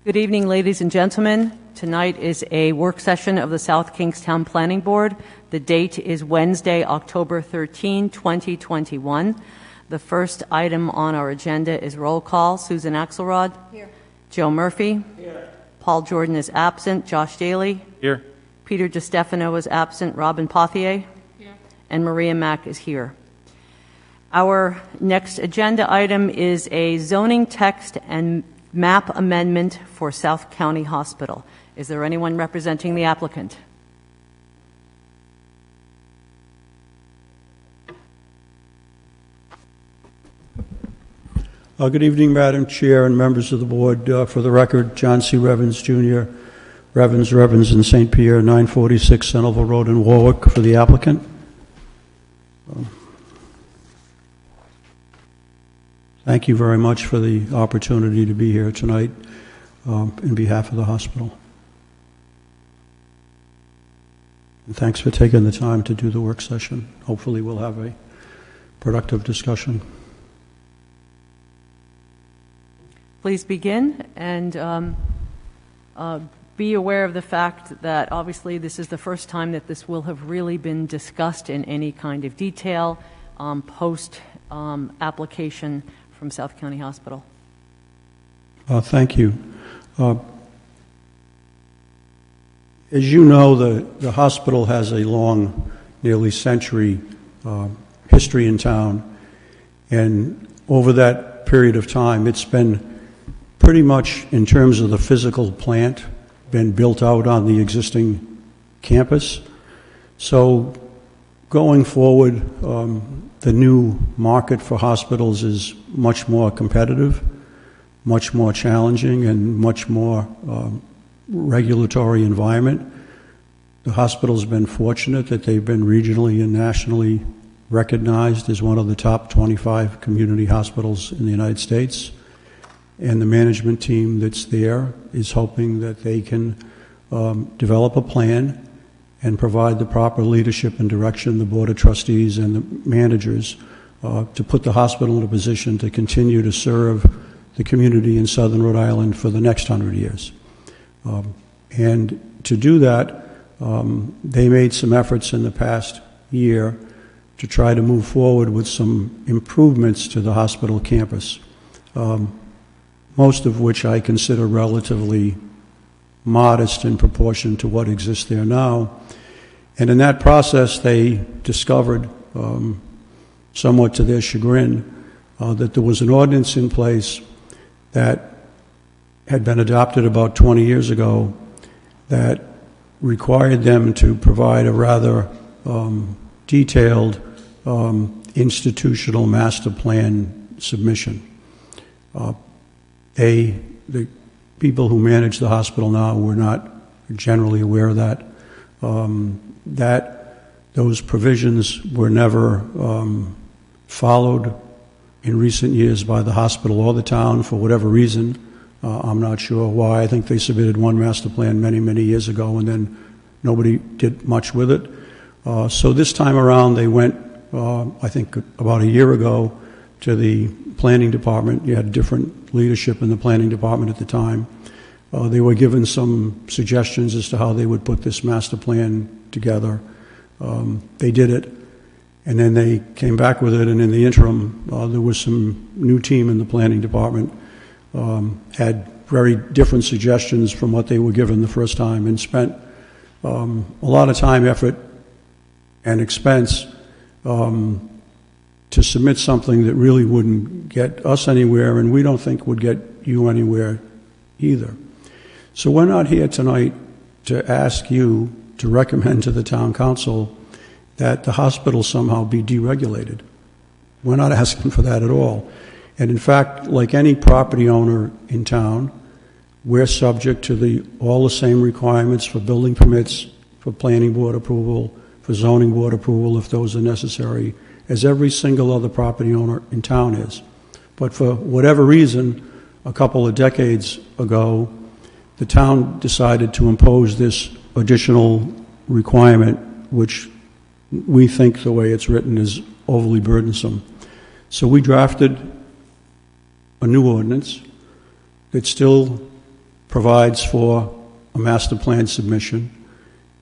Good evening, ladies and gentlemen. Tonight is a work session of the South Kingstown Planning Board. The date is Wednesday, October 13, 2021. The first item on our agenda is roll call. Susan Axelrod. Here. Joe Murphy. Here. Paul Jordan is absent. Josh Daly. Here. Peter DiStefano is absent. Robin Pothier. Here. And Maria Mack is here. Our next agenda item is a zoning text and map amendment for South County Hospital. Is there anyone representing the applicant? Good evening, Madam Chair and members of the board. For the record, John C. Revens, Jr., Revens in St. Pierre, 946 Centerville Road in Warwick, for the applicant. Thank you very much for the opportunity to be here tonight in behalf of the hospital. And thanks for taking the time to do the work session. Hopefully we'll have a productive discussion. Please begin, and be aware of the fact that obviously this is the first time that this will have really been discussed in any kind of detail post application from South County Hospital. Thank you. As you know, the hospital has a long, nearly century history in town, and over that period of time, it's been pretty much, in terms of the physical plant, been built out on the existing campus. So going forward, the new market for hospitals is much more competitive, much more challenging, and much more regulatory environment. The hospital's been fortunate that they've been regionally and nationally recognized as one of the top 25 community hospitals in the United States. And the management team that's there is hoping that they can develop a plan and provide the proper leadership and direction, the Board of Trustees and the managers, to put the hospital in a position to continue to serve the community in Southern Rhode Island for the next 100 years. And to do that, they made some efforts in the past year to try to move forward with some improvements to the hospital campus, most of which I consider relatively modest in proportion to what exists there now. And in that process, they discovered, somewhat to their chagrin, that there was an ordinance in place that had been adopted about 20 years ago that required them to provide a rather detailed institutional master plan submission. The people who manage the hospital now were not generally aware of that. Those provisions were never followed in recent years by the hospital or the town for whatever reason. I'm not sure why. I think they submitted one master plan many, many years ago, and then nobody did much with it. So this time around, they went, I think about a year ago, to the planning department. You had different leadership in the planning department at the time. They were given some suggestions as to how they would put this master plan together. They did it, and then they came back with it, and in the interim, there was some new team in the planning department, had very different suggestions from what they were given the first time, and spent a lot of time, effort, and expense to submit something that really wouldn't get us anywhere, and we don't think would get you anywhere either. So we're not here tonight to ask you to recommend to the town council that the hospital somehow be deregulated. We're not asking for that at all. And in fact, like any property owner in town, we're subject to all the same requirements for building permits, for planning board approval, for zoning board approval if those are necessary, as every single other property owner in town is. But for whatever reason, a couple of decades ago, the town decided to impose this additional requirement, which we think the way it's written is overly burdensome. So we drafted a new ordinance that still provides for a master plan submission.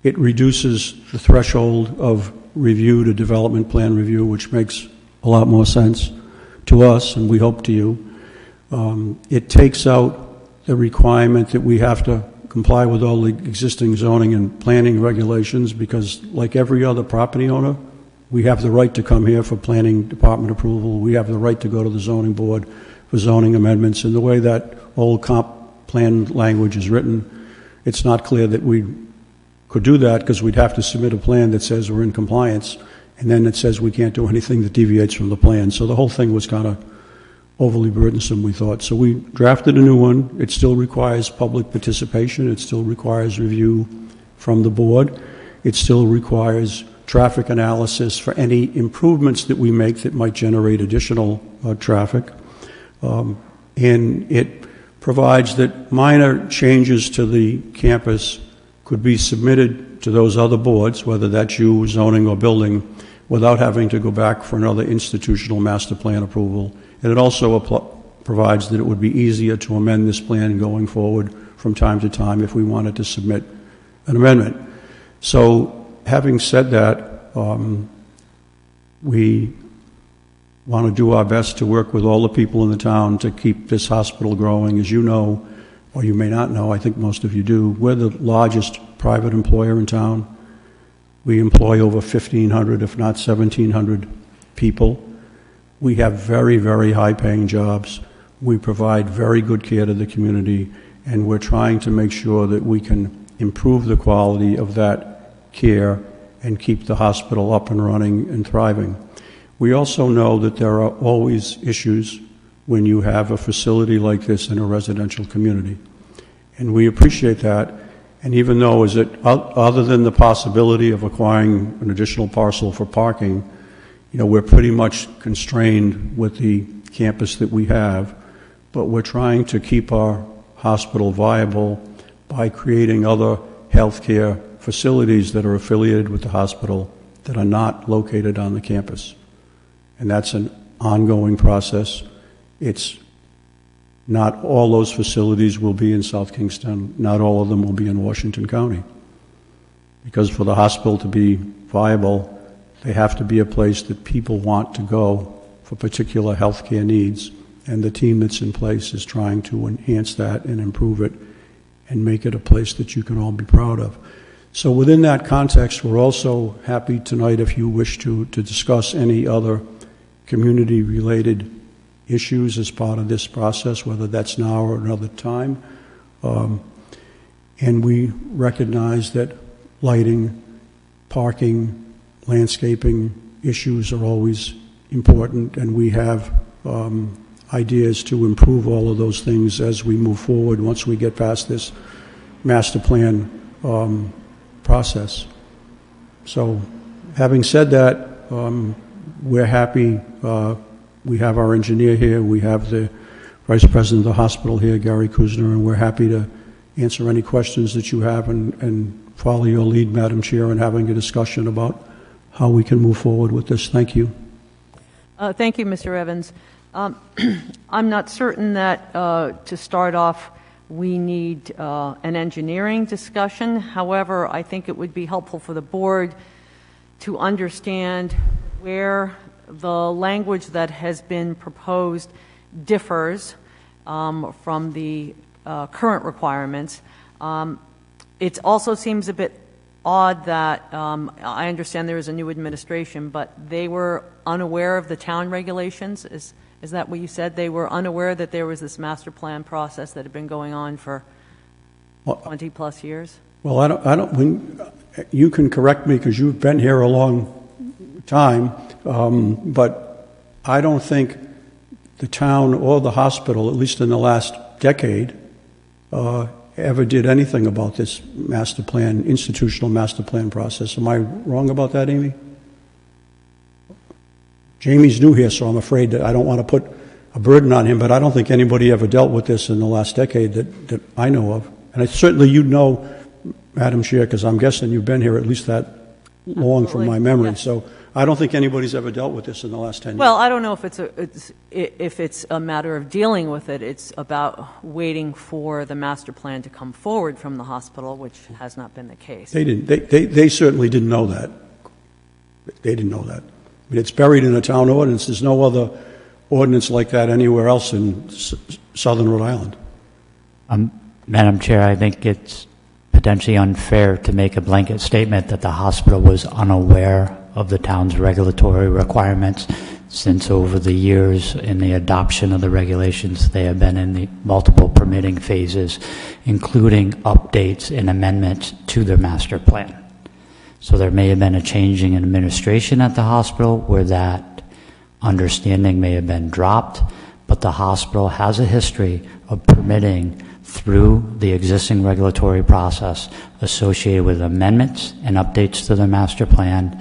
It reduces the threshold of review to development plan review, which makes a lot more sense to us, and we hope to you. It takes out the requirement that we have to comply with all the existing zoning and planning regulations, because like every other property owner, we have the right to come here for planning department approval. We have the right to go to the zoning board for zoning amendments. And the way that old comp plan language is written, it's not clear that we could do that, because we'd have to submit a plan that says we're in compliance, and then it says we can't do anything that deviates from the plan. So the whole thing was kind of overly burdensome, we thought. So we drafted a new one. It still requires public participation. It still requires review from the board. It still requires traffic analysis for any improvements that we make that might generate additional traffic. And it provides that minor changes to the campus could be submitted to those other boards, whether that's you, zoning, or building, without having to go back for another institutional master plan approval. And it also provides that it would be easier to amend this plan going forward from time to time if we wanted to submit an amendment. So having said that, we want to do our best to work with all the people in the town to keep this hospital growing. As you know, or you may not know, I think most of you do, we're the largest private employer in town. We employ over 1,500, if not 1,700 people. We have very, very high-paying jobs. We provide very good care to the community, and we're trying to make sure that we can improve the quality of that care and keep the hospital up and running and thriving. We also know that there are always issues when you have a facility like this in a residential community, and we appreciate that. And even though, other than the possibility of acquiring an additional parcel for parking, we're pretty much constrained with the campus that we have, but we're trying to keep our hospital viable by creating other healthcare facilities that are affiliated with the hospital that are not located on the campus. And that's an ongoing process. It's not all those facilities will be in South Kingston. Not all of them will be in Washington County. Because for the hospital to be viable, they have to be a place that people want to go for particular health care needs. And the team that's in place is trying to enhance that and improve it and make it a place that you can all be proud of. So within that context, we're also happy tonight, if you wish to discuss any other community-related issues as part of this process, whether that's now or another time. And we recognize that lighting, parking, landscaping issues are always important, and we have ideas to improve all of those things as we move forward once we get past this master plan process. So having said that, we're happy. We have our engineer here. We have the Vice President of the hospital here, Gary Kuzner, and we're happy to answer any questions that you have and follow your lead, Madam Chair, in having a discussion about how we can move forward with this. Thank you. Thank you, Mr. Evans. I'm not certain that to start off we need an engineering discussion. However, I think it would be helpful for the board to understand where the language that has been proposed differs from the current requirements. It also seems a bit odd that I understand there is a new administration, but they were unaware of the town regulations. Is that what you said? They were unaware that there was this master plan process that had been going on for 20 plus years? Well, I don't, you can correct me because you've been here a long time, but I don't think the town or the hospital, at least in the last decade, ever did anything about this master plan, institutional master plan process. Am I wrong about that, Amy? Jamie's new here, so I'm afraid that I don't want to put a burden on him, but I don't think anybody ever dealt with this in the last decade that I know of. And certainly you know, Madam Chair, because I'm guessing you've been here at least that long from my memory. Yes. So I don't think anybody's ever dealt with this in the last 10 years. Well, I don't know if it's a matter of dealing with it. It's about waiting for the master plan to come forward from the hospital, which has not been the case. They didn't. They certainly didn't know that. They didn't know that. I mean, it's buried in a town ordinance. There's no other ordinance like that anywhere else in southern Rhode Island. Madam Chair, I think it's potentially unfair to make a blanket statement that the hospital was unaware of the town's regulatory requirements, since over the years in the adoption of the regulations, they have been in the multiple permitting phases, including updates and amendments to their master plan. So there may have been a changing in administration at the hospital where that understanding may have been dropped, but the hospital has a history of permitting through the existing regulatory process associated with amendments and updates to the master plan,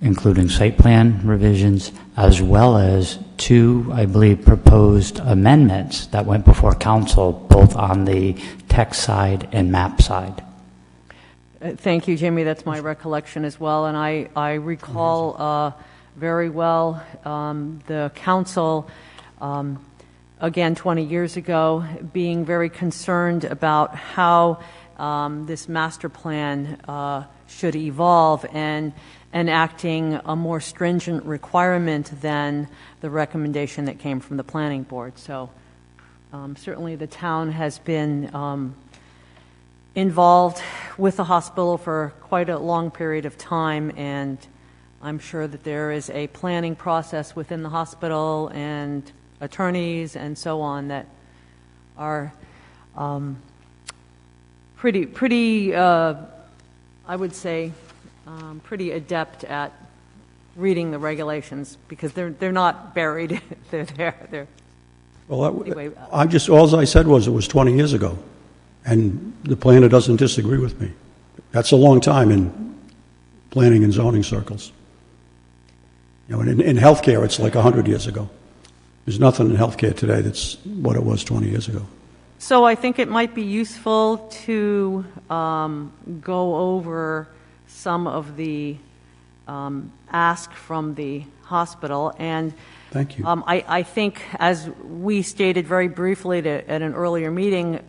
including site plan revisions, as well as 2, I believe, proposed amendments that went before council, both on the text side and map side. Thank you, Jamie. That's my recollection as well. And I recall very well the council, again, 20 years ago, being very concerned about how this master plan should evolve and enacting a more stringent requirement than the recommendation that came from the planning board. So certainly the town has been involved with the hospital for quite a long period of time, and I'm sure that there is a planning process within the hospital and attorneys and so on that are pretty I would say pretty adept at reading the regulations, because they're not buried. They're there. They're Well, anyway. all I said was it was 20 years ago, and the planner doesn't disagree with me. That's a long time in planning and zoning circles. You know, in healthcare, it's like 100 years ago. There's nothing in healthcare today that's what it was 20 years ago. So I think it might be useful to go over some of the ask from the hospital. And Thank you. I think, as we stated very briefly at an earlier meeting,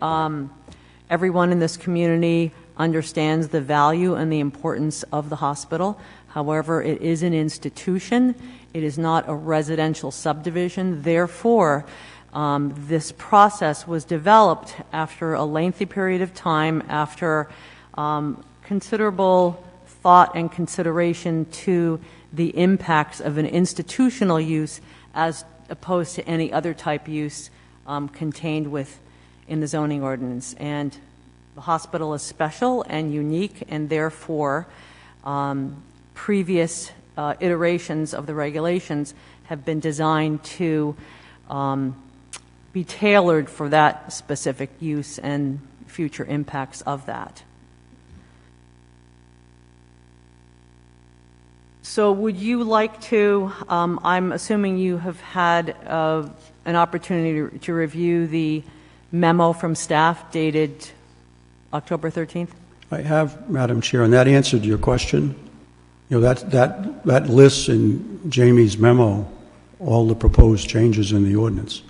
everyone in this community understands the value and the importance of the hospital. However, it is an institution. It is not a residential subdivision. Therefore, this process was developed after a lengthy period of time, after considerable thought and consideration to the impacts of an institutional use as opposed to any other type use contained in the zoning ordinance. And the hospital is special and unique, and therefore previous iterations of the regulations have been designed to be tailored for that specific use and future impacts of that. So would you like to, I'm assuming you have had an opportunity to review the memo from staff dated October 13th? I have, Madam Chair, and that answered your question. You know, that lists in Jamie's memo all the proposed changes in the ordinance.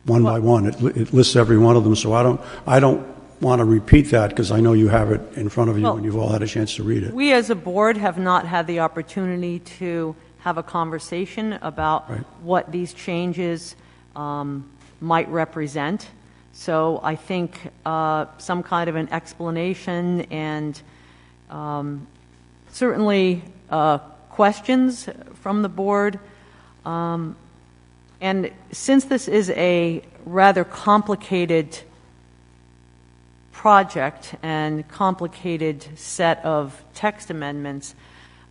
One by one. It lists every one of them, so I don't want to repeat that because I know you have it in front of you and you've all had a chance to read it. We as a board have not had the opportunity to have a conversation about what these changes might represent. So I think some kind of an explanation and certainly questions from the board. And since this is a rather complicated project and complicated set of text amendments,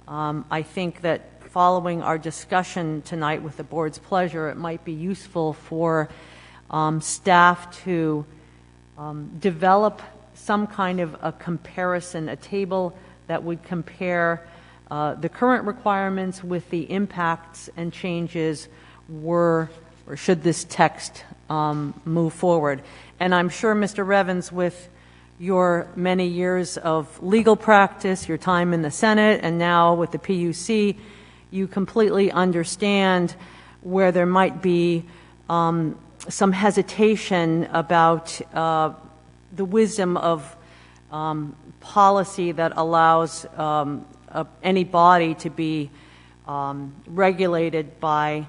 I think that following our discussion tonight with the board's pleasure, it might be useful for staff to develop some kind of a comparison, a table that would compare the current requirements with the impacts and changes or should this text move forward. And I'm sure, Mr. Revens, with your many years of legal practice, your time in the Senate, and now with the PUC, you completely understand where there might be some hesitation about the wisdom of policy that allows any body to be regulated by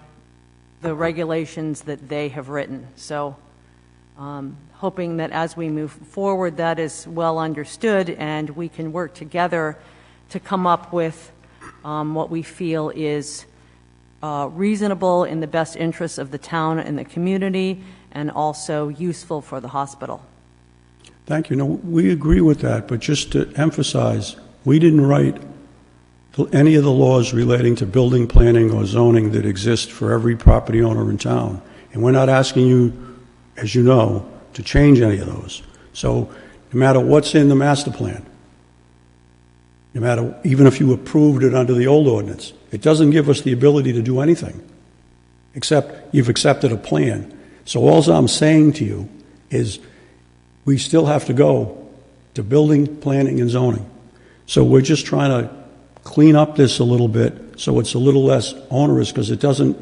the regulations that they have written. So hoping that as we move forward, that is well understood and we can work together to come up with what we feel is reasonable in the best interests of the town and the community, and also useful for the hospital. Thank you. No, we agree with that, but just to emphasize, we didn't write any of the laws relating to building, planning, or zoning that exist for every property owner in town. And we're not asking you, as you know, to change any of those. So no matter what's in the master plan, no matter, even if you approved it under the old ordinance, it doesn't give us the ability to do anything, except you've accepted a plan. So all I'm saying to you is we still have to go to building, planning, and zoning. So we're just trying to clean up this a little bit so it's a little less onerous, because it doesn't,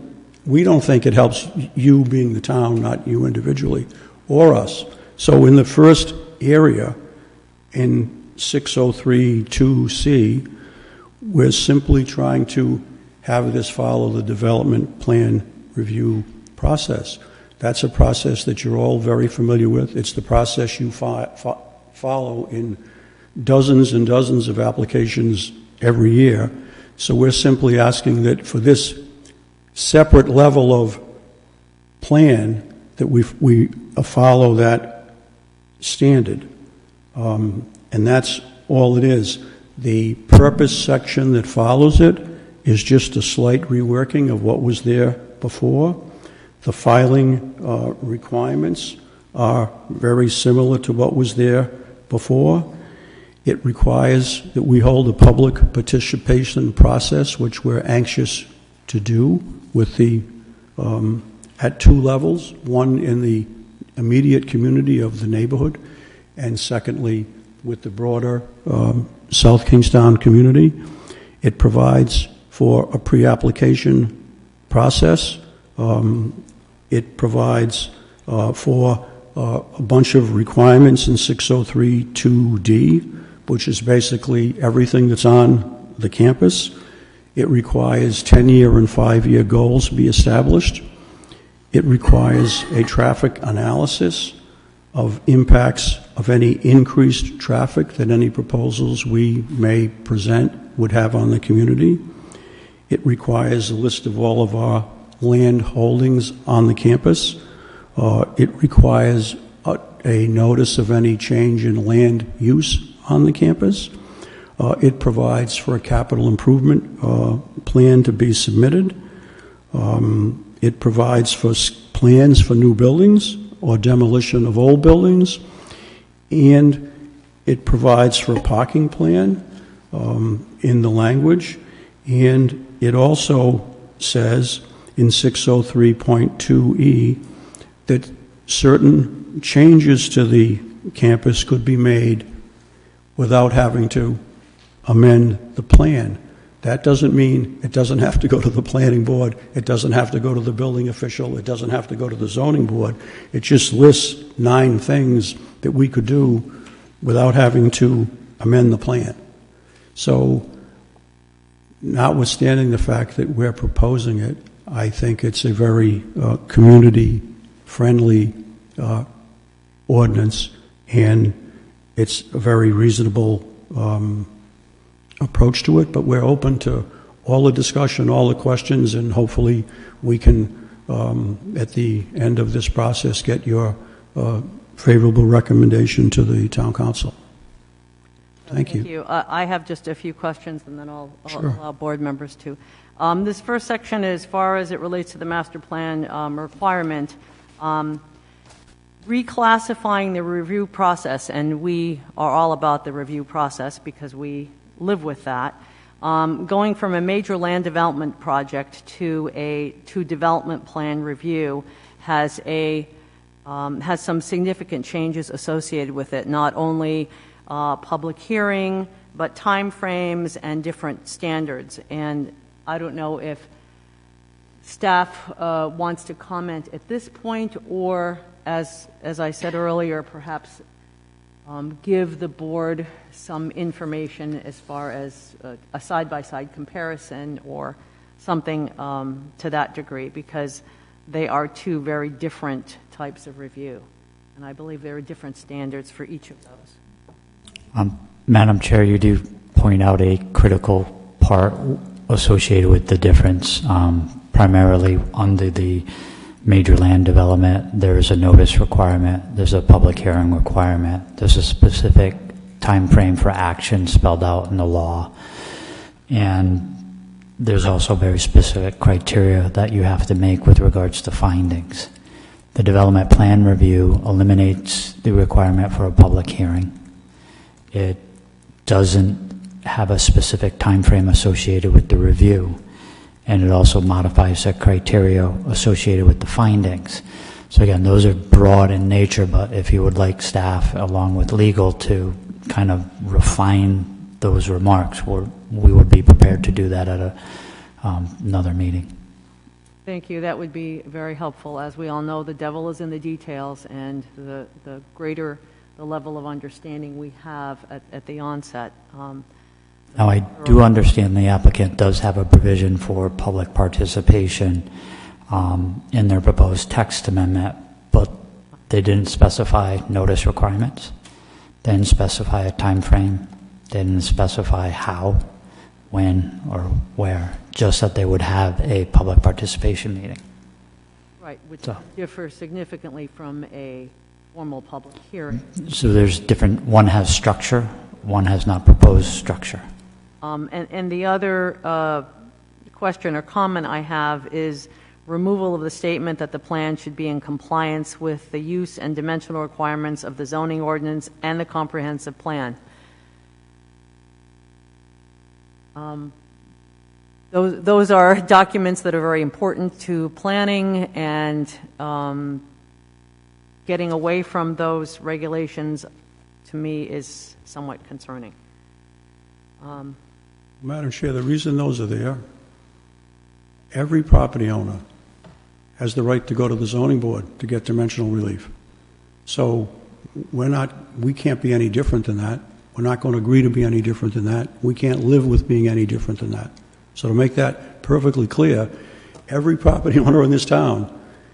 we don't think it helps you being the town, not you individually, or us. So in the first area, in 603-2C, we're simply trying to have this follow the development plan review process. That's a process that you're all very familiar with. It's the process you follow in dozens and dozens of applications every year. So we're simply asking that for this separate level of plan that we follow that standard. And that's all it is. The purpose section that follows it is just a slight reworking of what was there before. The filing requirements are very similar to what was there before. It requires that we hold a public participation process, which we're anxious to do with the at two levels, one in the immediate community of the neighborhood, and secondly, with the broader South Kingstown community. It provides for a pre-application process. It provides for a bunch of requirements in 603-2D, which is basically everything that's on the campus. It requires 10-year and 5-year goals be established. It requires a traffic analysis of impacts of any increased traffic that any proposals we may present would have on the community. It requires a list of all of our land holdings on the campus. It requires a notice of any change in land use on the campus. It provides for a capital improvement plan to be submitted. It provides for plans for new buildings or demolition of old buildings, and it provides for a parking plan in the language, and it also says in 603.2E that certain changes to the campus could be made without having to amend the plan. That doesn't mean it doesn't have to go to the planning board, it doesn't have to go to the building official, it doesn't have to go to the zoning board. It just lists 9 things that we could do without having to amend the plan. So, notwithstanding the fact that we're proposing it, I think it's a very community-friendly ordinance, and it's a very reasonable approach to it, but we're open to all the discussion, all the questions, and hopefully we can, at the end of this process, get your favorable recommendation to the town council. Thank you. I have just a few questions, and then I'll Sure. allow board members to. This first section, as far as it relates to the master plan requirement, reclassifying the review process, and we are all about the review process because we live with that, going from a major land development project to development plan review has a has some significant changes associated with it, not only public hearing, but timeframes and different standards. And I don't know if staff wants to comment at this point, or as I said earlier, perhaps give the board some information as far as a side-by-side comparison or something to that degree, because they are two very different types of review. And I believe there are different standards for each of those. Madam Chair, you do point out a critical part associated with the difference. Primarily under the major land development, there is a notice requirement, there's a public hearing requirement, there's a specific time frame for action spelled out in the law, and there's also very specific criteria that you have to make with regards to findings. The development plan review eliminates the requirement for a public hearing. It doesn't have a specific time frame associated with the review, and it also modifies the criteria associated with the findings. So again, those are broad in nature, but if you would like staff along with legal to kind of refine those remarks, we would be prepared to do that at another meeting. Thank you. That would be very helpful. As we all know, the devil is in the details, and the greater the level of understanding we have at the onset. Now, I do understand the applicant does have a provision for public participation in their proposed text amendment, but they didn't specify notice requirements, they didn't specify a time frame, they didn't specify how, when, or where, just that they would have a public participation meeting. Right, which differs significantly from a formal public hearing. So there's different, one has structure, one has not proposed structure. And the other question or comment I have is removal of the statement that the plan should be in compliance with the use and dimensional requirements of the zoning ordinance and the comprehensive plan. Those are documents that are very important to planning, and getting away from those regulations to me is somewhat concerning. Madam Chair, the reason those are there, every property owner has the right to go to the zoning board to get dimensional relief. So we can't be any different than that. We're not going to agree to be any different than that. We can't live with being any different than that. So to make that perfectly clear, every property owner in this town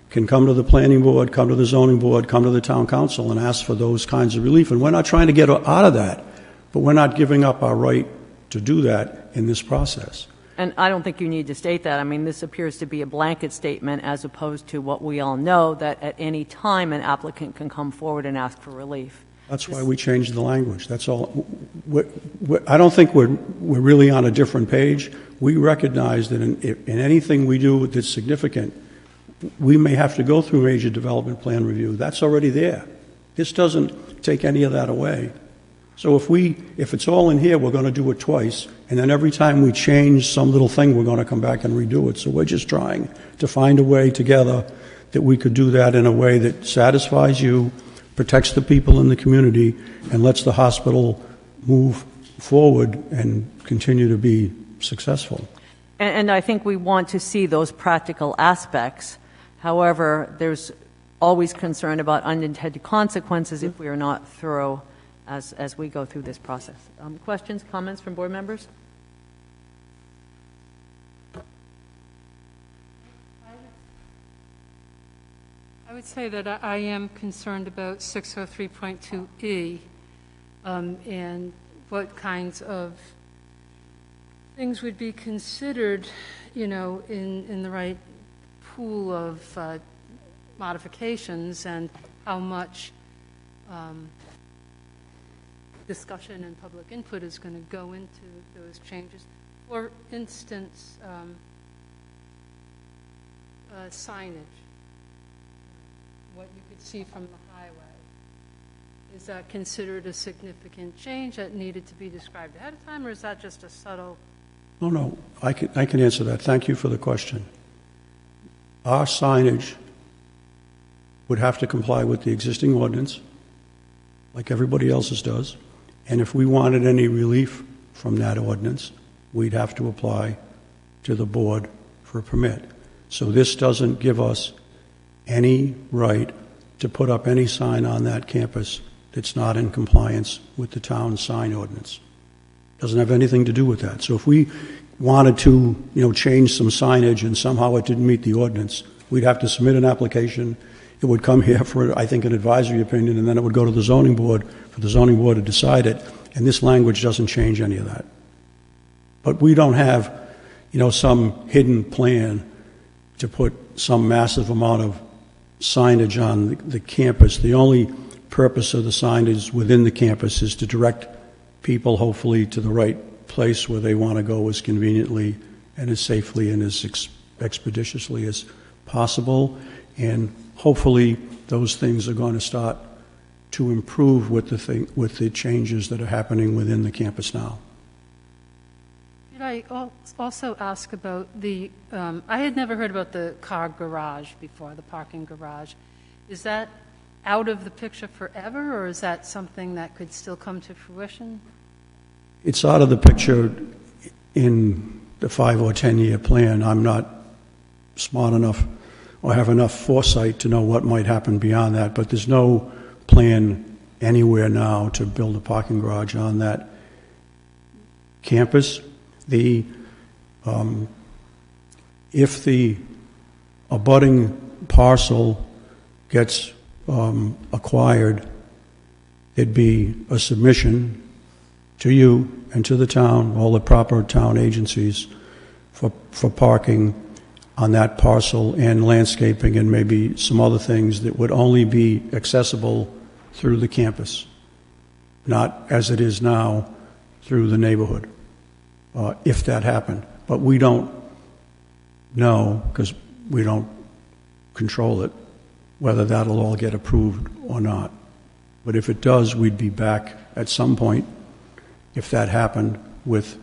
can come to the planning board, come to the zoning board, come to the town council and ask for those kinds of relief. And we're not trying to get out of that, but we're not giving up our right to do that in this process. And I don't think you need to state that. I mean, this appears to be a blanket statement as opposed to what we all know, that at any time an applicant can come forward and ask for relief. That's why we changed the language. That's all. I don't think we're really on a different page. We recognize that in anything we do that's significant, we may have to go through major development plan review. That's already there. This doesn't take any of that away. So if it's all in here, we're going to do it twice, and then every time we change some little thing, we're going to come back and redo it. So we're just trying to find a way together that we could do that in a way that satisfies you, protects the people in the community, and lets the hospital move forward and continue to be successful. And I think we want to see those practical aspects. However, there's always concern about unintended consequences if we are not thorough as we go through this process. Questions, comments from board members? I would say that I am concerned about 603.2E and what kinds of things would be considered, in the right pool of modifications, and how much discussion and public input is going to go into those changes. For instance, signage, what you could see from the highway. Is that considered a significant change that needed to be described ahead of time, or is that just a subtle? No, I can answer that. Thank you for the question. Our signage would have to comply with the existing ordinance, like everybody else's does, and if we wanted any relief from that ordinance, we'd have to apply to the board for a permit. So this doesn't give us any right to put up any sign on that campus that's not in compliance with the town sign ordinance. Doesn't have anything to do with that. So if we wanted to, change some signage and somehow it didn't meet the ordinance, we'd have to submit an application. It would come here for, I think, an advisory opinion, and then it would go to the zoning board for the zoning board to decide it, and this language doesn't change any of that. But we don't have, some hidden plan to put some massive amount of signage on the campus. The only purpose of the signage within the campus is to direct people, hopefully, to the right place where they want to go as conveniently and as safely and as expeditiously as possible. And hopefully those things are going to start to improve with the changes that are happening within the campus now. Could I also ask about I had never heard about the car garage before, the parking garage. Is that out of the picture forever, or is that something that could still come to fruition? It's out of the picture in the 5 or 10 year plan. I'm not smart enough or have enough foresight to know what might happen beyond that, but there's no plan anywhere now to build a parking garage on that campus. If the abutting parcel gets acquired, it'd be a submission to you and to the town, all the proper town agencies, for parking on that parcel and landscaping and maybe some other things that would only be accessible through the campus, not as it is now through the neighborhood, if that happened. But we don't know, because we don't control it, whether that'll all get approved or not. But if it does, we'd be back at some point, if that happened, with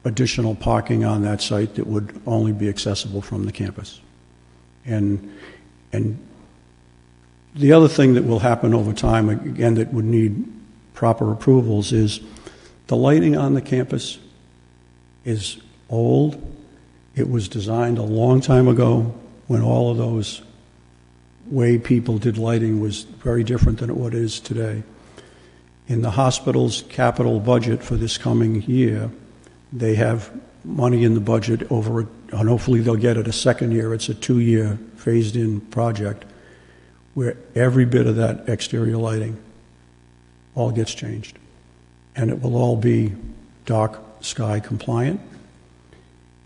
additional parking on that site that would only be accessible from the campus. And the other thing that will happen over time, again, that would need proper approvals, is the lighting on the campus is old. It was designed a long time ago when all of those way people did lighting was very different than what it is today. In the hospital's capital budget for this coming year, they have money in the budget and hopefully they'll get it a second year. It's a 2-year phased-in project where every bit of that exterior lighting all gets changed. And it will all be dark sky compliant.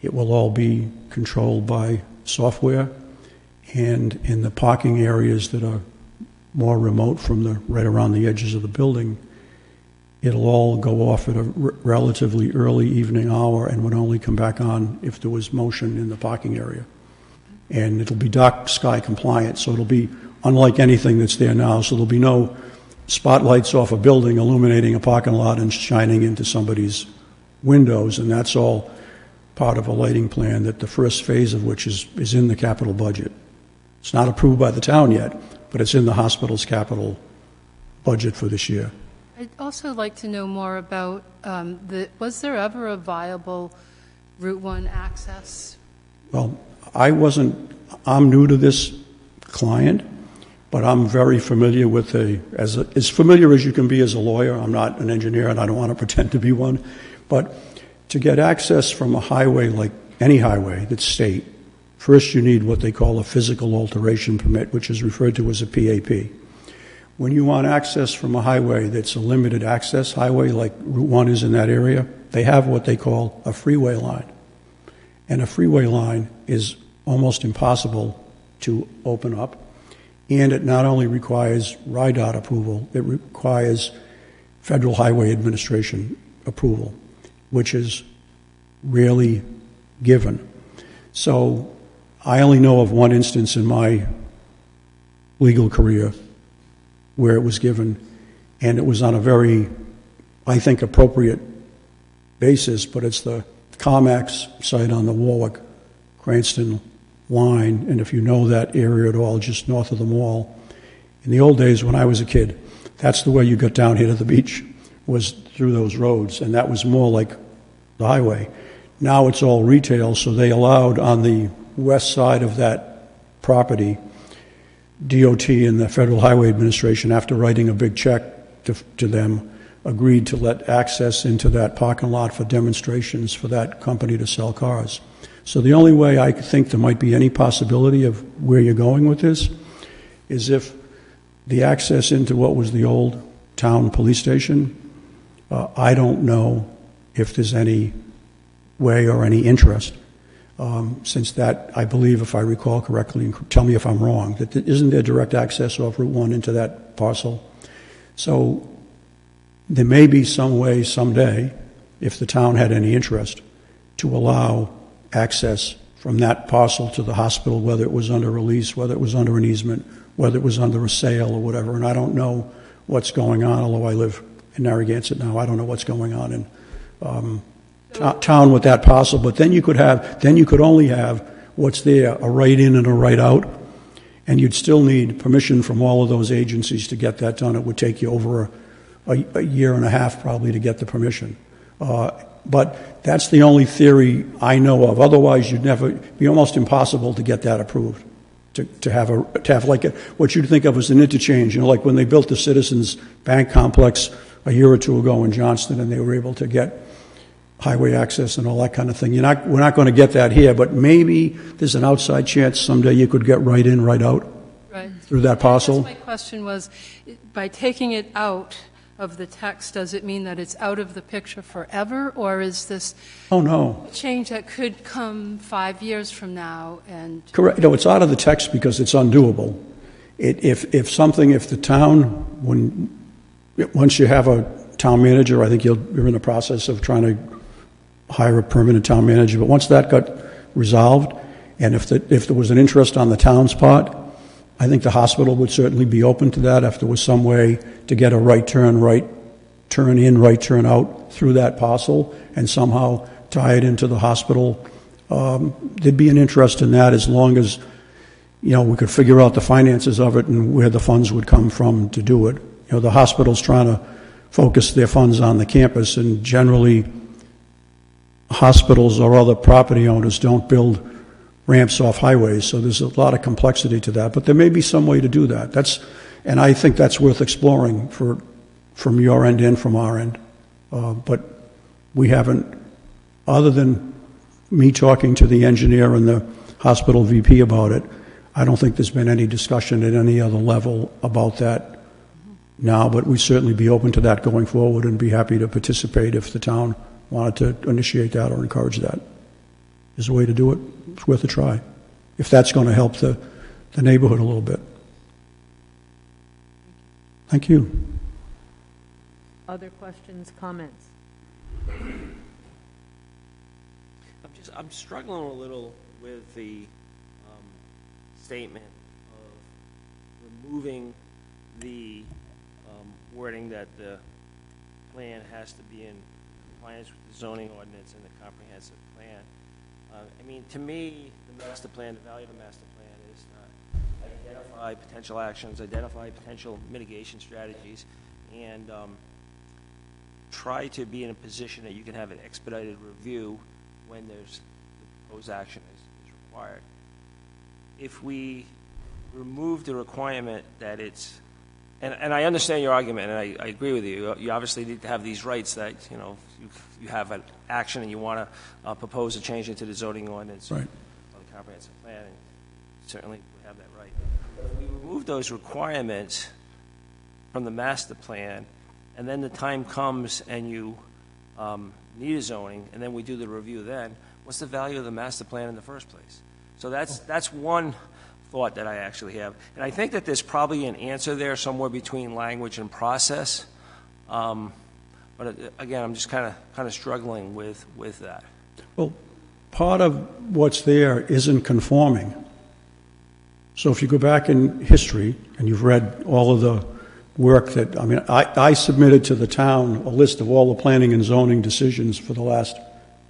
It will all be controlled by software. And in the parking areas that are more remote from right around the edges of the building, it'll all go off at a relatively early evening hour and would only come back on if there was motion in the parking area. And it'll be dark sky compliant, so it'll be unlike anything that's there now. So there'll be no spotlights off a building illuminating a parking lot and shining into somebody's windows, and that's all part of a lighting plan that the first phase of which is in the capital budget. It's not approved by the town yet, but it's in the hospital's capital budget for this year. I'd also like to know more about, was there ever a viable Route 1 access? Well, I'm new to this client, but I'm very familiar with as familiar as you can be as a lawyer. I'm not an engineer and I don't want to pretend to be one, but to get access from a highway, like any highway that's state, first you need what they call a physical alteration permit, which is referred to as a PAP. When you want access from a highway that's a limited access highway, like Route 1 is in that area, they have what they call a freeway line. And a freeway line is almost impossible to open up. And it not only requires RIDOT approval, it requires Federal Highway Administration approval, which is rarely given. So I only know of one instance in my legal career where it was given, and it was on a very, I think, appropriate basis, but it's the CarMax site on the Warwick-Cranston line, and if you know that area at all, just north of the mall, In the old days when I was a kid, that's the way you got down here to the beach, was through those roads, and that was more like the highway. Now it's all retail, so they allowed on the west side of that property, DOT and the Federal Highway Administration, after writing a big check to them, agreed to let access into that parking lot for demonstrations for that company to sell cars. So the only way I think there might be any possibility of where you're going with this is if the access into what was the old town police station, I don't know if there's any way or any interest, since that, I believe, if I recall correctly, and tell me if I'm wrong, that isn't there direct access off Route 1 into that parcel? So there may be some way someday, if the town had any interest, to allow access from that parcel to the hospital, whether it was under a lease, whether it was under an easement, whether it was under a sale or whatever. And I don't know what's going on, although I live in Narragansett now. I don't know what's going on in town with that parcel. But then you could only have what's there, a right in and a right out, and you'd still need permission from all of those agencies to get that done. It would take you over a year and a half probably to get the permission. But that's the only theory I know of. Otherwise, it'd be almost impossible to get that approved. To have like what you'd think of as an interchange, like when they built the Citizens Bank complex a year or two ago in Johnston, and they were able to get highway access and all that kind of thing. We're not going to get that here, but maybe there's an outside chance someday you could get right in, right out through that parcel. My question was, by taking it out of the text, does it mean that it's out of the picture forever, or is this change that could come 5 years from now? And correct. No, it's out of the text because it's undoable. If the town, once you have a town manager, I think you're in the process of trying to hire a permanent town manager. But once that got resolved, and if there was an interest on the town's part, I think the hospital would certainly be open to that if there was some way to get a right turn in, right turn out through that parcel and somehow tie it into the hospital. There'd be an interest in that as long as, we could figure out the finances of it and where the funds would come from to do it. The hospital's trying to focus their funds on the campus, and generally hospitals or other property owners don't build ramps off highways, so there's a lot of complexity to that. But there may be some way to do that. And I think that's worth exploring from your end and from our end. But we haven't, other than me talking to the engineer and the hospital VP about it, I don't think there's been any discussion at any other level about that now, but we'd certainly be open to that going forward and be happy to participate if the town wanted to initiate that or encourage that. There's a way to do it. It's worth a try, if that's going to help the neighborhood a little bit. Thank you. Other questions, comments? I'm struggling a little with the statement of removing the wording that the plan has to be in compliance with the zoning ordinance and the comprehensive plan. To me, the master plan, the value of the master plan is to identify potential actions, identify potential mitigation strategies, and try to be in a position that you can have an expedited review when there's the proposed action is required. If we remove the requirement that it's, and I understand your argument, and I agree with you. You obviously need to have these rights that, you have an action and you want to propose a change into the zoning ordinance or the comprehensive plan, and certainly we have that right. But if we remove those requirements from the master plan, and then the time comes and you need a zoning, and then we do the review then, what's the value of the master plan in the first place? So that's one thought that I actually have. And I think that there's probably an answer there somewhere between language and process. But again, I'm just kind of struggling with that. Well, part of what's there isn't conforming. So if you go back in history and you've read all of the work that, I submitted to the town a list of all the planning and zoning decisions for the last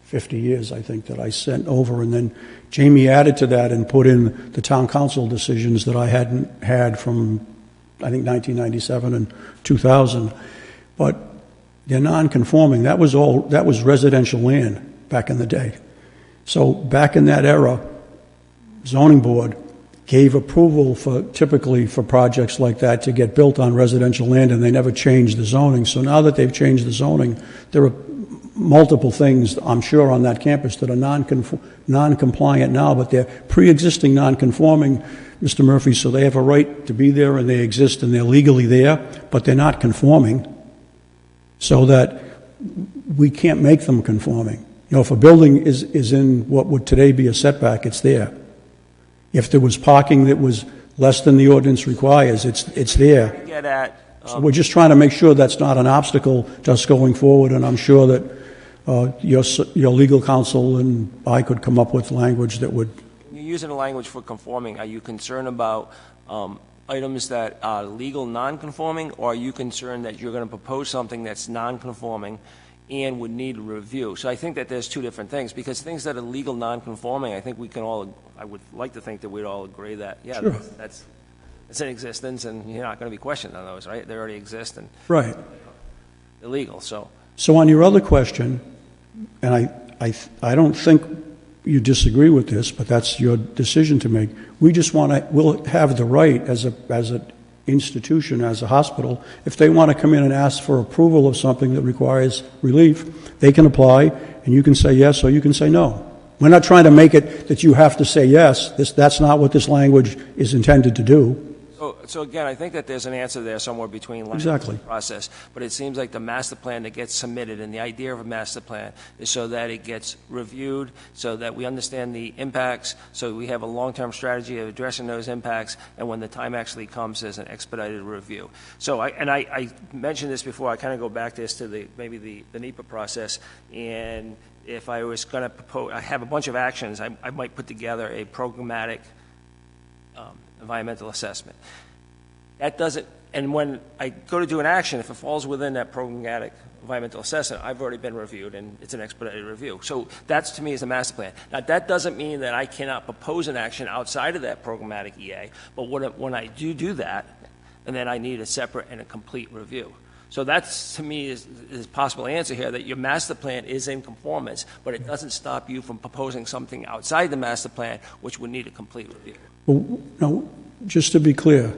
50 years, I think, that I sent over, and then Jamie added to that and put in the town council decisions that I hadn't had from I think 1997 and 2000. But they're non-conforming. That was residential land back in the day. So back in that era, zoning board gave approval typically for projects like that to get built on residential land, and they never changed the zoning. So now that they've changed the zoning, there are multiple things, I'm sure, on that campus that are non-compliant now, but they're pre-existing non-conforming, Mr. Murphy, so they have a right to be there, and they exist, and they're legally there, but they're not conforming, so that we can't make them conforming. You know, if a building is in what would today be a setback, it's there. If there was parking that was less than the ordinance requires, it's there. Get at, So we're just trying to make sure that's not an obstacle just going forward, and I'm sure that your legal counsel and I could come up with language that would... you're using the language for conforming. Are you concerned about items that are legal non-conforming, or are you concerned that you're going to propose something that's non-conforming and would need a review? So I think that there's two different things, because things that are legal non-conforming, I think we can all, I would like to think that we'd all agree that, yeah, Sure. that's in existence, and you're not going to be questioned on those, right? They already exist, and Right. they're legal, so. So on your other question, and I don't think you disagree with this, but that's your decision to make. We'll have the right as an institution, as a hospital, if they want to come in and ask for approval of something that requires relief, they can apply, and you can say yes or you can say no. We're not trying to make it that you have to say yes. That's not what this language is intended to do. So again, I think that there's an answer there somewhere between language Exactly. and process, but it seems like the master plan that gets submitted, and the idea of a master plan is so that it gets reviewed, so that we understand the impacts, so we have a long-term strategy of addressing those impacts, and when the time actually comes, there's an expedited review. So I mentioned this before, I kind of go back to this to maybe the NEPA process, and if I was going to propose, I have a bunch of actions, I might put together a programmatic environmental assessment. That doesn't, and when I go to do an action, if it falls within that programmatic environmental assessment, I've already been reviewed, and it's an expedited review. So that's, to me, is a master plan. Now, that doesn't mean that I cannot propose an action outside of that programmatic EA, but when I do that, and then I need a separate and a complete review. So that's, to me, is a possible answer here, that your master plan is in conformance, but it doesn't stop you from proposing something outside the master plan, which would need a complete review. Well, no, just to be clear,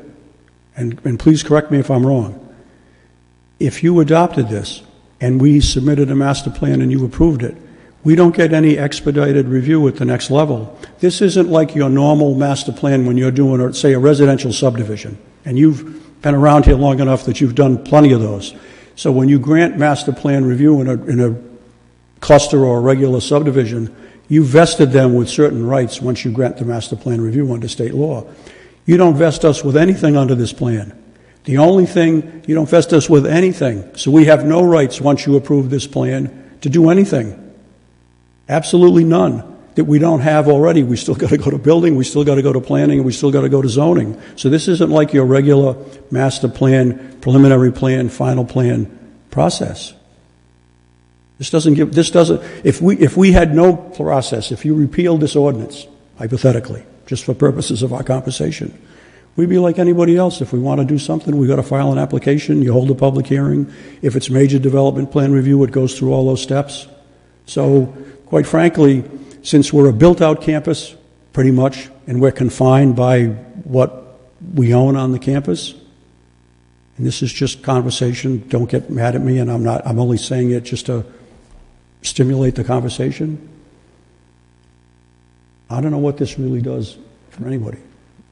and please correct me if I'm wrong, if you adopted this and we submitted a master plan and you approved it, we don't get any expedited review at the next level. This isn't like your normal master plan when you're doing, say, a residential subdivision, and you've been around here long enough that you've done plenty of those. So when you grant master plan review in a cluster or a regular subdivision, you vested them with certain rights once you grant the master plan review under state law. You don't vest us with anything under this plan. The only thing, you don't vest us with anything. So we have no rights once you approve this plan to do anything. Absolutely none that we don't have already. We still got to go to building, we still got to go to planning, and we still got to go to zoning. So this isn't like your regular master plan, preliminary plan, final plan process. If we had no process, if you repealed this ordinance, hypothetically, just for purposes of our conversation, we'd be like anybody else. If we want to do something, we got to file an application, you hold a public hearing. If it's major development plan review, it goes through all those steps. So, quite frankly, since we're a built-out campus, pretty much, and we're confined by what we own on the campus, and this is just conversation, don't get mad at me, and I'm only saying it just to stimulate the conversation. I don't know what this really does for anybody.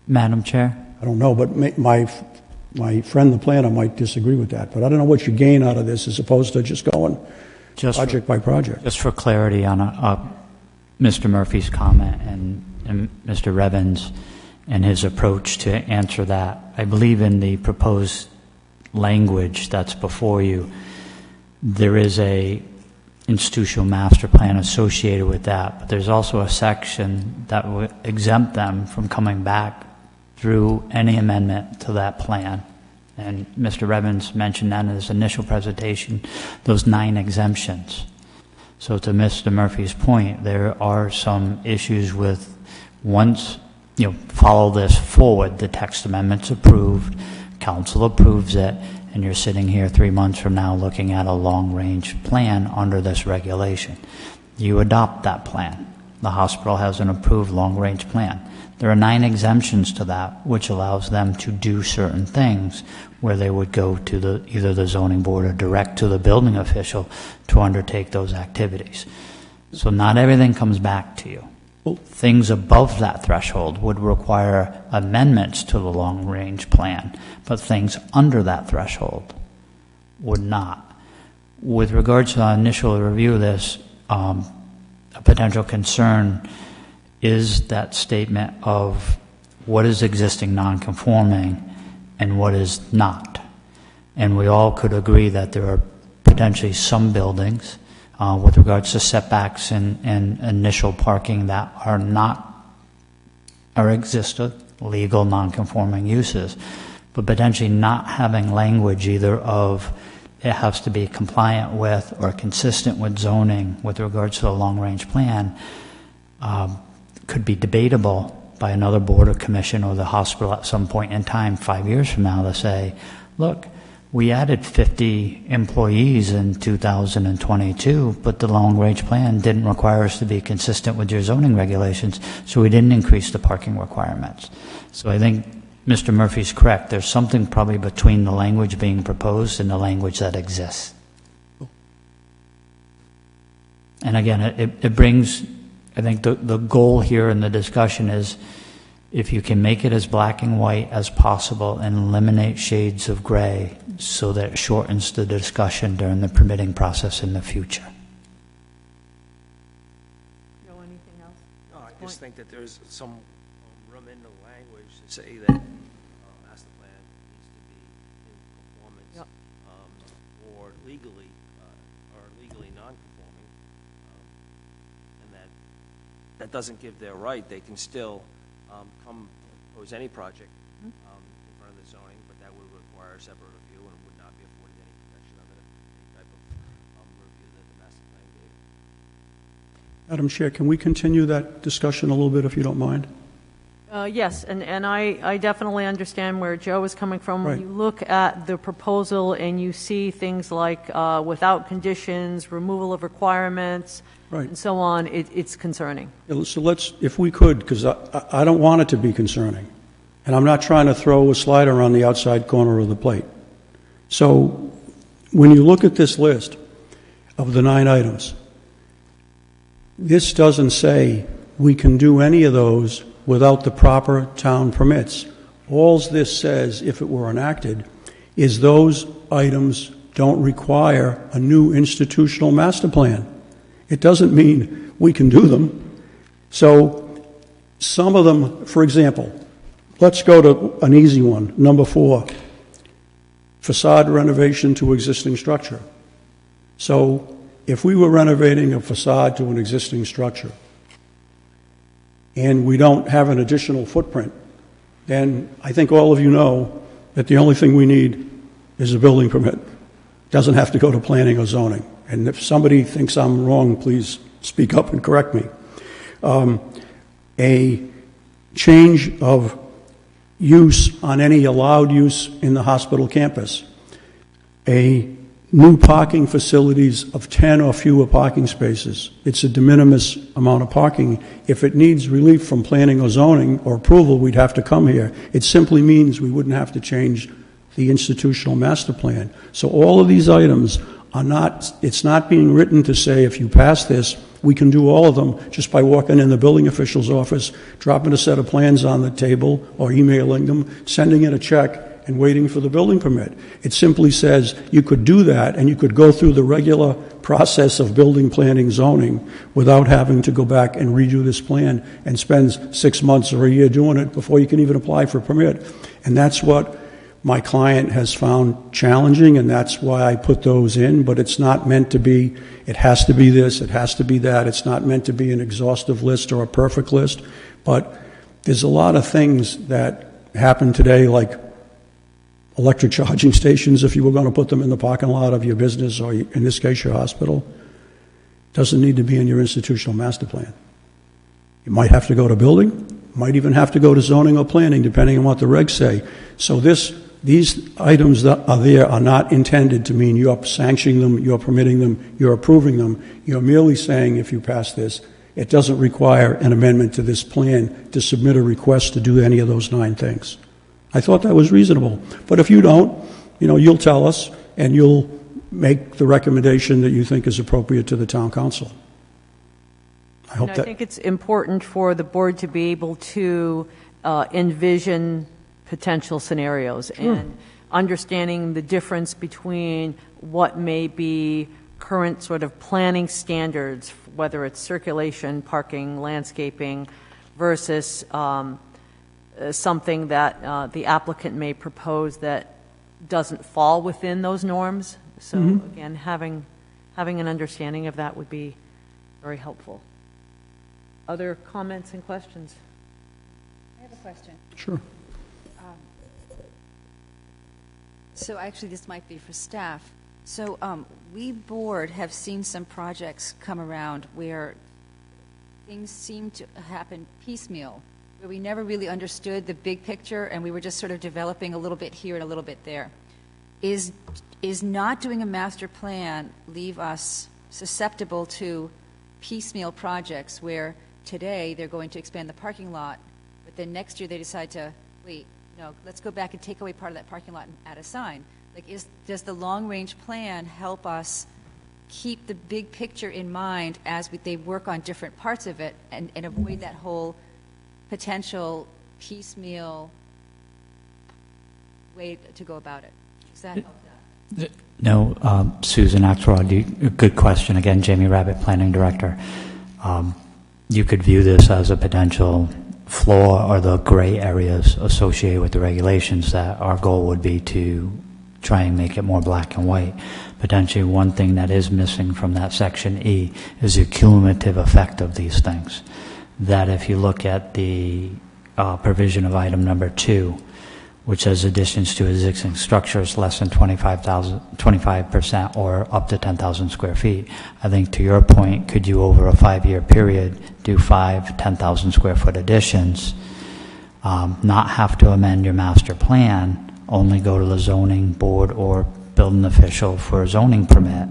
Madam Chair? I don't know, but my friend the planner might disagree with that. But I don't know what you gain out of this as opposed to just going project by project. Just for clarity on Mr. Murphy's comment and Mr. Revens and his approach to answer that, I believe in the proposed language that's before you, there is a institutional master plan associated with that, but there's also a section that would exempt them from coming back through any amendment to that plan. And Mr. Revens mentioned that in his initial presentation, those 9 exemptions. So to Mr. Murphy's point, there are some issues with once, follow this forward, the text amendment's approved, council approves it, and you're sitting here 3 months from now looking at a long-range plan under this regulation. You adopt that plan. The hospital has an approved long-range plan. There are 9 exemptions to that, which allows them to do certain things where they would go to either the zoning board or direct to the building official to undertake those activities. So not everything comes back to you. Things above that threshold would require amendments to the long-range plan, but things under that threshold would not. With regards to the initial review of this, a potential concern is that statement of what is existing non-conforming and what is not. And we all could agree that there are potentially some buildings with regards to setbacks and initial parking that are existed legal non-conforming uses, but potentially not having language either of it has to be compliant with or consistent with zoning with regards to the long-range plan could be debatable by another board or commission or the hospital at some point in time 5 years from now to say, look, we added 50 employees in 2022, but the long-range plan didn't require us to be consistent with your zoning regulations, so we didn't increase the parking requirements. So I think Mr. Murphy's correct. There's something probably between the language being proposed and the language that exists. And again, it brings, I think the goal here in the discussion is if you can make it as black and white as possible and eliminate shades of gray so that it shortens the discussion during the permitting process in the future. Joe, anything else? No, I just think that there's some room in the language to say that master plan needs to be in conformance. Yep. Or legally non-conforming, and that doesn't give their right. They can still come propose any project in front of the zoning, but that would require a separate review and would not be afforded any protection under any type of review that the master plan gave. Madam Chair, can we continue that discussion a little bit, if you don't mind? Yes, and I definitely understand where Joe is coming from. Right. When you look at the proposal and you see things like without conditions, removal of requirements, Right. and so on, it's concerning. So let's, if we could, because I don't want it to be concerning, and I'm not trying to throw a slider on the outside corner of the plate. So when you look at this list of the 9 items, this doesn't say we can do any of those without the proper town permits. All this says, if it were enacted, is those items don't require a new institutional master plan. It doesn't mean we can do them. So some of them, for example, let's go to an easy one, number 4, facade renovation to existing structure. So if we were renovating a facade to an existing structure and we don't have an additional footprint, then I think all of you know that the only thing we need is a building permit. It doesn't have to go to planning or zoning. And if somebody thinks I'm wrong, please speak up and correct me. A change of use on any allowed use in the hospital campus. A new parking facilities of 10 or fewer parking spaces. It's a de minimis amount of parking. If it needs relief from planning or zoning or approval, we'd have to come here. It simply means we wouldn't have to change the institutional master plan. So all of these items are not, it's not being written to say if you pass this, we can do all of them just by walking in the building official's office, dropping a set of plans on the table or emailing them, sending in a check, and waiting for the building permit. It simply says you could do that and you could go through the regular process of building, planning, zoning without having to go back and redo this plan and spend 6 months or a year doing it before you can even apply for a permit. And that's what my client has found challenging, and that's why I put those in, but it's not meant to be, it has to be this, it has to be that. It's not meant to be an exhaustive list or a perfect list, but there's a lot of things that happen today, like electric charging stations, if you were going to put them in the parking lot of your business or, in this case, your hospital. Doesn't need to be in your institutional master plan. You might have to go to building, might even have to go to zoning or planning, depending on what the regs say. So this these items that are there are not intended to mean you're sanctioning them, you're permitting them, you're approving them. You're merely saying, if you pass this, it doesn't require an amendment to this plan to submit a request to do any of those 9 things. I thought that was reasonable. But if you don't, you'll tell us, and you'll make the recommendation that you think is appropriate to the town council. I think it's important for the board to be able to envision potential scenarios and understanding the difference between what may be current sort of planning standards, whether it's circulation, parking, landscaping, versus something that the applicant may propose that doesn't fall within those norms. So again, having an understanding of that would be very helpful. Other comments and questions? I have a question. Sure. So actually, this might be for staff. So we board have seen some projects come around where things seem to happen piecemeal, where we never really understood the big picture and we were just sort of developing a little bit here and a little bit there. Is not doing a master plan leave us susceptible to piecemeal projects where today they're going to expand the parking lot, but then next year they decide to, wait, no, let's go back and take away part of that parking lot and add a sign? Like, does the long-range plan help us keep the big picture in mind as they work on different parts of it and avoid that whole potential piecemeal way to go about it? Does that help that? No, Susan Axelrod, good question. Again, Jamie Rabbit, Planning Director. You could view this as a potential flaw or the gray areas associated with the regulations that our goal would be to try and make it more black and white. Potentially one thing that is missing from that section E is the cumulative effect of these things. That if you look at the provision of item number 2, which says additions to existing structures less than 25% or up to 10,000 square feet. I think to your point, could you over a 5-year period do 5 10,000 square foot additions, not have to amend your master plan, only go to the zoning board or building official for a zoning permit?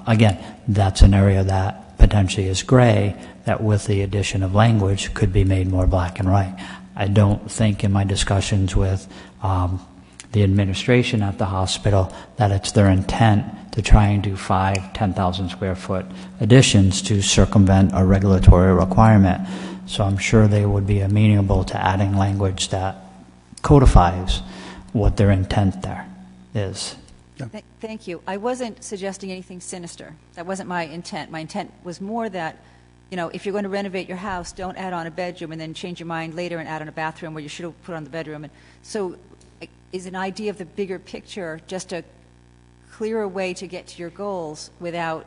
Again, that's an area that potentially is gray that with the addition of language could be made more black and white. I don't think in my discussions with the administration at the hospital that it's their intent to try and do 5 10,000 square foot additions to circumvent a regulatory requirement. So I'm sure they would be amenable to adding language that codifies what their intent there is. Thank you. I wasn't suggesting anything sinister. That wasn't my intent. My intent was more that, if you're going to renovate your house, don't add on a bedroom and then change your mind later and add on a bathroom where you should have put on the bedroom. And so is an idea of the bigger picture just a clearer way to get to your goals without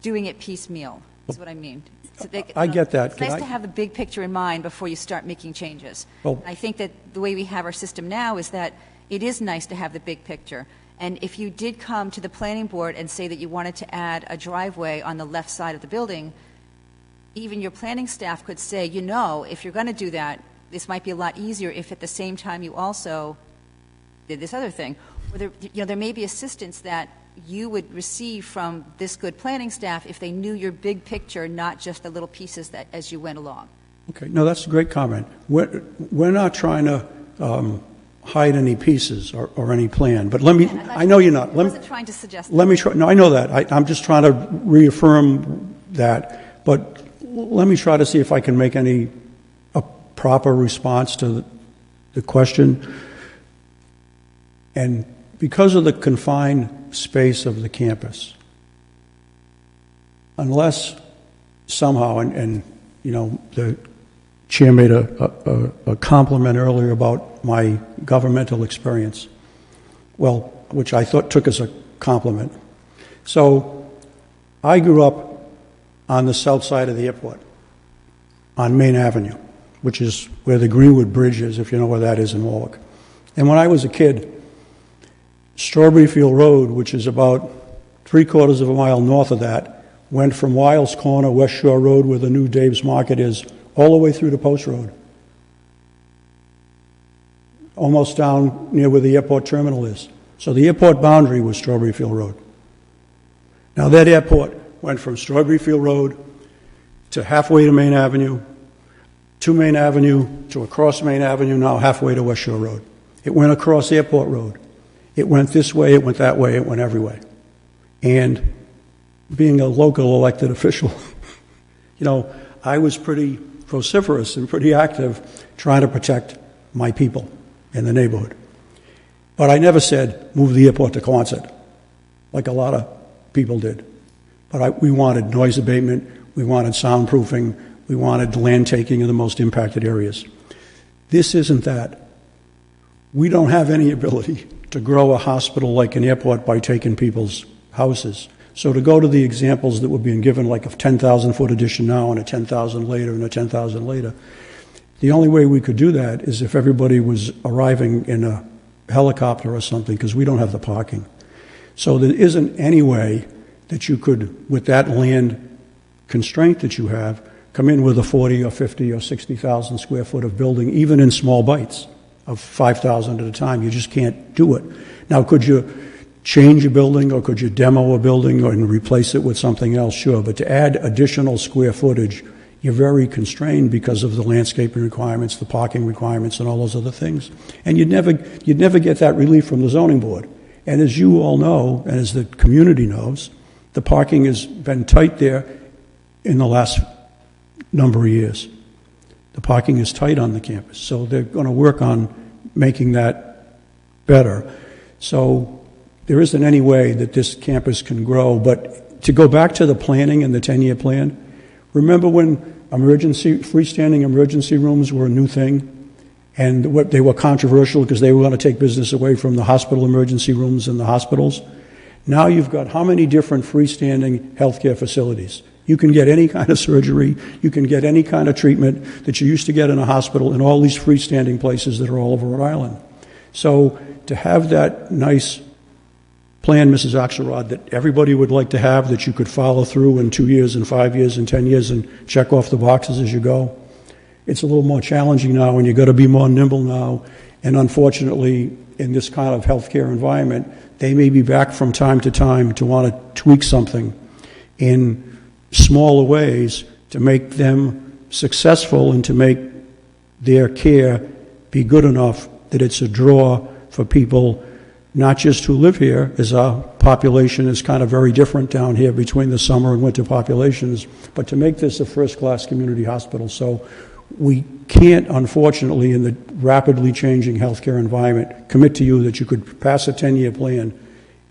doing it piecemeal, is what I mean. So I get that. It's nice to have the big picture in mind before you start making changes. Well, I think that the way we have our system now is that it is nice to have the big picture. And if you did come to the planning board and say that you wanted to add a driveway on the left side of the building, even your planning staff could say, if you're going to do that, this might be a lot easier if at the same time you also did this other thing. Or there may be assistance that you would receive from this good planning staff if they knew your big picture, not just the little pieces that as you went along. Okay, no, that's a great comment. We're not trying to hide any pieces or any plan, but I know you're not. I wasn't trying to suggest that. Let me try, no, I know that. I'm just trying to reaffirm that, but let me try to see if I can make a proper response to the question. And because of the confined space of the campus, unless somehow, and the chair made a compliment earlier about my governmental experience, which I thought took as a compliment. So I grew up on the south side of the airport, on Main Avenue, which is where the Greenwood Bridge is, if you know where that is in Warwick. And when I was a kid, Strawberry Field Road, which is about 3/4 of a mile north of that, went from Wiles Corner, West Shore Road, where the new Dave's Market is, all the way through to Post Road. almost down near where the airport terminal is. So the airport boundary was Strawberry Field Road. Now that airport went from Strawberry Field Road to halfway to Main Avenue, to Main Avenue, to across Main Avenue, now halfway to West Shore Road. It went across Airport Road. It went this way, it went that way, it went every way. And being a local elected official, you know, I was pretty vociferous and pretty active trying to protect my people in the neighborhood. But I never said, move the airport to Quonset, like a lot of people did. But we wanted noise abatement, we wanted soundproofing, we wanted land taking in the most impacted areas. This isn't that. We don't have any ability to grow a hospital like an airport by taking people's houses. So to go to the examples that were being given, like a 10,000-foot addition now and a 10,000 later and a 10,000 later, the only way we could do that is if everybody was arriving in a helicopter or something, because we don't have the parking. So there isn't any way that you could, with that land constraint that you have, come in with a 40 or 50 or 60,000 square foot of building, even in small bites of 5,000 at a time. You just can't do it. Now, could you change a building, or could you demo a building and replace it with something else? Sure, but to add additional square footage, you're very constrained because of the landscaping requirements, the parking requirements, and all those other things. And you'd never get that relief from the zoning board. And as you all know, and as the community knows, the parking has been tight there in the last number of years. The parking is tight on the campus, so they're going to work on making that better. So there isn't any way that this campus can grow. But to go back to the planning and the 10-year plan, remember when freestanding emergency rooms were a new thing? And they were controversial because they were going to take business away from the hospital emergency rooms and the hospitals. Now you've got how many different freestanding healthcare facilities? You can get any kind of surgery, you can get any kind of treatment that you used to get in a hospital in all these freestanding places that are all over Rhode Island. So to have that nice plan, Mrs. Axelrod, that everybody would like to have, that you could follow through in 2 years and 5 years and 10 years and check off the boxes as you go, it's a little more challenging now, and you've got to be more nimble now. And unfortunately, in this kind of healthcare environment, they may be back from time to time to want to tweak something in smaller ways to make them successful and to make their care be good enough that it's a draw for people, not just who live here, as our population is kind of very different down here between the summer and winter populations, but to make this a first-class community hospital. So we can't, unfortunately, in the rapidly changing healthcare environment, commit to you that you could pass a 10-year plan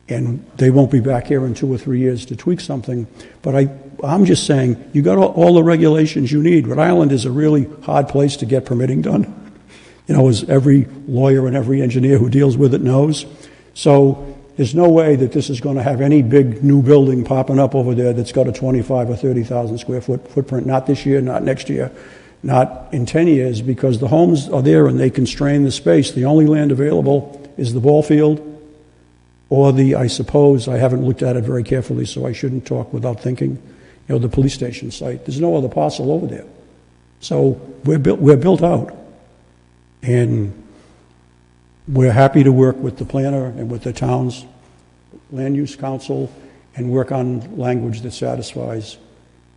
and they won't be back here in 2 or 3 years to tweak something. But I'm just saying, you got all the regulations you need. Rhode Island is a really hard place to get permitting done, you know, as every lawyer and every engineer who deals with it knows. So there's no way that this is going to have any big new building popping up over there that's got a 25 or 30,000 square foot footprint, not this year, not next year, not in 10 years, because the homes are there and they constrain the space. The only land available is the ball field or I suppose, I haven't looked at it very carefully, so I shouldn't talk without thinking, you know, the police station site. There's no other parcel over there. So we're built out. And we're happy to work with the planner and with the town's land use council and work on language that satisfies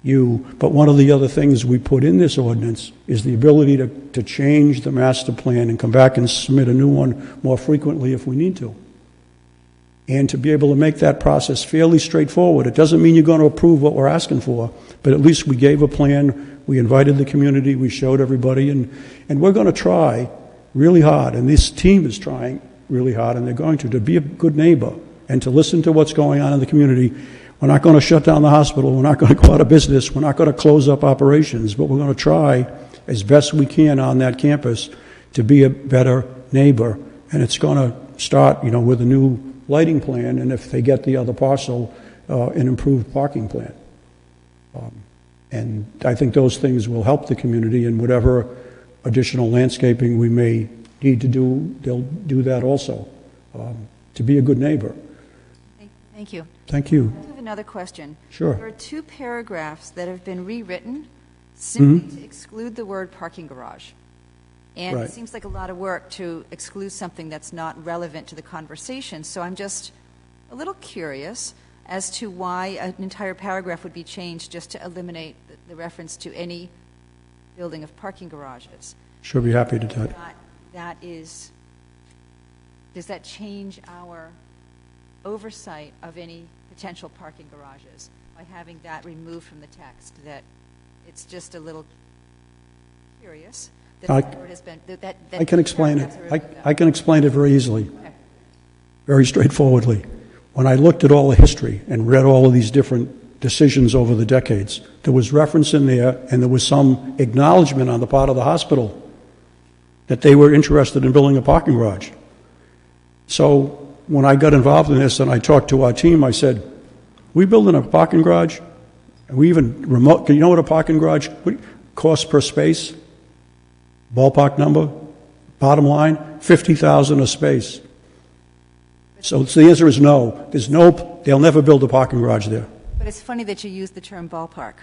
you. But one of the other things we put in this ordinance is the ability to change the master plan and come back and submit a new one more frequently if we need to. And to be able to make that process fairly straightforward. It doesn't mean you're going to approve what we're asking for, but at least we gave a plan, we invited the community, we showed everybody, and we're going to try really hard, and this team is trying really hard, and they're going to be a good neighbor and to listen to what's going on in the community. We're not going to shut down the hospital. We're not going to go out of business. We're not going to close up operations, but we're going to try as best we can on that campus to be a better neighbor. And it's going to start, you know, with a new lighting plan, and if they get the other parcel, an improved parking plan. And I think those things will help the community, and whatever additional landscaping we may need to do, they'll do that also, to be a good neighbor. Thank you. Thank you. I have another question. Sure. There are 2 paragraphs that have been rewritten simply to exclude the word parking garage. And Right. it seems like a lot of work to exclude something that's not relevant to the conversation. So I'm just a little curious as to why an entire paragraph would be changed just to eliminate the reference to any building of parking garages. Sure, be happy to do it. That is, does that change our oversight of any potential parking garages by having that removed from the text? That it's just a little curious that I- the word has been, that I can explain it. paragraphs are removed. I can explain it very easily, Okay. very straightforwardly. When I looked at all the history and read all of these different decisions over the decades, there was reference in there, and there was some acknowledgement on the part of the hospital that they were interested in building a parking garage. So when I got involved in this and I talked to our team, I said, we building a parking garage? Are we even remote? You know what a parking garage costs per space? Ballpark number? Bottom line, $50,000 a space. So the answer is no. They'll never build a parking garage there. But it's funny that you use the term ballpark.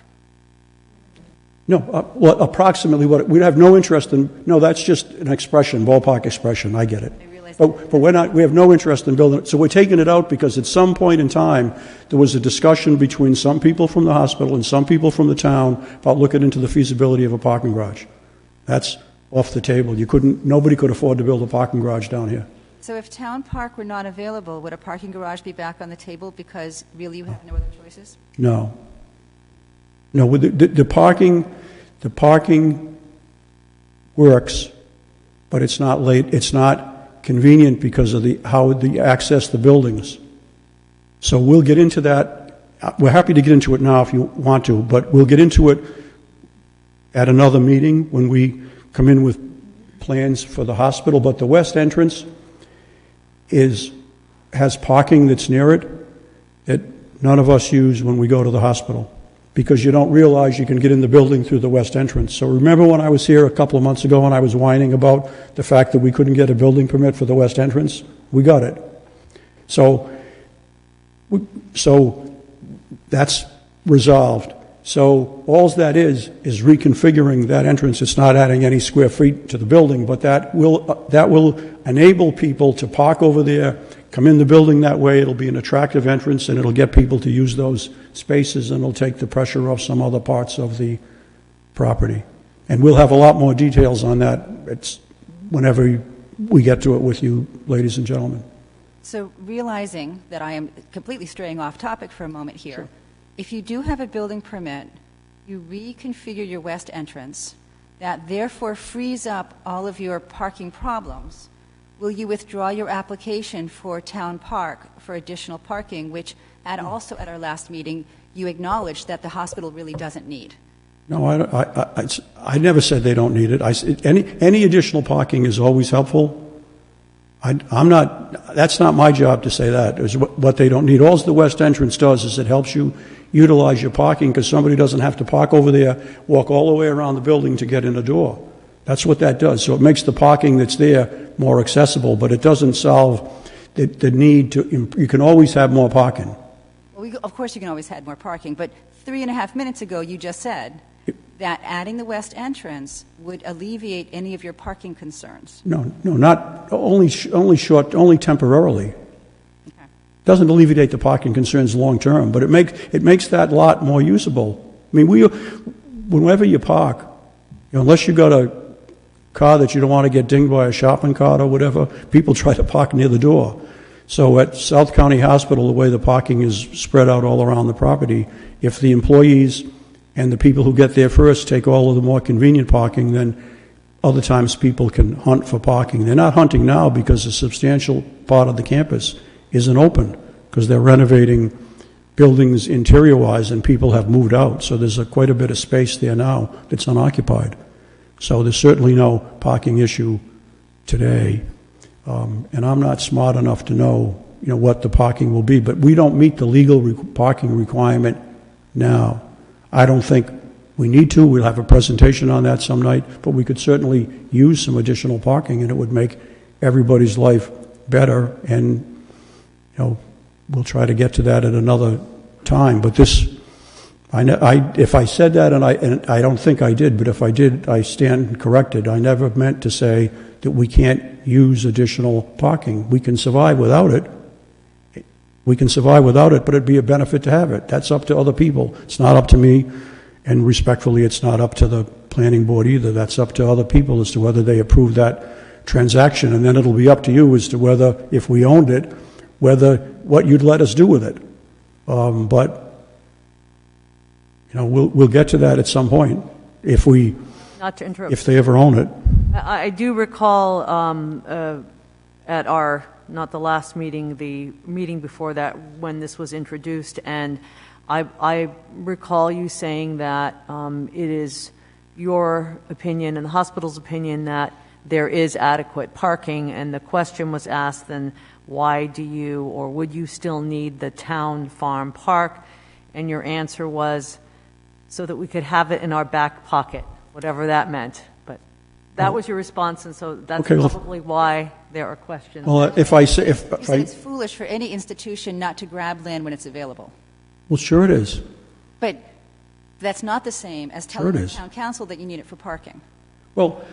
No, well, approximately what, we'd have no interest in, no, that's just an expression, ballpark expression, I get it. I realize But we have no interest in building it, so we're taking it out because at some point in time, there was a discussion between some people from the hospital and some people from the town about looking into the feasibility of a parking garage. That's off the table. Nobody could afford to build a parking garage down here. So if Town Park were not available, would a parking garage be back on the table because really you have no other choices? No. No, with the parking works, but it's not convenient because of how the access the buildings. So we'll get into that. We're happy to get into it now if you want to, but we'll get into it at another meeting when we come in with plans for the hospital. But the west entrance has parking that's near it that none of us use when we go to the hospital, because you don't realize you can get in the building through the west entrance. So remember when I was here a couple of months ago and I was whining about the fact that we couldn't get a building permit for the west entrance? We got it. So that's resolved. So all that is reconfiguring that entrance. It's not adding any square feet to the building, but that will enable people to park over there, come in the building that way. It'll be an attractive entrance, and it'll get people to use those spaces, and it'll take the pressure off some other parts of the property. And we'll have a lot more details on that whenever we get to it with you, ladies and gentlemen. So realizing that I am completely straying off topic for a moment here, if you do have a building permit, you reconfigure your west entrance, that therefore frees up all of your parking problems. Will you withdraw your application for Town Park for additional parking, which also at our last meeting, you acknowledged that the hospital really doesn't need? No, I never said they don't need it. Any additional parking is always helpful. That's not my job to say that, is what they don't need. All the west entrance does is it helps you utilize your parking, because somebody doesn't have to park over there, walk all the way around the building to get in the door. That's what that does. So it makes the parking that's there more accessible, but it doesn't solve the need to, you can always have more parking. Well, of course you can always have more parking, but 3.5 minutes ago you just said that adding the west entrance would alleviate any of your parking concerns. No, not only temporarily. Okay. Doesn't alleviate the parking concerns long term, but it makes that lot more usable. I mean, whenever you park, unless you got a car that you don't want to get dinged by a shopping cart or whatever, people try to park near the door. So at South County Hospital, the way the parking is spread out all around the property, if the employees and the people who get there first take all of the more convenient parking, then other times people can hunt for parking. They're not hunting now because a substantial part of the campus isn't open, because they're renovating buildings interior-wise and people have moved out. So there's quite a bit of space there now that's unoccupied. So there's certainly no parking issue today. And I'm not smart enough to know, what the parking will be, but we don't meet the legal parking requirement now. I don't think we need to. We'll have a presentation on that some night, but we could certainly use some additional parking, and it would make everybody's life better. And we'll try to get to that at another time. But this, If I said that, and I don't think I did, but if I did, I stand corrected. I never meant to say that we can't use additional parking. We can survive without it. We can survive without it, but it'd be a benefit to have it. That's up to other people. It's not up to me, and respectfully, it's not up to the planning board either. That's up to other people as to whether they approve that transaction, and then it'll be up to you as to whether, if we owned it, what you'd let us do with it. But we'll get to that at some point if Not to interrupt. if they ever own it. I do recall at our, not the last meeting, the meeting before that, when this was introduced, and I recall you saying that it is your opinion and the hospital's opinion that there is adequate parking, and the question was asked then, why do you or would you still need the town farm park? And your answer was, so that we could have it in our back pocket, whatever that meant. But that was your response, and so that's Okay, well, probably why there are questions. Well, if I say, You said it's foolish for any institution not to grab land when it's available. well, sure it is. But that's not the same as Sure telling it the is. town council that you need it for parking. Well,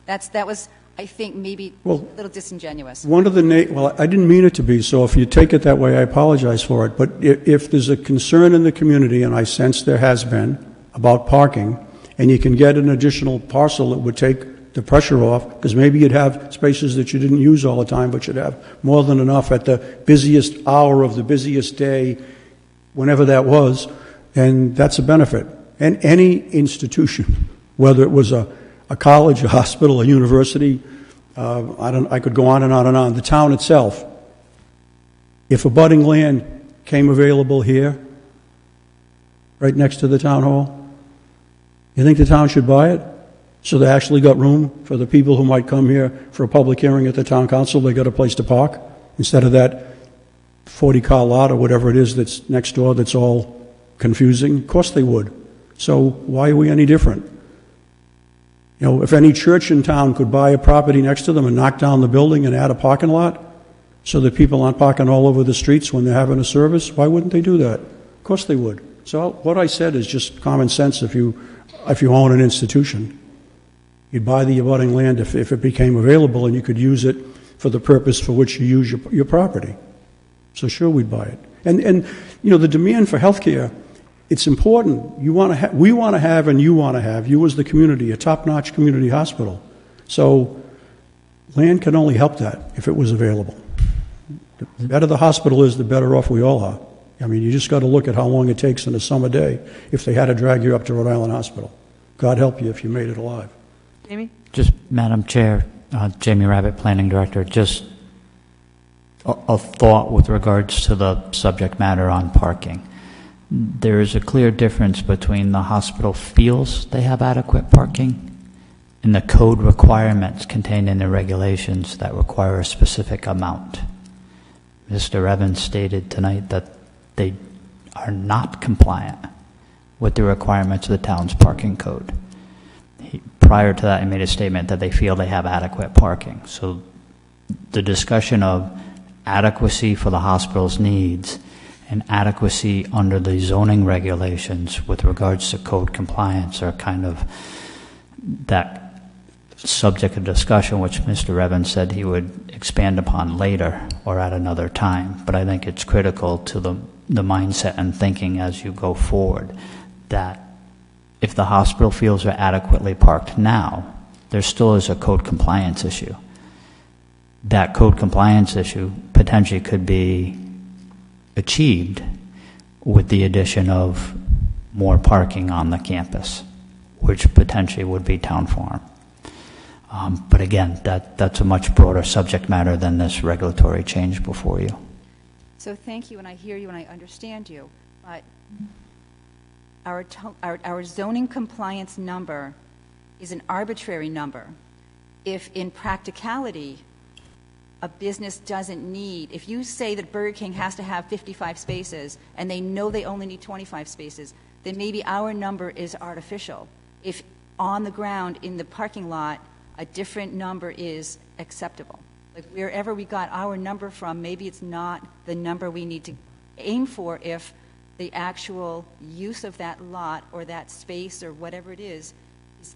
That was, I think, maybe a Well, little disingenuous. one of the well, I didn't mean it to be, so if you take it that way, I apologize for it. But if there's a concern in the community, and I sense there has been, about parking, and you can get an additional parcel that would take the pressure off, because maybe you'd have spaces that you didn't use all the time, but you'd have more than enough at the busiest hour of the busiest day, whenever that was, and that's a benefit. And any institution, whether it was a college, a hospital, a university, I could go on and on and on. The town itself, if abutting land came available here, right next to the town hall, you think the town should buy it? So they actually got room for the people who might come here for a public hearing at the town council, they got a place to park, instead of that 40-car lot or whatever it is that's next door that's all confusing? Of course they would. So why are we any different? If any church in town could buy a property next to them and knock down the building and add a parking lot so that people aren't parking all over the streets when they're having a service, why wouldn't they do that? Of course they would. So what I said is just common sense. If you own an institution, you'd buy the abutting land if it became available, and you could use it for the purpose for which you use your property. So sure, we'd buy it. And the demand for health care, it's important. We want to have, and you as the community, a top-notch community hospital. So land can only help that if it was available. The better the hospital is, the better off we all are. I mean, you just got to look at how long it takes in a summer day if they had to drag you up to Rhode Island Hospital. God help you if you made it alive. Jamie? Just, Madam Chair, Jamie Rabbit, Planning Director, just a thought with regards to the subject matter on parking. There is a clear difference between the hospital feels they have adequate parking and the code requirements contained in the regulations that require a specific amount. Mr. Evans stated tonight that they are not compliant with the requirements of the town's parking code. Prior to that, he made a statement that they feel they have adequate parking. So the discussion of adequacy for the hospital's needs and adequacy under the zoning regulations with regards to code compliance are kind of that subject of discussion, which Mr. Evans said he would expand upon later or at another time. But I think it's critical to the mindset and thinking as you go forward that if the hospital feels they're adequately parked now, there still is a code compliance issue. That code compliance issue potentially could be achieved with the addition of more parking on the campus, which potentially would be town farm. But again, that's a much broader subject matter than this regulatory change before you. So thank you, and I hear you, and I understand you. But our zoning compliance number is an arbitrary number. If in practicality, a business doesn't need, if you say that Burger King has to have 55 spaces and they know they only need 25 spaces, then maybe our number is artificial. If on the ground in the parking lot, a different number is acceptable. Like wherever we got our number from, maybe it's not the number we need to aim for if the actual use of that lot or that space or whatever it is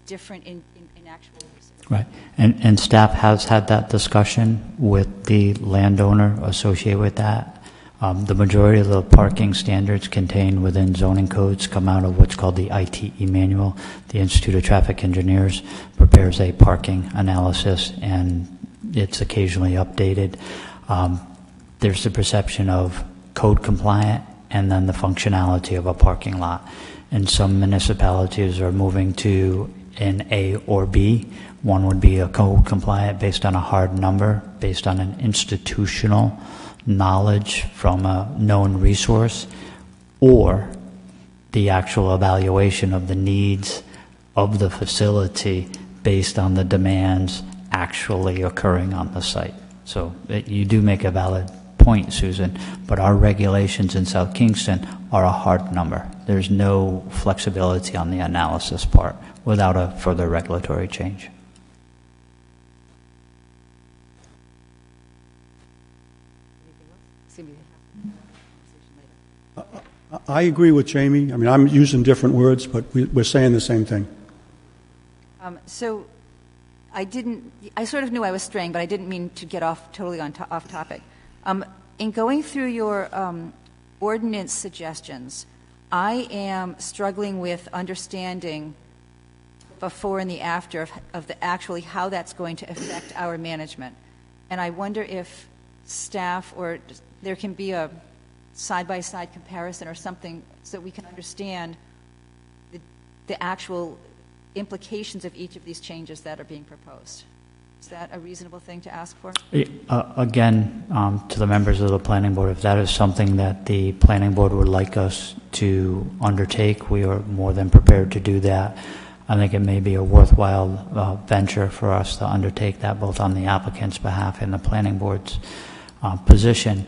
different in actual use. Right. And staff has had that discussion with the landowner associated with that. The majority of the parking standards contained within zoning codes come out of what's called the ITE manual. The Institute of Traffic Engineers prepares a parking analysis, and it's occasionally updated. There's the perception of code compliant and then the functionality of a parking lot. And some municipalities are moving to an A or B. One would be a code compliant based on a hard number, based on an institutional knowledge from a known resource, or the actual evaluation of the needs of the facility based on the demands actually occurring on the site. So you do make a valid point, Susan, but our regulations in South Kingston are a hard number. There's no flexibility on the analysis part without a further regulatory change. I agree with Jamie. I mean, I'm using different words, but we're saying the same thing. So I sort of knew I was straying, but I didn't mean to get off topic. In going through your ordinance suggestions, I am struggling with understanding before and the after of actually how that's going to affect our management. And I wonder if staff or there can be a side-by-side comparison or something so that we can understand the actual implications of each of these changes that are being proposed. Is that a reasonable thing to ask for? Again, to the members of the planning board, if that is something that the planning board would like us to undertake, we are more than prepared to do that. I think it may be a worthwhile venture for us to undertake that both on the applicant's behalf and the planning board's position.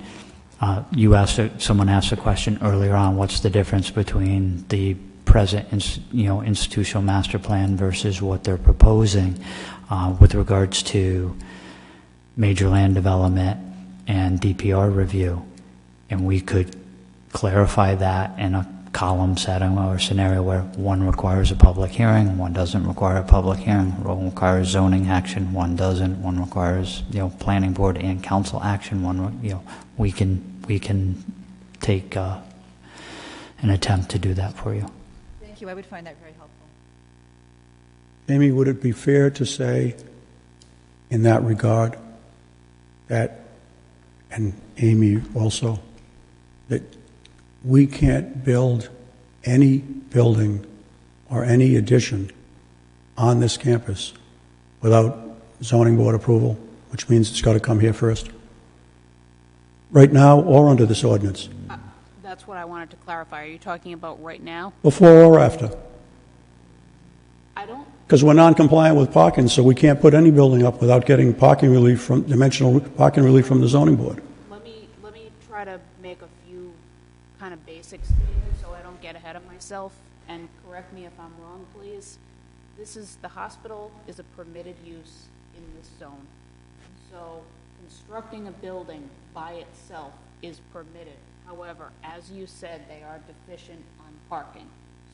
Someone asked a question earlier on, what's the difference between the present institutional master plan versus what they're proposing with regards to major land development and DPR review. And we could clarify that in a column setting or scenario where one requires a public hearing, one doesn't require a public hearing, one requires zoning action, one doesn't, one requires planning board and council action, we can take an attempt to do that for you. Thank you. I would find that very helpful. Amy, would it be fair to say in that regard that, and Amy also, that we can't build any building or any addition on this campus without zoning board approval, which means it's got to come here first? Right now or under this ordinance? That's what I wanted to clarify. Are you talking about right now? Before or after? I don't. Because we're non-compliant with parking, so we can't put any building up without getting parking relief from dimensional parking relief from the zoning board. Let me try to make a few kind of basic statements so I don't get ahead of myself, and correct me if I'm wrong, please. The hospital is a permitted use in this zone. So constructing a building by itself is permitted. However, as you said, they are deficient on parking.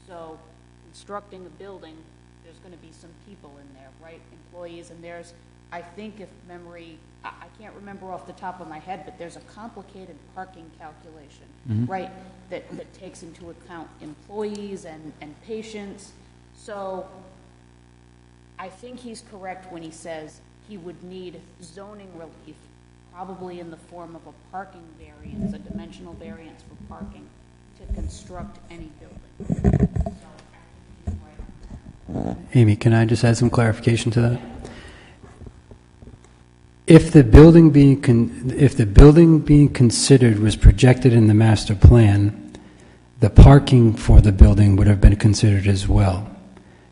So constructing a building, there's going to be some people in there, right? Employees, and there's, I think if memory, I can't remember off the top of my head, but there's a complicated parking calculation, right, that takes into account employees and patients. So I think he's correct when he says he would need zoning relief, probably in the form of a parking variance, a dimensional variance for parking, to construct any building. So, Amy, can I just add some clarification to that? If the building being considered was projected in the master plan, the parking for the building would have been considered as well.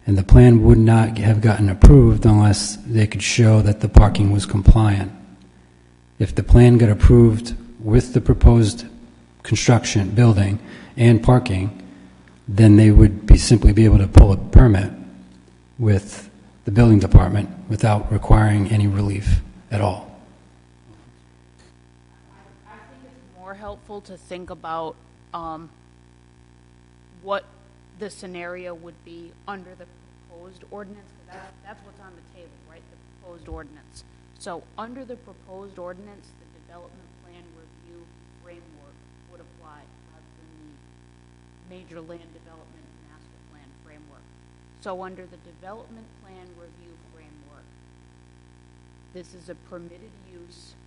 And the plan would not have gotten approved unless they could show that the parking was compliant. If the plan got approved with the proposed construction, building, and parking, then they would simply be able to pull a permit with the building department without requiring any relief at all. I think it's more helpful to think about what the scenario would be under the proposed ordinance? 'Cause that's what's on the table, right? The proposed ordinance. So under the proposed ordinance, the development plan review framework would apply rather than the major land development master plan framework. So under the development plan review framework, this is a permitted use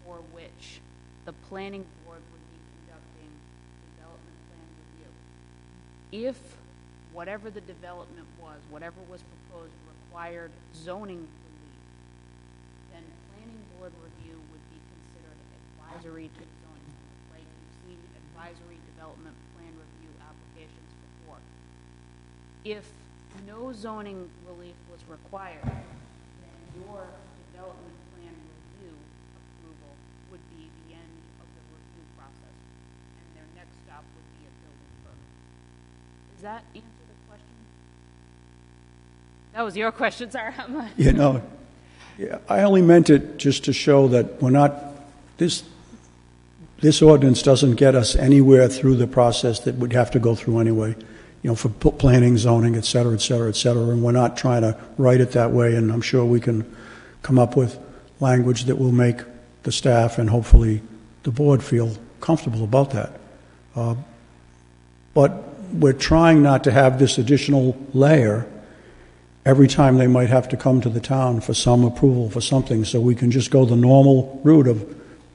for which the planning board would be conducting development plan review. If whatever the development was, whatever was proposed, required zoning relief, then planning board review would be considered advisory to zoning. Right? You've seen advisory development plan review applications before. If no zoning relief was required, then your development plan review approval would be the end of the review process, and their next stop would be a building permit. Does that answer the question? That was your question, sorry. You know, yeah, I only meant it just to show that we're not, this ordinance doesn't get us anywhere through the process that we'd have to go through anyway, you know, for planning, zoning, et cetera, et cetera, et cetera, and we're not trying to write it that way, and I'm sure we can come up with language that will make the staff and hopefully the board feel comfortable about that. But we're trying not to have this additional layer every time they might have to come to the town for some approval for something, so we can just go the normal route of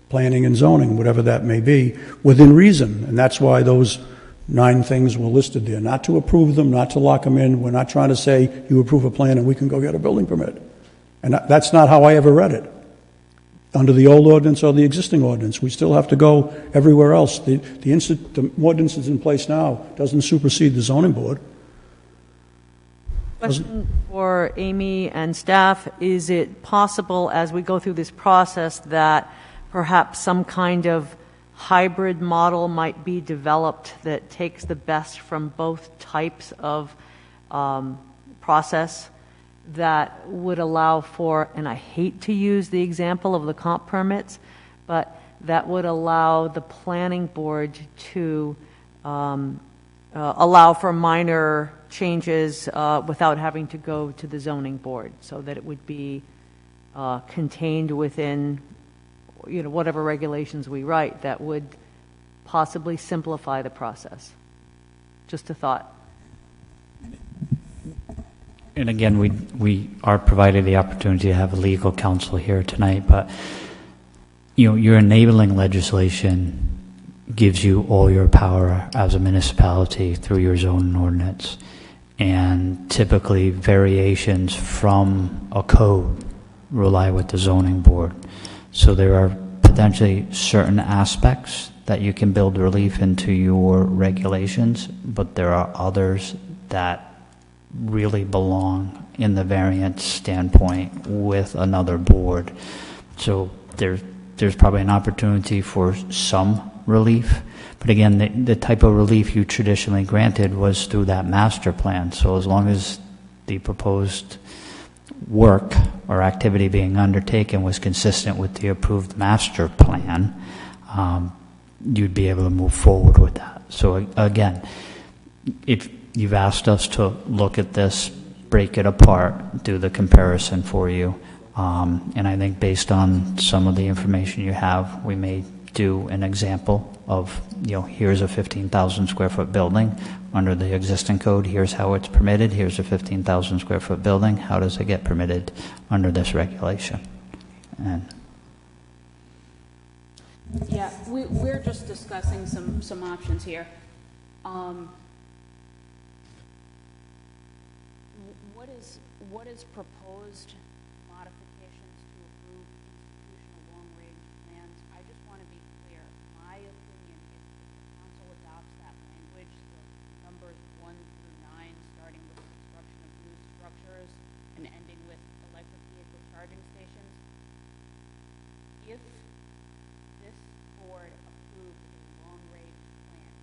planning and zoning, whatever that may be, within reason. And that's why those 9 things were listed there. Not to approve them, not to lock them in. We're not trying to say you approve a plan and we can go get a building permit. And that's not how I ever read it. Under the old ordinance or the existing ordinance, we still have to go everywhere else. The ordinance that's in place now doesn't supersede the zoning board. Question for Amy and staff: is it possible, as we go through this process, that perhaps some kind of hybrid model might be developed that takes the best from both types of process, that would allow for, and I hate to use the example of the comp permits, but that would allow the planning board to allow for minor changes without having to go to the zoning board, so that it would be contained within, you know, whatever regulations we write, that would possibly simplify the process. Just a thought. And again, we are provided the opportunity to have a legal counsel here tonight, but you know, your enabling legislation gives you all your power as a municipality through your zoning ordinance, and typically variations from a code rely with the zoning board. So there are potentially certain aspects that you can build relief into your regulations, but there are others that really belong in the variance standpoint with another board. So there's probably an opportunity for some relief, but again, the type of relief you traditionally granted was through that master plan. So as long as the proposed work or activity being undertaken was consistent with the approved master plan, you'd be able to move forward with that. So again, if you've asked us to look at this, break it apart, do the comparison for you, and I think based on some of the information you have, we may do an example of, you know, here's a 15,000 square foot building under the existing code, here's how it's permitted, here's a 15,000 square foot building, how does it get permitted under this regulation? And Yeah, we're just discussing some options here. What is proposed modifications to approved institutional long-range plans? I just want to be clear. My opinion, if the council adopts that language, the numbers 1 through 9, starting with the construction of new structures and ending with electric vehicle charging stations, if this board approved a long-range plan,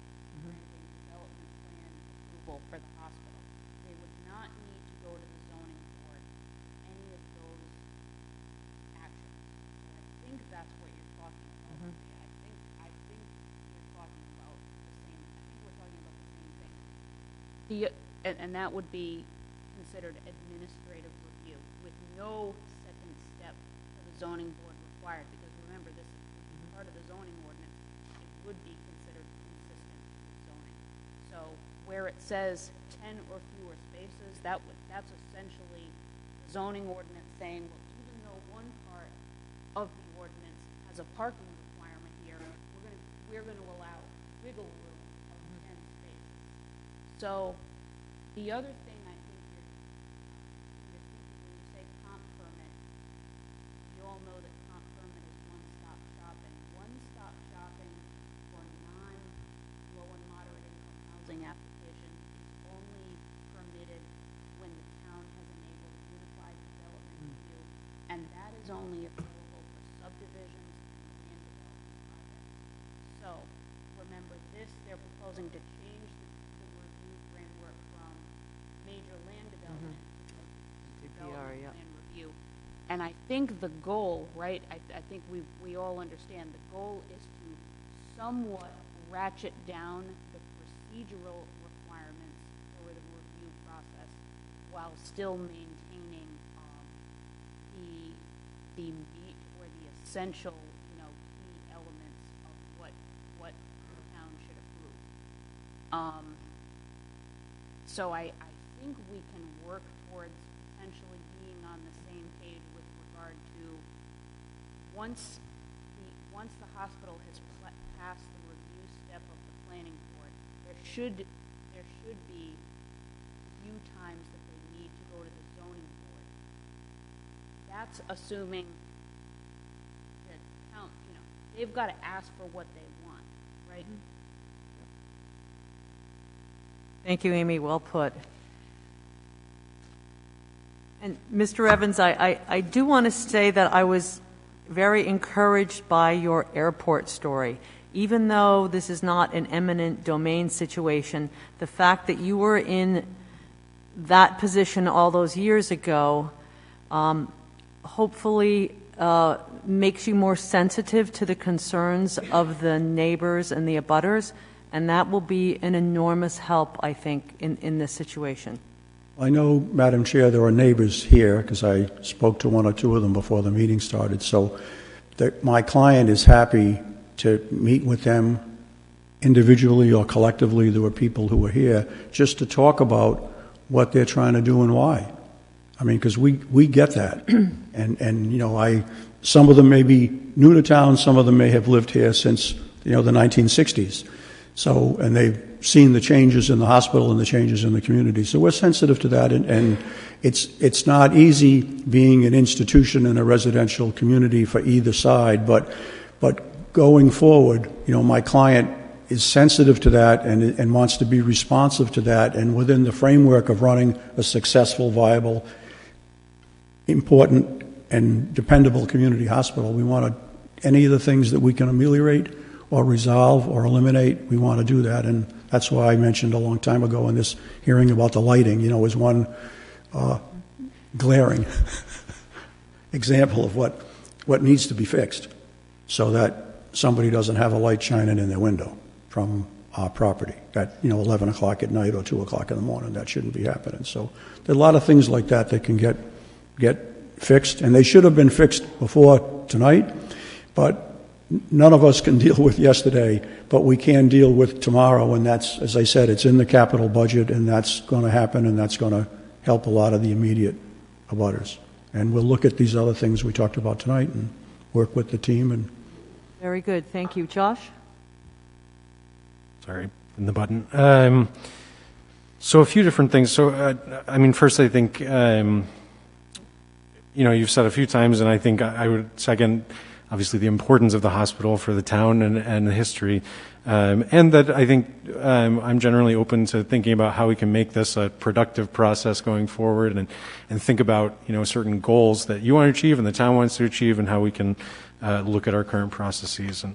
granting development plan approval for the hospital, they would not need to go to the zoning board for any of those actions. So I think that's what you're talking about. I think you're talking about the same. I think we're talking about the same thing. And that would be considered administrative review with no second step of the zoning board required, because remember, this is part of the zoning ordinance. It would be considered consistent with zoning. So where it says 10 or fewer spaces, that's essentially the zoning ordinance saying, well, even though one part of the ordinance has a parking requirement here, we're going to allow wiggle room of 10 spaces. So the other thing I think you're thinking when you say comp permit, you all know that comp permit is one-stop shopping. One-stop shopping for non-low and moderate income housing application is only permitted when the town has enabled unified development review, and that is only available for subdivisions and land development projects. So remember this, they're proposing to change the review framework from major land development to development yep. plan review. And I think the goal, right, I think we all understand the goal is to somewhat ratchet down the procedural requirements for the review process while still maintaining the meat or the essential, key elements of what the town should approve. So I think we can work towards potentially being on the same page with regard to once the hospital has passed the review step of the planning board, there should be a few times that they need to go to the zoning board. That's assuming that town, they've got to ask for what they want, right? Thank you, Amy. Well put. And Mr. Evans, I do want to say that I was very encouraged by your airport story. Even though this is not an eminent domain situation, the fact that you were in that position all those years ago hopefully makes you more sensitive to the concerns of the neighbors and the abutters, and that will be an enormous help, I think, in this situation. I know, Madam Chair, there are neighbors here, because I spoke to one or two of them before the meeting started, so my client is happy to meet with them individually or collectively. There were people who were here just to talk about what they're trying to do and why. I mean, because we get that. and some of them may be new to town, some of them may have lived here since, the 1960s. So, and they've seen the changes in the hospital and the changes in the community. So we're sensitive to that, and it's not easy being an institution in a residential community for either side, but going forward, my client is sensitive to that and wants to be responsive to that, and within the framework of running a successful, viable, important, and dependable community hospital. We want any of the things that we can ameliorate or resolve or eliminate, we want to do that, and that's why I mentioned a long time ago in this hearing about the lighting, is one glaring example of what needs to be fixed so that somebody doesn't have a light shining in their window from our property at 11 o'clock at night or 2 o'clock in the morning. That shouldn't be happening. So there are a lot of things like that that can get fixed, and they should have been fixed before tonight, but none of us can deal with yesterday, but we can deal with tomorrow, and that's, as I said, it's in the capital budget, and that's going to happen, and that's going to help a lot of the immediate abutters. And we'll look at these other things we talked about tonight and work with the team. And very good. Thank you. Josh? Sorry, in the button. So a few different things. So, first I think, you've said a few times, and I think I would second, obviously, the importance of the hospital for the town and the history. And that I think I'm generally open to thinking about how we can make this a productive process going forward and think about, certain goals that you want to achieve and the town wants to achieve and how we can look at our current processes. And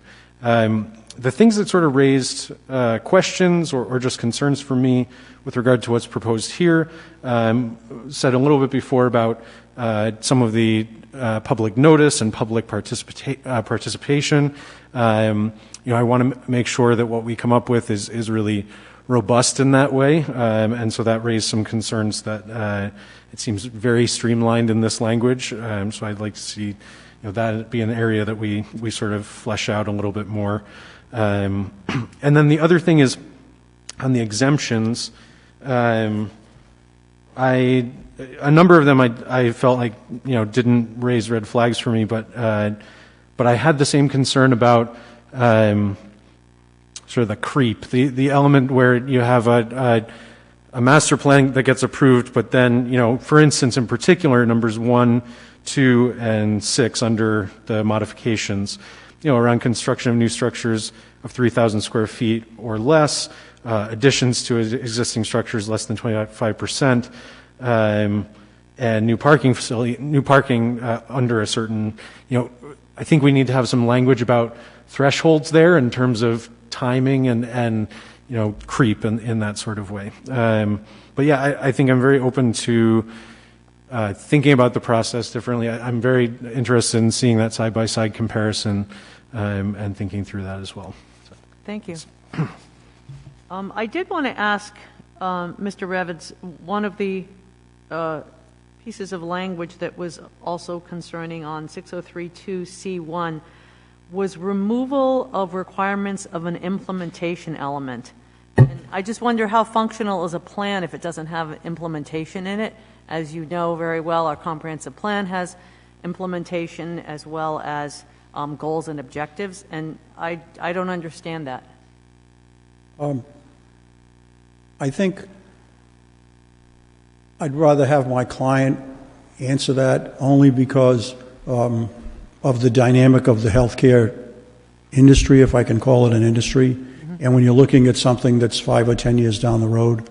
the things that sort of raised questions or just concerns for me with regard to what's proposed here, said a little bit before about some of the public notice and public participation. I want to make sure that what we come up with is really robust in that way, and so that raised some concerns that it seems very streamlined in this language. So I'd like to see that be an area that we sort of flesh out a little bit more. And then the other thing is on the exemptions. A number of them I felt like didn't raise red flags for me, but I had the same concern about sort of the creep, the element where you have a master plan that gets approved, but then for instance, in particular, numbers 1, 2, and 6 under the modifications, around construction of new structures of 3,000 square feet or less, additions to existing structures less than 25%, and new parking under a certain, I think we need to have some language about thresholds there in terms of timing and creep in that sort of way. But yeah, I think I'm very open to thinking about the process differently. I'm very interested in seeing that side-by-side comparison and thinking through that as well. So. Thank you. I did want to ask Mr. Revens, one of the pieces of language that was also concerning on 6032C1 was removal of requirements of an implementation element. And I just wonder how functional is a plan if it doesn't have implementation in it. As you know very well, our comprehensive plan has implementation as well as goals and objectives, and I don't understand that. I think I'd rather have my client answer that only because of the dynamic of the healthcare industry, if I can call it an industry. Mm-hmm. And when you're looking at something that's 5 or 10 years down the road,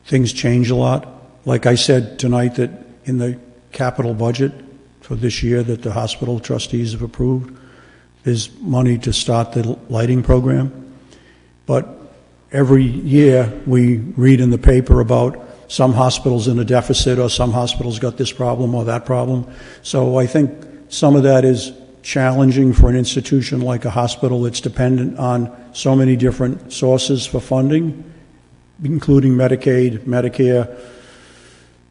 things change a lot. Like I said tonight, that in the capital budget for this year that the hospital trustees have approved, there's money to start the lighting program. But every year we read in the paper about some hospitals in a deficit or some hospitals got this problem or that problem. So I think some of that is challenging for an institution like a hospital that's dependent on so many different sources for funding, including Medicaid, Medicare,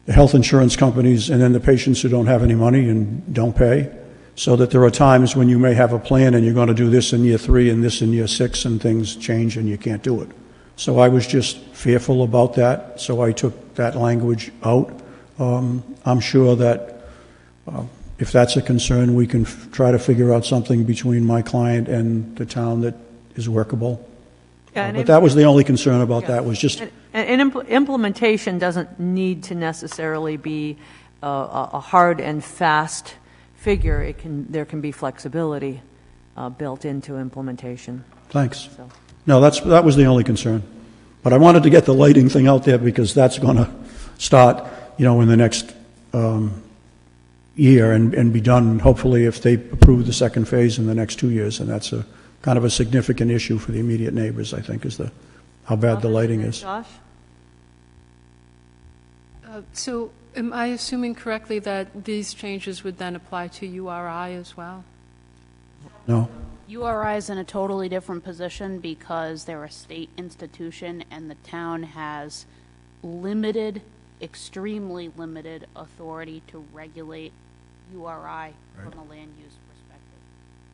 the health insurance companies, and then the patients who don't have any money and don't pay. So that there are times when you may have a plan and you're going to do this in year 3 and this in year 6 and things change and you can't do it. So I was just fearful about that, so I took that language out. I'm sure that if that's a concern, we can try to figure out something between my client and the town that is workable. Yeah, but that was the only concern about that, was just... And implementation doesn't need to necessarily be a hard and fast figure. There can be flexibility built into implementation. Thanks. So. No, that was the only concern. But I wanted to get the lighting thing out there because that's going to start, in the next year and be done, hopefully, if they approve the second phase in the next 2 years. And that's a kind of a significant issue for the immediate neighbors, I think, is how bad the lighting is. Josh? So am I assuming correctly that these changes would then apply to URI as well? No. URI is in a totally different position because they're a state institution and the town has extremely limited authority to regulate URI from a land use perspective.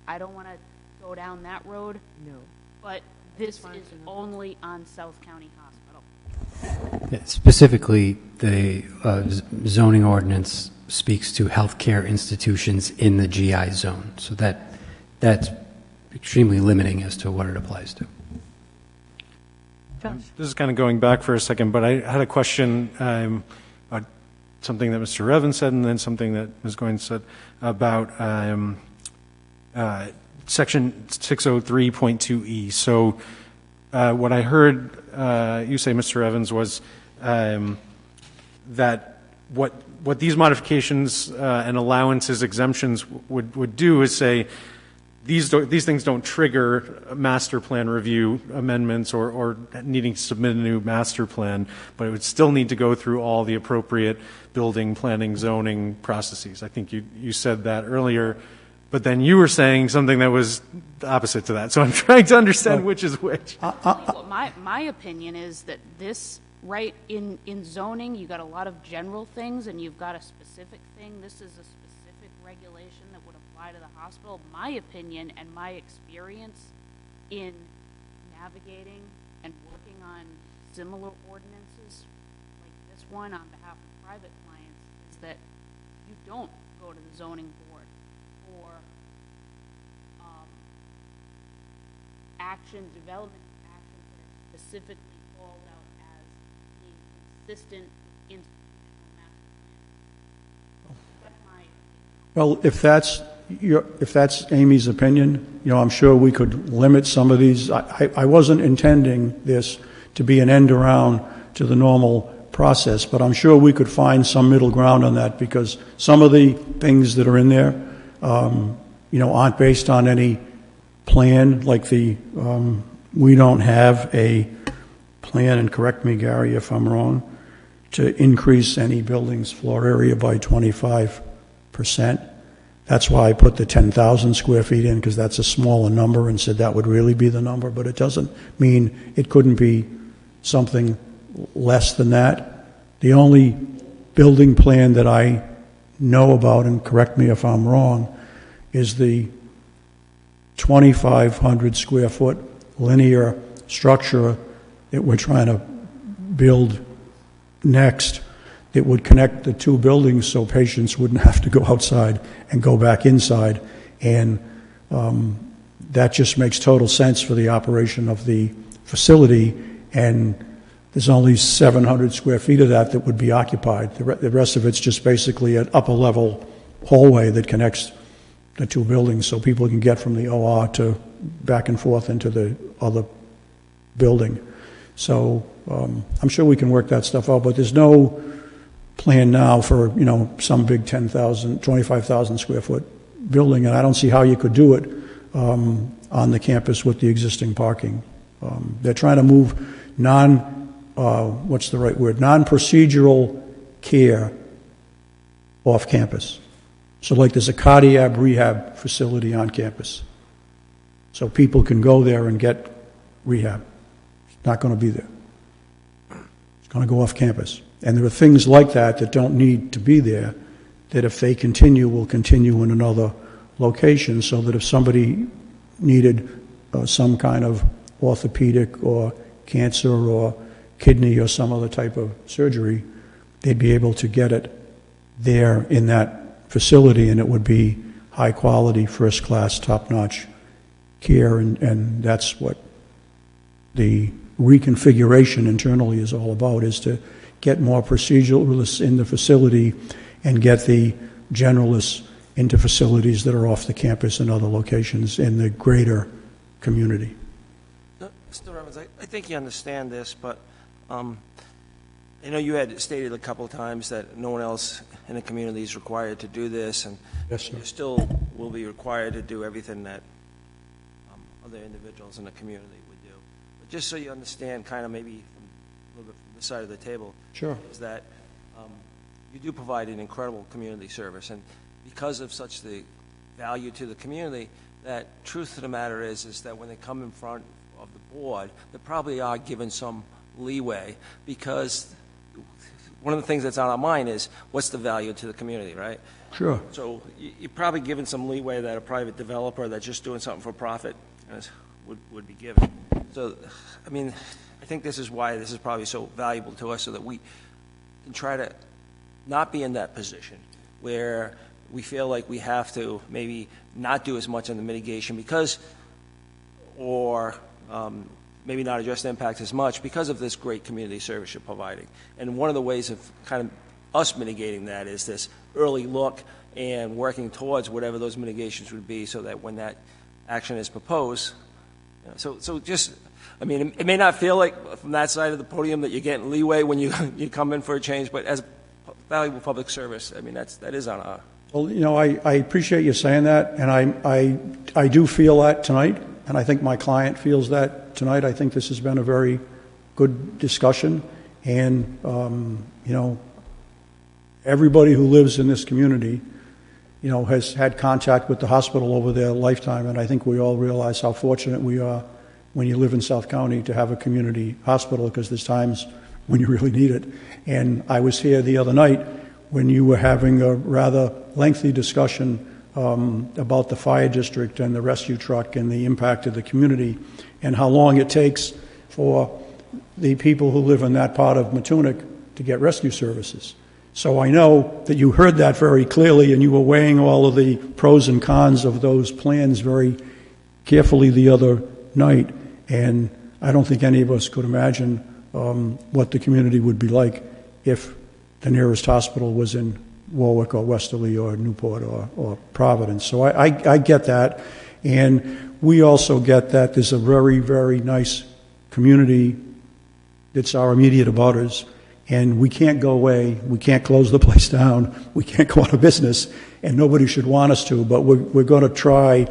I don't want to go down that road. No. But this is only on South County Hospital. Yeah, specifically, the zoning ordinance speaks to healthcare institutions in the GI zone. So that's extremely limiting as to what it applies to. Josh? This is kind of going back for a second, but I had a question about something that Mr. Revens said and then something that Ms. Goins said about Section 603.2E. So what I heard you say, Mr. Evans, was that what these modifications and allowances, exemptions would do is say these things don't trigger master plan review amendments or needing to submit a new master plan, but it would still need to go through all the appropriate building, planning, zoning processes. I think you said that earlier. but then you were saying something that was opposite to that. So I'm trying to understand which is which. Well, my opinion is that this, right, in zoning, you got a lot of general things and you've got a specific thing. This is a specific regulation that would apply to the hospital. My opinion and my experience in navigating and working on similar ordinances like this one on behalf of private clients is that you don't go to the zoning board for development actions that are specifically called out as being consistent with institutional master plan. That's my opinion. Well, if that's Amy's opinion, I'm sure we could limit some of these. I wasn't intending this to be an end around to the normal process, but I'm sure we could find some middle ground on that, because some of the things that are in there, aren't based on any plan, like we don't have a plan, and correct me, Gary, if I'm wrong, to increase any building's floor area by 25%. That's why I put the 10,000 square feet in, because that's a smaller number, and said that would really be the number, but it doesn't mean it couldn't be something less than that. The only building plan that I know about, and correct me if I'm wrong, is the 2,500 square foot linear structure that we're trying to build next. It would connect the two buildings so patients wouldn't have to go outside and go back inside. And that just makes total sense for the operation of the facility. And there's only 700 square feet of that would be occupied. The rest of it's just basically an upper level hallway that connects the two buildings so people can get from the OR to back and forth into the other building. So I'm sure we can work that stuff out, but there's no plan now for, some big 10,000, 25,000 square foot building, and I don't see how you could do it on the campus with the existing parking. They're trying to move non-procedural care off campus. So like there's a cardiac rehab facility on campus. So people can go there and get rehab. It's not going to be there. It's going to go off campus. And there are things like that don't need to be there, that if they continue, will continue in another location, so that if somebody needed some kind of orthopedic or cancer or kidney or some other type of surgery, they'd be able to get it there in that facility, and it would be high quality, first class, top notch care, and that's what the reconfiguration internally is all about, is to get more proceduralists in the facility and get the generalists into facilities that are off the campus and other locations in the greater community. Mr. Evans, I think you understand this, but I know you had stated a couple of times that no one else in the community is required to do this, and Yes, sir. you still will be required to do everything that other individuals in the community would do. But just so you understand, kind of maybe from a little bit from the side of the table, Sure. is that you do provide an incredible community service, and because of such the value to the community, that truth of the matter is that when they come in front of the board, they probably are given some leeway, because one of the things that's on our mind is what's the value to the community, right? Sure. So you're probably given some leeway that a private developer that's just doing something for profit would be given. So, I mean, I think this is why this is probably so valuable to us, so that we can try to not be in that position where we feel like we have to maybe not do as much on the mitigation or maybe not address the impact as much because of this great community service you're providing. And one of the ways of kind of us mitigating that is this early look and working towards whatever those mitigations would be, so that when that action is proposed, so just, I mean, it may not feel like from that side of the podium that you're getting leeway when you come in for a change, but as a valuable public service, I mean, that is on our... Well, I appreciate you saying that, and I do feel that tonight, and I think my client feels that tonight. I think this has been a very good discussion, and everybody who lives in this community has had contact with the hospital over their lifetime, and I think we all realize how fortunate we are when you live in South County to have a community hospital, because there's times when you really need it. And I was here the other night when you were having a rather lengthy discussion about the fire district and the rescue truck and the impact of the community and how long it takes for the people who live in that part of Matunic to get rescue services. So I know that you heard that very clearly, and you were weighing all of the pros and cons of those plans very carefully the other night, and I don't think any of us could imagine what the community would be like if the nearest hospital was in Warwick or Westerly or Newport or Providence. So I get that, and we also get that there's a very, very nice community that's our immediate abutters, and we can't go away, we can't close the place down, we can't go out of business, and nobody should want us to, but we're going to try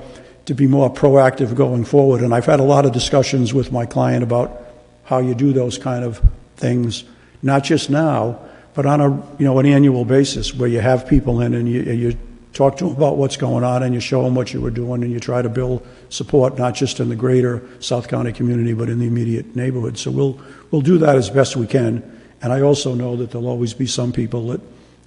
to be more proactive going forward. And I've had a lot of discussions with my client about how you do those kind of things, not just now, but on an annual basis, where you have people in and you talk to them about what's going on and you show them what you were doing and you try to build support, not just in the greater South County community, but in the immediate neighborhood. So we'll do that as best we can. And I also know that there'll always be some people that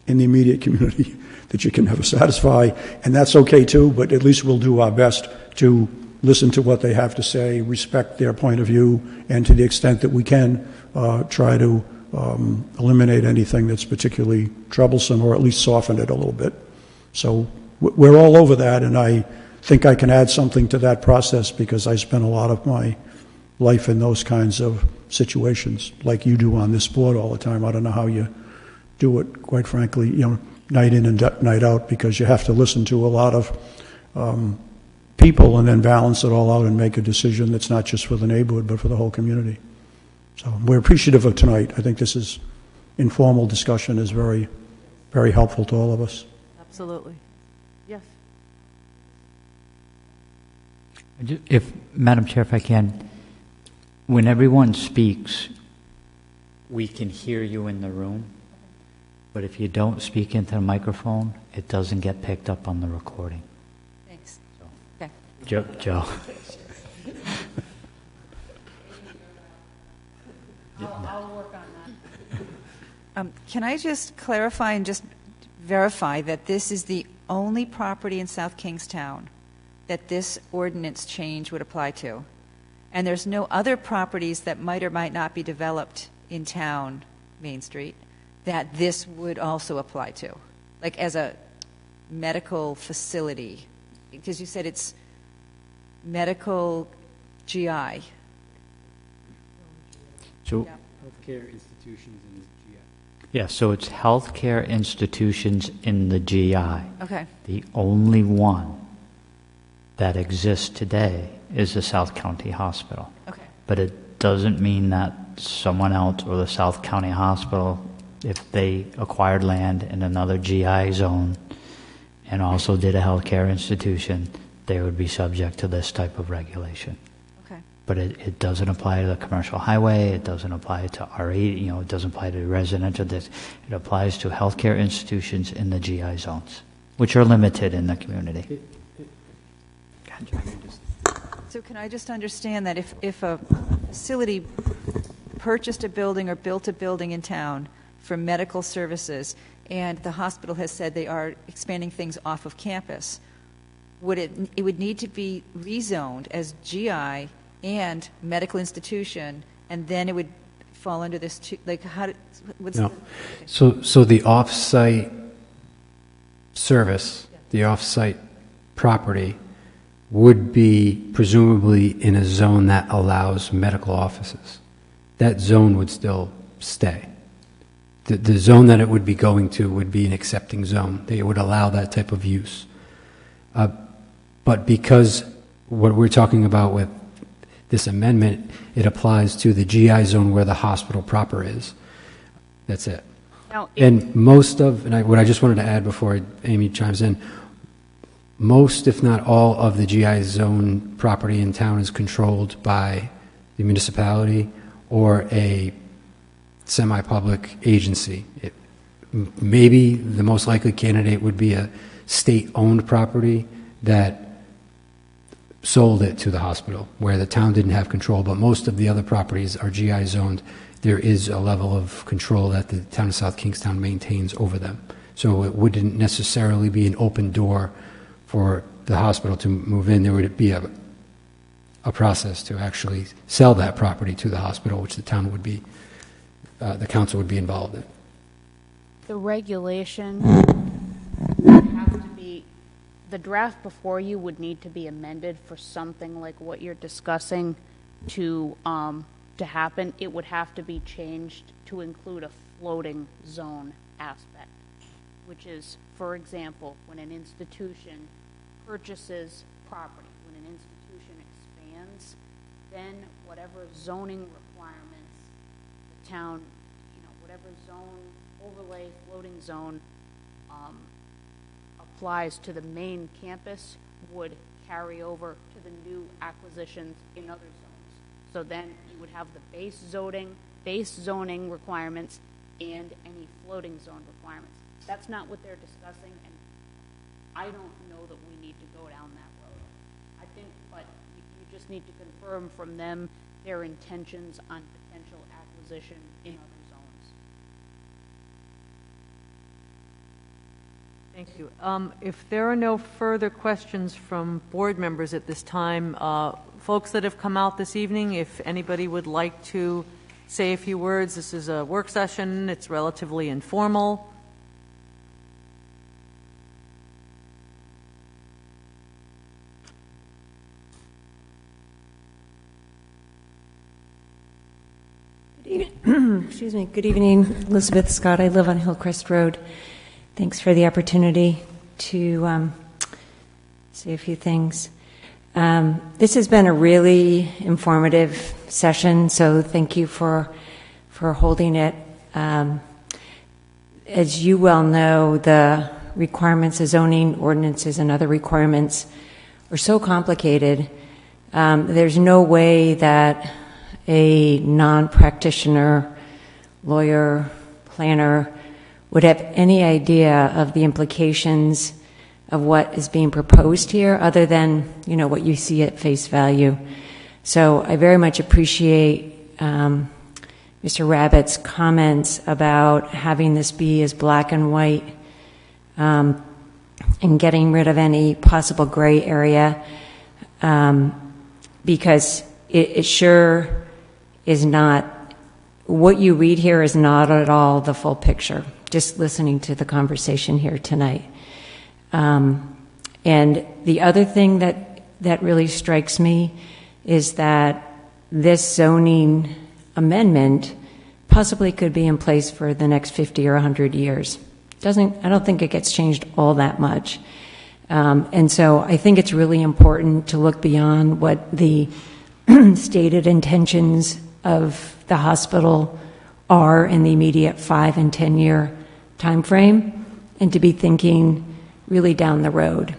in the immediate community that you can never satisfy, and that's okay too, but at least we'll do our best to listen to what they have to say, respect their point of view, and to the extent that we can, try to eliminate anything that's particularly troublesome, or at least soften it a little bit. So we're all over that, and I think I can add something to that process because I spent a lot of my life in those kinds of situations, like you do on this board all the time. I don't know how you do it, quite frankly, night in and night out, because you have to listen to a lot of people and then balance it all out and make a decision that's not just for the neighborhood but for the whole community. So we're appreciative of tonight. I think this is informal discussion is very, very helpful to all of us. Absolutely. Yes. Madam Chair, if I can, when everyone speaks, we can hear you in the room, but if you don't speak into the microphone, it doesn't get picked up on the recording. Thanks. So. Okay. Joe. I'll work on that. Can I just clarify and just verify that this is the only property in South Kingstown that this ordinance change would apply to? And there's no other properties that might or might not be developed in town, Main Street, that this would also apply to, like as a medical facility? Because you said it's medical GI. So, Healthcare institutions in the GI. yeah, so it's healthcare institutions in the GI. Okay. The only one that exists today is the South County Hospital. Okay. But it doesn't mean that someone else or the South County Hospital, if they acquired land in another GI zone and also did a healthcare institution, they would be subject to this type of regulation. Okay. But it doesn't apply to the commercial highway, it doesn't apply to R8, it doesn't apply to residential, it applies to healthcare institutions in the GI zones, which are limited in the community. So can I just understand that if a facility purchased a building or built a building in town for medical services, and the hospital has said they are expanding things off of campus, it would need to be rezoned as GI and medical institution, and then it would fall under this, what's No. So the off-site service, the off-site property would be presumably in a zone that allows medical offices. That zone would still stay. The zone that it would be going to would be an accepting zone. They would allow that type of use. But because what we're talking about with this amendment, it applies to the GI zone where the hospital proper is. That's it. Now, And what I just wanted to add before Amy chimes in, most, if not all, of the GI zone property in town is controlled by the municipality or a semi-public agency. Maybe the most likely candidate would be a state-owned property that sold it to the hospital, where the town didn't have control, but most of the other properties are GI zoned. There is a level of control that the town of South Kingstown maintains over them. So it wouldn't necessarily be an open door for the hospital to move in. There would be a process to actually sell that property to the hospital, which the town would be, the council would be involved in. The regulation would have to be, the draft before you would need to be amended for something like what you're discussing to happen. It would have to be changed to include a floating zone aspect, which is, for example, when an institution purchases property, when an institution expands, then whatever zoning requirements the town, whatever zone, overlay, floating zone applies to the main campus would carry over to the new acquisitions in other zones. So then you would have the base zoning requirements and any floating zone requirements. That's not what they're discussing, and I don't know that we need to go down that road. I think, but you just need to confirm from them their intentions on potential acquisition in other zones. Thank you. If there are no further questions from board members at this time, folks that have come out this evening, if anybody would like to say a few words, this is a work session. It's relatively informal. Excuse me. Good evening, Elizabeth Scott. I live on Hillcrest Road. Thanks for the opportunity to say a few things. This has been a really informative session, so thank you for holding it. As you well know, the requirements of zoning ordinances and other requirements are so complicated. There's no way that a non-practitioner, lawyer, planner would have any idea of the implications of what is being proposed here other than, what you see at face value. So I very much appreciate Mr. Rabbitt's comments about having this be as black and white and getting rid of any possible gray area because it sure is not, what you read here is not at all the full picture, just listening to the conversation here tonight. And the other thing that really strikes me is that this zoning amendment possibly could be in place for the next 50 or 100 years. I don't think it gets changed all that much. And so I think it's really important to look beyond what the stated intentions of the hospital are in the immediate 5 and 10 year time frame, and to be thinking really down the road.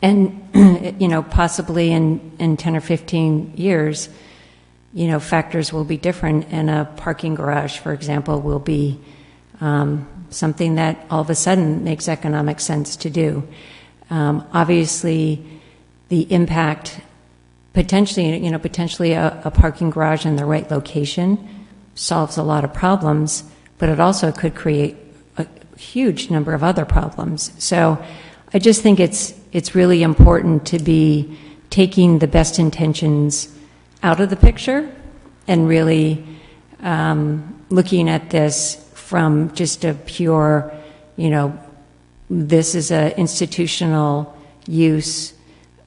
And, possibly in 10 or 15 years, factors will be different, and a parking garage, for example, will be something that all of a sudden makes economic sense to do. Obviously, the impact, potentially a parking garage in the right location solves a lot of problems, but it also could create a huge number of other problems. So I just think it's really important to be taking the best intentions out of the picture and really looking at this from just a pure, this is an institutional use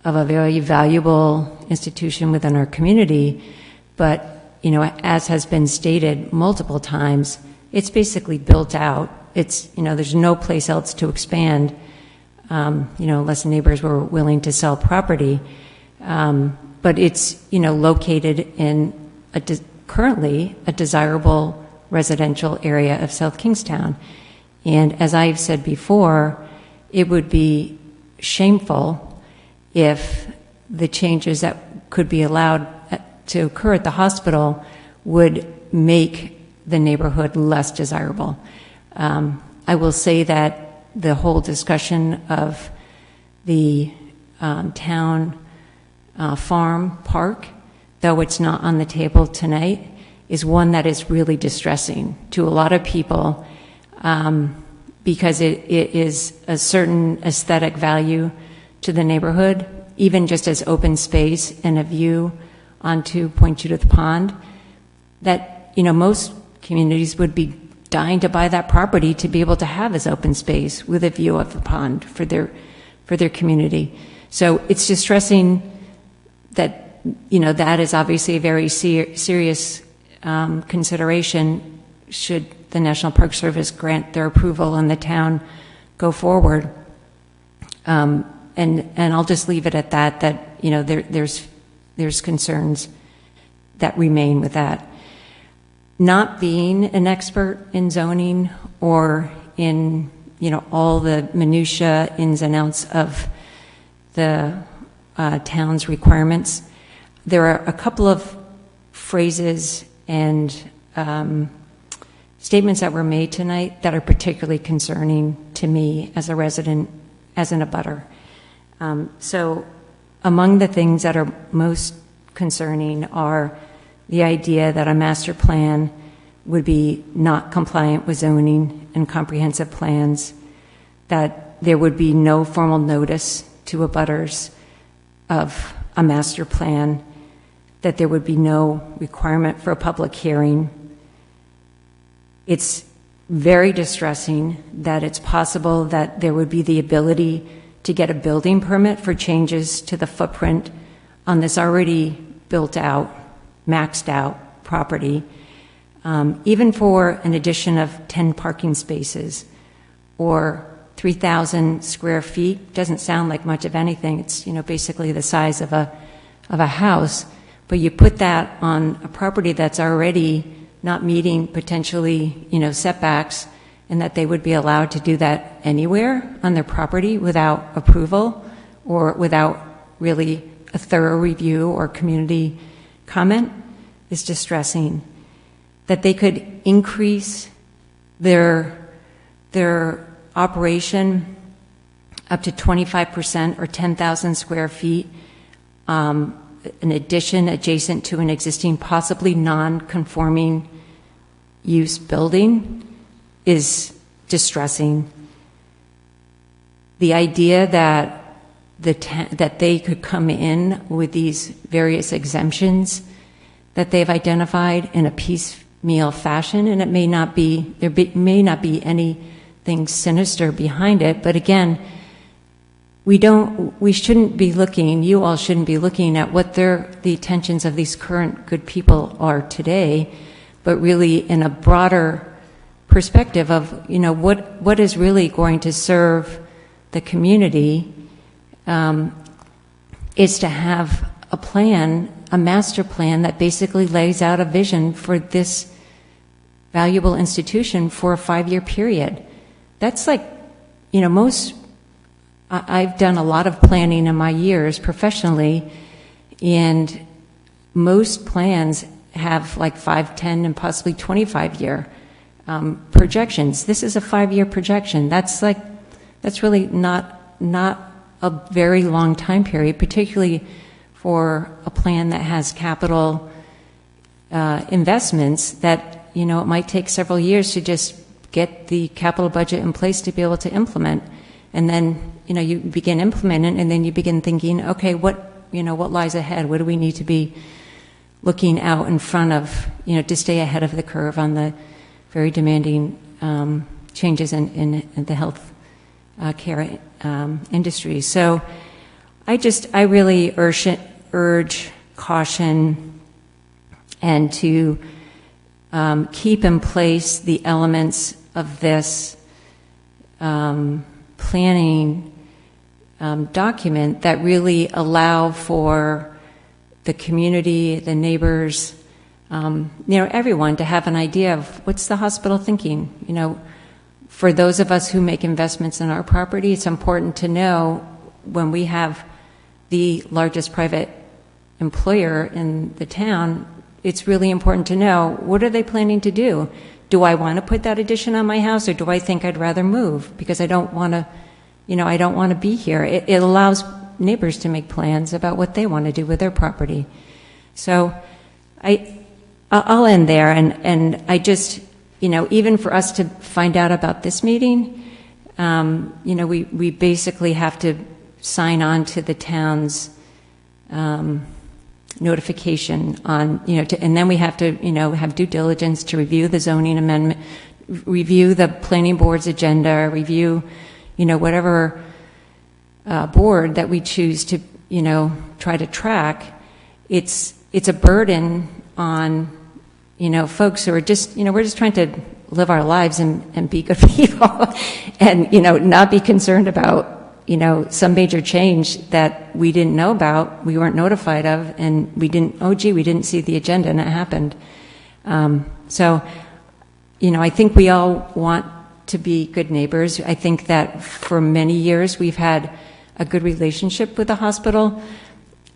of a very valuable institution within our community, but as has been stated multiple times, it's basically built out. It's there's no place else to expand, unless neighbors were willing to sell property. But it's located in currently a desirable residential area of South Kingstown, and as I've said before, it would be shameful if the changes that could be allowed to occur at the hospital would make the neighborhood less desirable. I will say that the whole discussion of the town farm park, though it's not on the table tonight, is one that is really distressing to a lot of people because it is a certain aesthetic value to the neighborhood, even just as open space and a view onto Point Judith Pond, that, you know, most communities would be dying to buy that property to be able to have as open space with a view of the pond for their community. So it's distressing that, you know, that is obviously a very serious consideration should the National Park Service grant their approval and the town go forward. And I'll just leave it at that, that, you know, there's concerns that remain with that. Not being an expert in zoning or in, you know, all the minutia, ins and outs of the town's requirements, there are a couple of phrases and statements that were made tonight that are particularly concerning to me as a resident, as an abutter. So among the things that are most concerning are the idea that a master plan would be not compliant with zoning and comprehensive plans, that there would be no formal notice to abutters of a master plan, that there would be no requirement for a public hearing. It's very distressing that it's possible that there would be the ability to get a building permit for changes to the footprint on this already built out, maxed out property, even for an addition of 10 parking spaces or 3,000 square feet. Doesn't sound like much of anything. It's, you know, basically the size of a house, but you put that on a property that's already not meeting potentially, you know, setbacks, and that they would be allowed to do that anywhere on their property without approval or without really a thorough review or community comment is distressing. That they could increase their operation up to 25% or 10,000 square feet, an addition adjacent to an existing, possibly non-conforming use building, is distressing. The idea that that they could come in with these various exemptions that they've identified in a piecemeal fashion, and it may not be, may not be anything sinister behind it, but again, we shouldn't be looking, you all shouldn't be looking at what the intentions of these current good people are today, but really in a broader perspective of, you know, what is really going to serve the community, is to have a plan, a master plan that basically lays out a vision for this valuable institution for a 5-year period. That's like, you know, I've done a lot of planning in my years professionally, and most plans have like 5, 10, and possibly 25-year projections. This is a 5-year projection. That's really not a very long time period, particularly for a plan that has capital investments that, you know, it might take several years to just get the capital budget in place to be able to implement. And then, you know, you begin implementing, and then you begin thinking, okay, what lies ahead? What do we need to be looking out in front of, you know, to stay ahead of the curve on the very demanding changes in the health care industry. So I really urge caution and to keep in place the elements of this planning document that really allow for the community, the neighbors, you know, everyone to have an idea of what's the hospital thinking. You know, for those of us who make investments in our property, it's important to know when we have the largest private employer in the town, it's really important to know, what are they planning to do? do I want to put that addition on my house, or do I think I'd rather move because I don't want to, I don't want to be here. It allows neighbors to make plans about what they want to do with their property. So I'll end there, and I just, even for us to find out about this meeting, we basically have to sign on to the town's notification on, and then we have to, have due diligence to review the zoning amendment, review the planning board's agenda, review, whatever board that we choose to, try to track. It's a burden on, folks who are just, we're just trying to live our lives and be good people and, not be concerned about, some major change that we didn't know about, we weren't notified of, and we didn't see the agenda, and it happened. So, I think we all want to be good neighbors. I think that for many years we've had a good relationship with the hospital,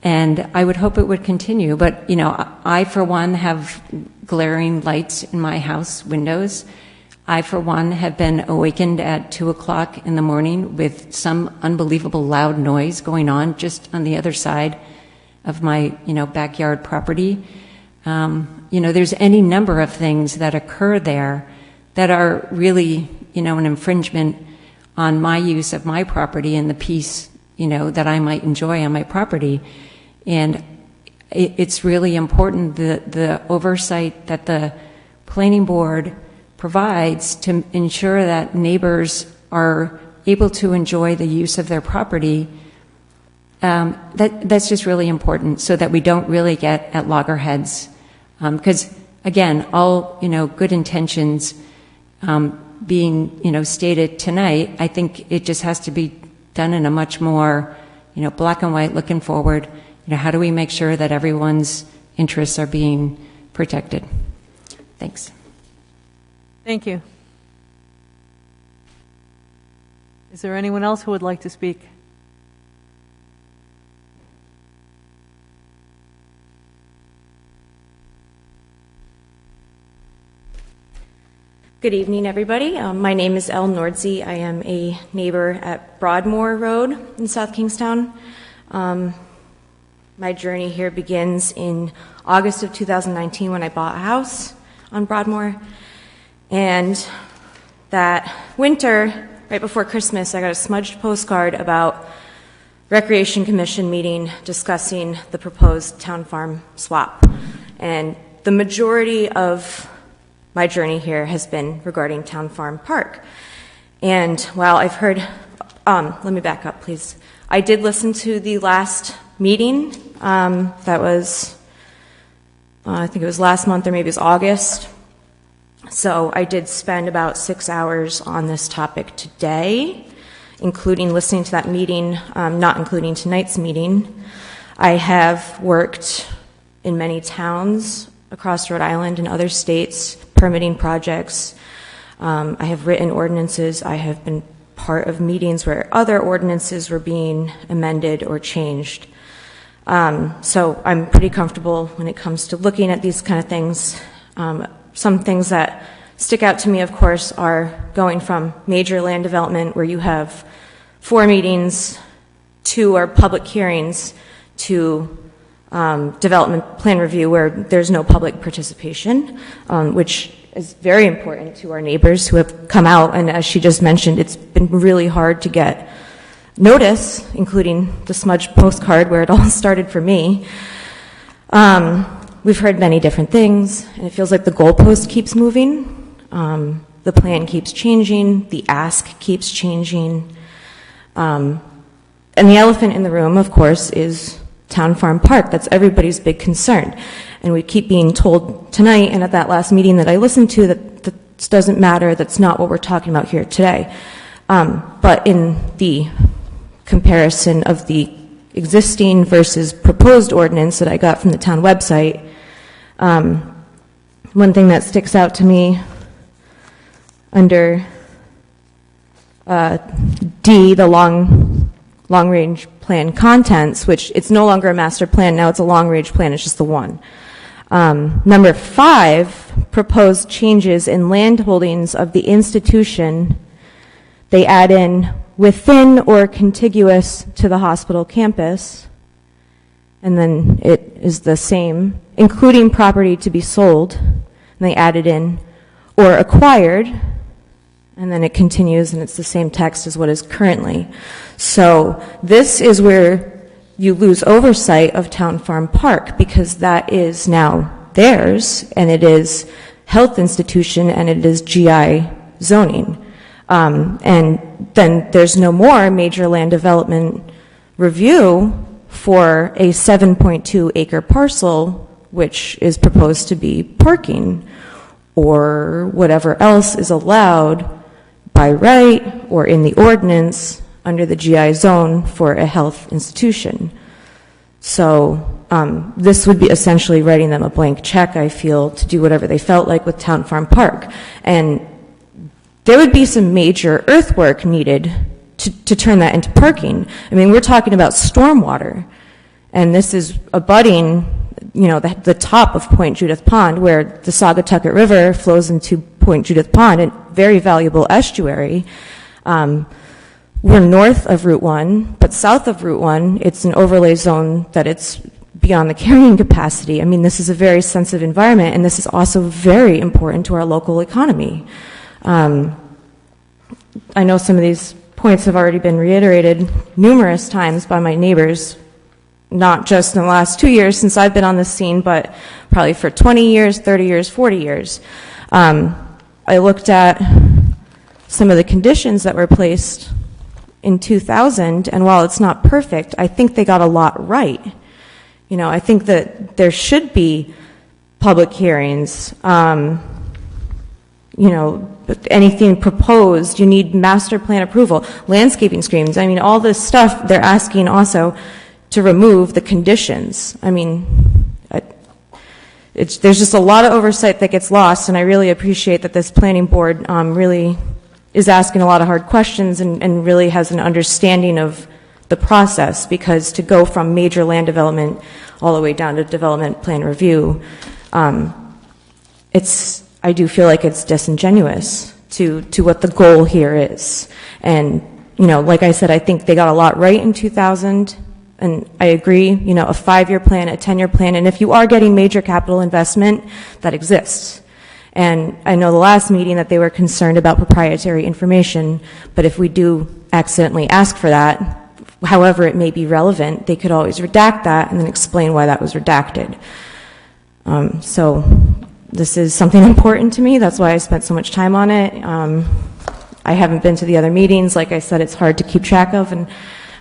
and I would hope it would continue. But, I, for one, have glaring lights in my house windows. I, for one, have been awakened at 2 o'clock in the morning with some unbelievable loud noise going on just on the other side of my, backyard property. There's any number of things that occur there that are really, an infringement on my use of my property and the peace, that I might enjoy on my property. And it's really important, the oversight that the planning board provides to ensure that neighbors are able to enjoy the use of their property. That's just really important, so that we don't really get at loggerheads. Because again, all good intentions being stated tonight, I think it just has to be done in a much more black and white, looking forward. How do we make sure that everyone's interests are being protected? Thanks. Thank you. Is there anyone else who would like to speak? Good evening, everybody. My name is Elle Nordsey. I am a neighbor at Broadmoor Road in South Kingstown. My journey here begins in August of 2019 when I bought a house on Broadmoor. And that winter, right before Christmas, I got a smudged postcard about Recreation Commission meeting discussing the proposed town farm swap. And the majority of my journey here has been regarding Town Farm Park. And while I've heard, let me back up, please. I did listen to the last meeting. That was, I think it was last month, or maybe it was August. So I did spend about 6 hours on this topic today, including listening to that meeting, not including tonight's meeting. I have worked in many towns across Rhode Island and other states, permitting projects. I have written ordinances. I have been part of meetings where other ordinances were being amended or changed. So I'm pretty comfortable when it comes to looking at these kind of things. Some things that stick out to me, of course, are going from major land development, where you have 4 meetings, 2 are public hearings, to development plan review, where there's no public participation, which is very important to our neighbors who have come out. And as she just mentioned, it's been really hard to get notice, including the smudged postcard where it all started for me. We've heard many different things, and it feels like the goalpost keeps moving. The plan keeps changing. The ask keeps changing. And the elephant in the room, of course, is Town Farm Park. That's everybody's big concern. And we keep being told tonight and at that last meeting that I listened to that this doesn't matter, that's not what we're talking about here today. But in the comparison of the existing versus proposed ordinance that I got from the town website, one thing that sticks out to me under D, the long-range plan contents, which it's no longer a master plan, now it's a long-range plan, it's just the one. Number 5, proposed changes in land holdings of the institution. They add in within or contiguous to the hospital campus. And then it is the same, including property to be sold. And they added in or acquired. And then it continues, and it's the same text as what is currently. So this is where you lose oversight of Town Farm Park, because that is now theirs, and it is health institution, and it is GI zoning. And then there's no more major land development review for a 7.2 acre parcel, which is proposed to be parking, or whatever else is allowed by right or in the ordinance under the GI zone for a health institution. So this would be essentially writing them a blank check, I feel, to do whatever they felt like with Town Farm Park. And there would be some major earthwork needed to turn that into parking. I mean, we're talking about stormwater, and this is abutting, you know, the top of Point Judith Pond, where the Saugatucket River flows into Point Judith Pond, a very valuable estuary. We're north of Route 1, but south of Route 1, it's an overlay zone that it's beyond the carrying capacity. I mean, this is a very sensitive environment, and this is also very important to our local economy. I know some of these points have already been reiterated numerous times by my neighbors, not just in the last 2 years since I've been on this scene, but probably for 20 years, 30 years, 40 years. I looked at some of the conditions that were placed in 2000, and while it's not perfect, I think they got a lot right. You know, I think that there should be public hearings. You know, anything proposed, you need master plan approval, landscaping screens. I mean, all this stuff, they're asking also to remove the conditions. I mean, there's just a lot of oversight that gets lost, and I really appreciate that this planning board really is asking a lot of hard questions and really has an understanding of the process, because to go from major land development all the way down to development plan review, I do feel like it's disingenuous to what the goal here is. And, you know, like I said, I think they got a lot right in 2000, and I agree, you know, a 5-year plan, a 10-year plan, and if you are getting major capital investment, that exists. And I know the last meeting that they were concerned about proprietary information, but if we do accidentally ask for that, however it may be relevant, they could always redact that and then explain why that was redacted. So this is something important to me. That's why I spent so much time on it. I haven't been to the other meetings. Like I said, it's hard to keep track of, and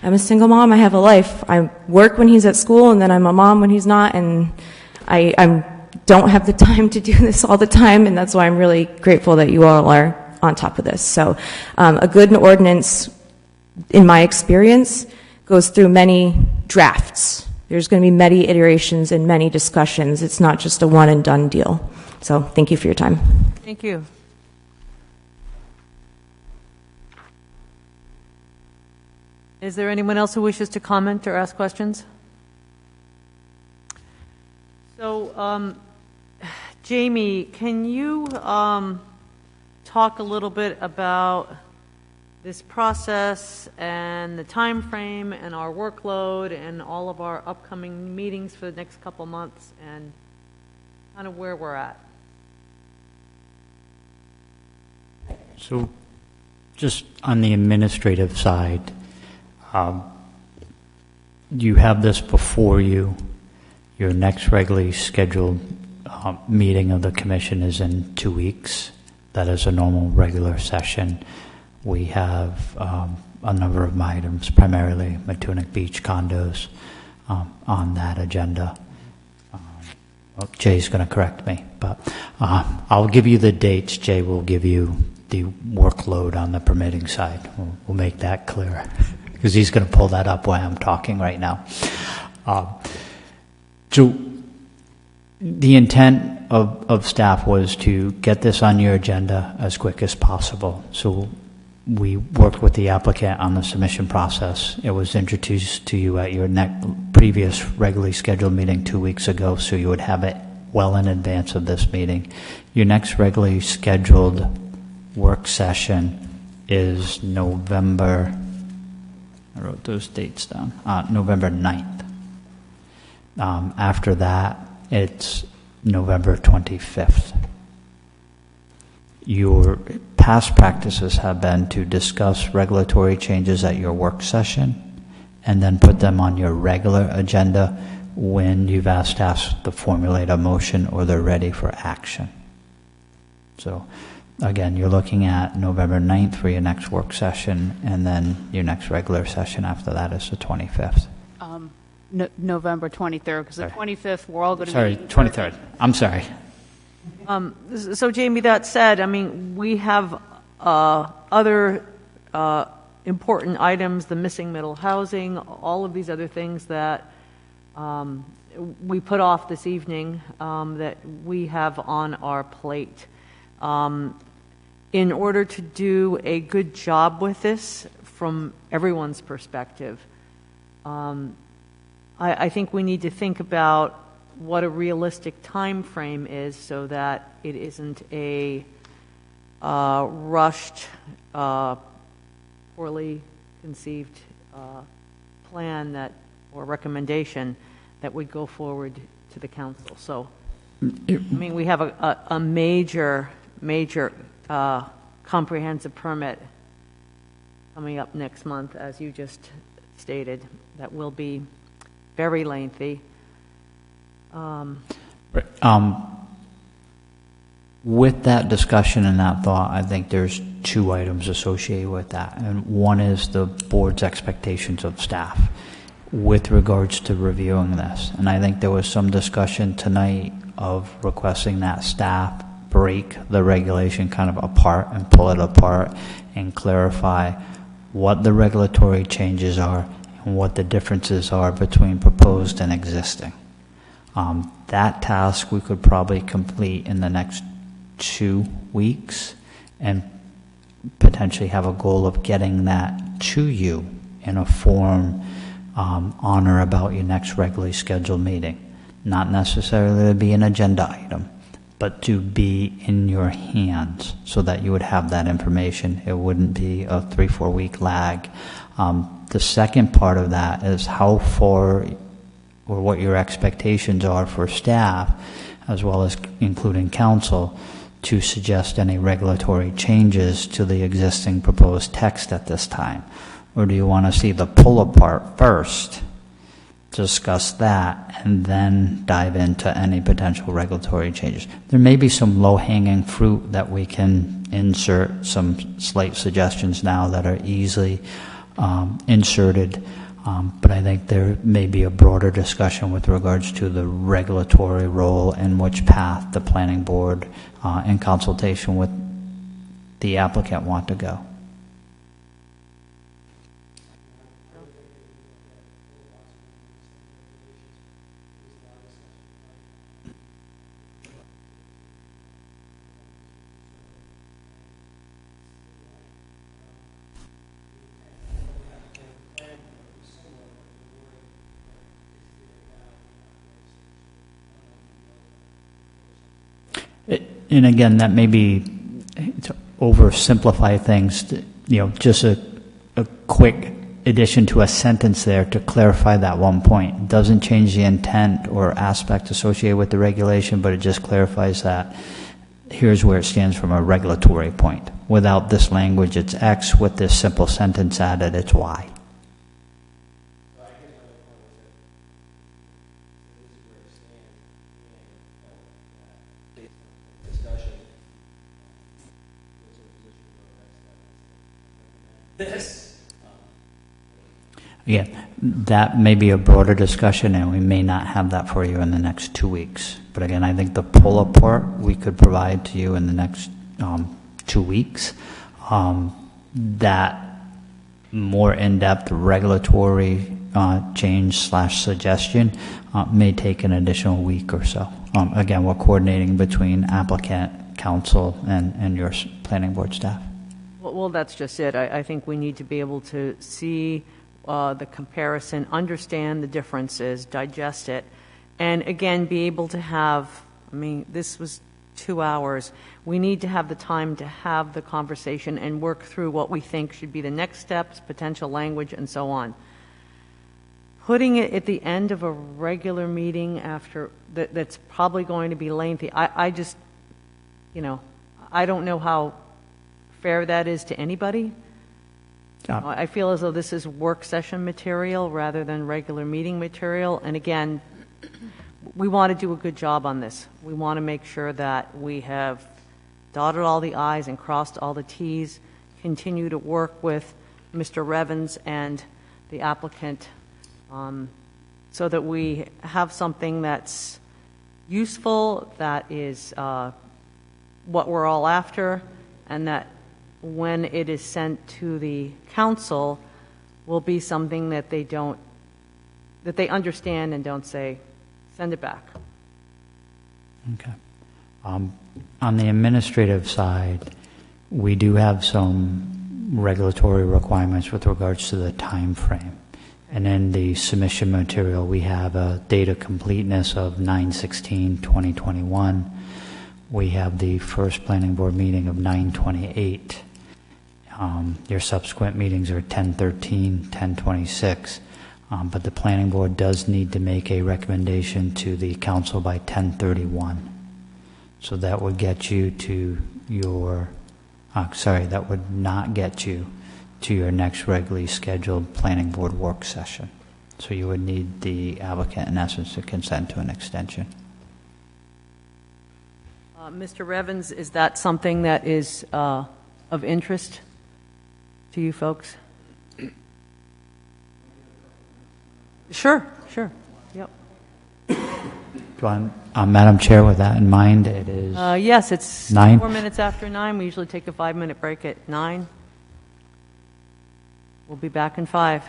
I'm a single mom. I have a life. I work when he's at school, and then I'm a mom when he's not, and I don't have the time to do this all the time, and that's why I'm really grateful that you all are on top of this. So a good ordinance, in my experience, goes through many drafts. There's going to be many iterations and many discussions. It's not just a one and done deal. So thank you for your time. Thank you. Is there anyone else who wishes to comment or ask questions? So, Jamie, can you talk a little bit about this process and the time frame and our workload and all of our upcoming meetings for the next couple months and kind of where we're at? So just on the administrative side, you have this before you. Your next regularly scheduled meeting of the commission is in 2 weeks. That is a normal regular session. We have a number of items, primarily Matunic Beach condos, on that agenda. Well, Jay's going to correct me, but I'll give you the dates. Jay will give you the workload on the permitting side. We'll make that clear, because he's going to pull that up while I'm talking right now. So the intent of staff was to get this on your agenda as quick as possible. So we worked with the applicant on the submission process. It was introduced to you at your previous regularly scheduled meeting 2 weeks ago, so you would have it well in advance of this meeting. Your next regularly scheduled work session is November, I wrote those dates down, November 9th. After that, it's November 25th. Your past practices have been to discuss regulatory changes at your work session and then put them on your regular agenda when you've asked staff to formulate a motion or they're ready for action. So, again, you're looking at November 9th for your next work session, and then your next regular session after that is the 25th. November 23rd, because the 25th, we're all going to Sorry, be... 23rd. I'm sorry. So, Jamie, that said, I mean, we have other important items, the missing middle housing, all of these other things that we put off this evening that we have on our plate. In order to do a good job with this from everyone's perspective, I think we need to think about what a realistic time frame is so that it isn't a rushed, poorly conceived plan that or recommendation that would go forward to the council. So, I mean, we have a major comprehensive permit coming up next month, as you just stated, that will be very lengthy. With that discussion and that thought, I think there's two items associated with that. And one is the board's expectations of staff with regards to reviewing this. And I think there was some discussion tonight of requesting that staff break the regulation kind of apart and pull it apart and clarify what the regulatory changes are and what the differences are between proposed and existing. That task we could probably complete in the next 2 weeks and potentially have a goal of getting that to you in a form on or about your next regularly scheduled meeting. Not necessarily to be an agenda item, but to be in your hands so that you would have that information. It wouldn't be a 3-4 week lag. The second part of that is how far or what your expectations are for staff, as well as including council, to suggest any regulatory changes to the existing proposed text at this time. Or do you want to see the pull apart first, discuss that, and then dive into any potential regulatory changes? There may be some low-hanging fruit that we can insert, some slight suggestions now that are easily inserted, but I think there may be a broader discussion with regards to the regulatory role and which path the planning board in consultation with the applicant want to go. And again, that may be to oversimplify things. Just a quick addition to a sentence there to clarify that one point. It doesn't change the intent or aspect associated with the regulation, but it just clarifies that here's where it stands from a regulatory point. Without this language, it's X. With this simple sentence added, it's Y. Again, that may be a broader discussion, and we may not have that for you in the next 2 weeks. But again, I think the pull apart we could provide to you in the next 2 weeks. That more in-depth regulatory change / suggestion may take an additional week or so. Again, we're coordinating between applicant, council, and your planning board staff. Well, that's just it. I think we need to be able to see the comparison, understand the differences, digest it, and again, be able to have I mean, this was 2 hours. We need to have the time to have the conversation and work through what we think should be the next steps, potential language, and so on. Putting it at the end of a regular meeting after, that's probably going to be lengthy. I just, I don't know how fair that is to anybody. I feel as though this is work session material rather than regular meeting material. And again, we want to do a good job on this. We want to make sure that we have dotted all the I's and crossed all the T's, continue to work with Mr. Revens and the applicant so that we have something that's useful, that is what we're all after, and that when it is sent to the council will be something that they understand and don't say, send it back. Okay. On the administrative side, we do have some regulatory requirements with regards to the time frame. And in the submission material, we have a date of completeness of 9/16/2021. We have the first planning board meeting of 9/28. Your subsequent meetings are 10/13, 10/26. But the planning board does need to make a recommendation to the council by 10/31. So that would get you to your, that would not get you to your next regularly scheduled planning board work session. So you would need the applicant, in essence, to consent to an extension. Mr. Revens, is that something that is of interest to you folks? Sure. Yep. Madam Chair, with that in mind, it is Yes, it's 9. 4 minutes after 9. We usually take a 5-minute break at 9. We'll be back in 5.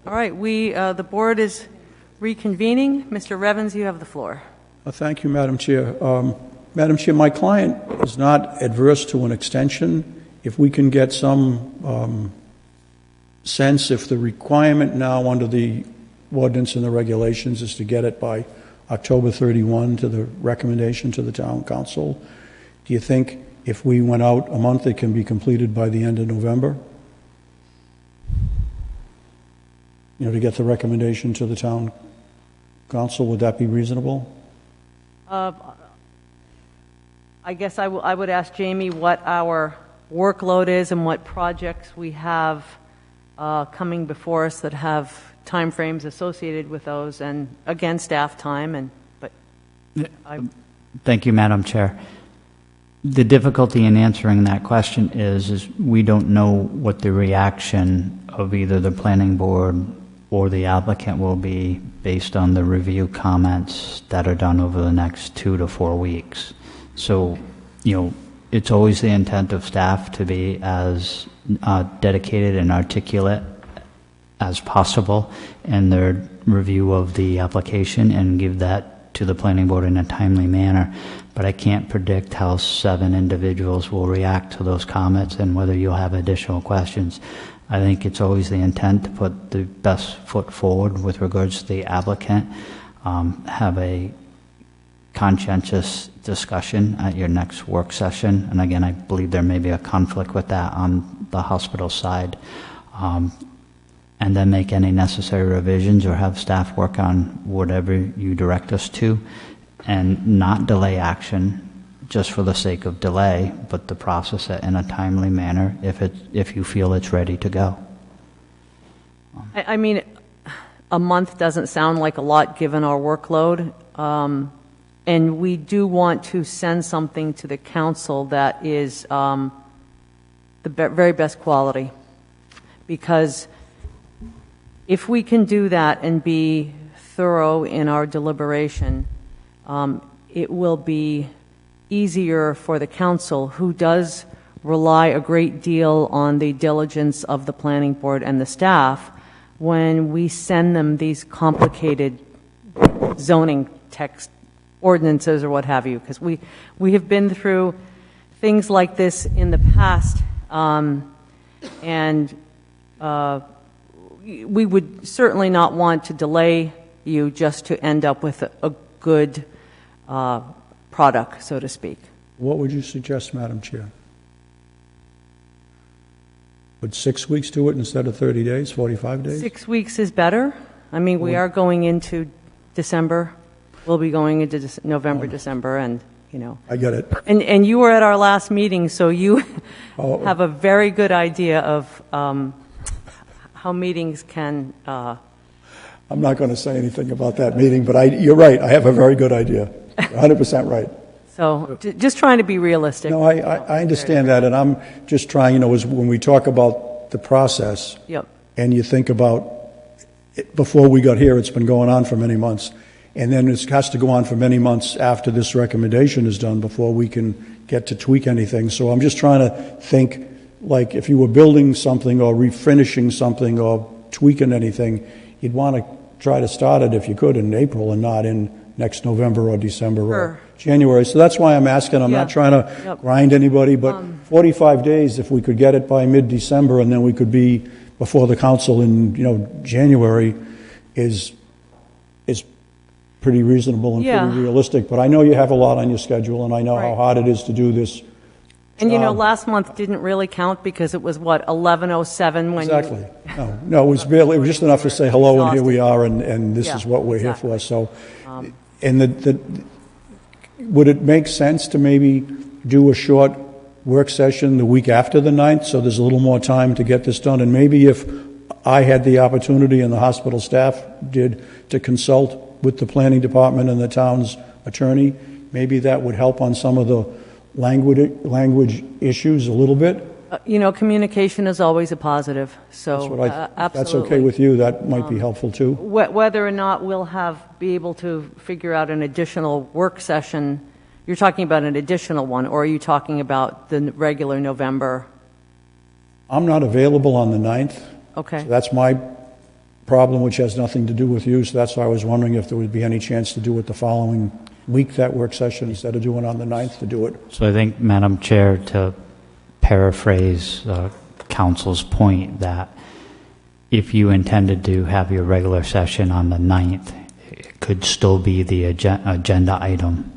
All right, the board is reconvening. Mr. Revens, you have the floor. Thank you, Madam Chair. Madam Chair, my client is not adverse to an extension. If we can get some sense, if the requirement now under the ordinance and the regulations is to get it by October 31 to the recommendation to the town council, do you think if we went out a month, it can be completed by the end of November? You know, to get the recommendation to the town council, would that be reasonable? I guess I would ask Jamie what our workload is and what projects we have coming before us that have timeframes associated with those, and again, staff time. Thank you, Madam Chair. The difficulty in answering that question is we don't know what the reaction of either the planning board or the applicant will be based on the review comments that are done over the next 2 to 4 weeks. So, it's always the intent of staff to be as dedicated and articulate as possible in their review of the application and give that to the planning board in a timely manner. But I can't predict how 7 individuals will react to those comments and whether you'll have additional questions. I think it's always the intent to put the best foot forward with regards to the applicant, have a conscientious discussion at your next work session. And again, I believe there may be a conflict with that on the hospital side. And then make any necessary revisions or have staff work on whatever you direct us to, and not delay action just for the sake of delay, but to process it in a timely manner if you feel it's ready to go. I mean, a month doesn't sound like a lot given our workload, and we do want to send something to the council that is the very best quality, because if we can do that and be thorough in our deliberation, it will be easier for the council, who does rely a great deal on the diligence of the planning board and the staff, when we send them these complicated zoning text ordinances or what have you, because we have been through things like this in the past, and we would certainly not want to delay you just to end up with a good product, so to speak. What would you suggest, Madam Chair? Would 6 weeks do it instead of 30 days, 45 days? 6 weeks is better. I mean, we are going into December. We'll be going into November, December, and, I get it. And you were at our last meeting, so you have a very good idea of how meetings can... I'm not going to say anything about that meeting, but you're right. I have a very good idea. 100% right. So just trying to be realistic. No, I understand that, and I'm just trying, is when we talk about the process, yep. And you think about, before we got here, it's been going on for many months, and then it has to go on for many months after this recommendation is done before we can get to tweak anything. So I'm just trying to think, like, if you were building something or refinishing something or tweaking anything, you'd want to try to start it, if you could, in April and not in next November or December or January. So that's why I'm asking. I'm not trying to grind anybody, but 45 days, if we could get it by mid-December, and then we could be before the council in January, is pretty reasonable and pretty realistic. But I know you have a lot on your schedule, and I know how hard it is to do this And job. last month didn't really count because it was, 11:07 when Exactly. No, it was barely, it was just enough to say hello, and here we are, and this Yeah, is what we're exactly. here for, so. And would it make sense to maybe do a short work session the week after the 9th, so there's a little more time to get this done? And maybe if I had the opportunity and the hospital staff did to consult with the planning department and the town's attorney, maybe that would help on some of the language issues a little bit. Communication is always a positive, so That's what absolutely. if that's okay with you, that might be helpful too. Whether or not we'll be able to figure out an additional work session, you're talking about an additional one, or are you talking about the regular November? I'm not available on the 9th. Okay. So that's my problem, which has nothing to do with you, so that's why I was wondering if there would be any chance to do it the following week, that work session, instead of doing it on the 9th, to do it. So I think, Madam Chair, to paraphrase Council's point, that if you intended to have your regular session on the 9th, it could still be the agenda item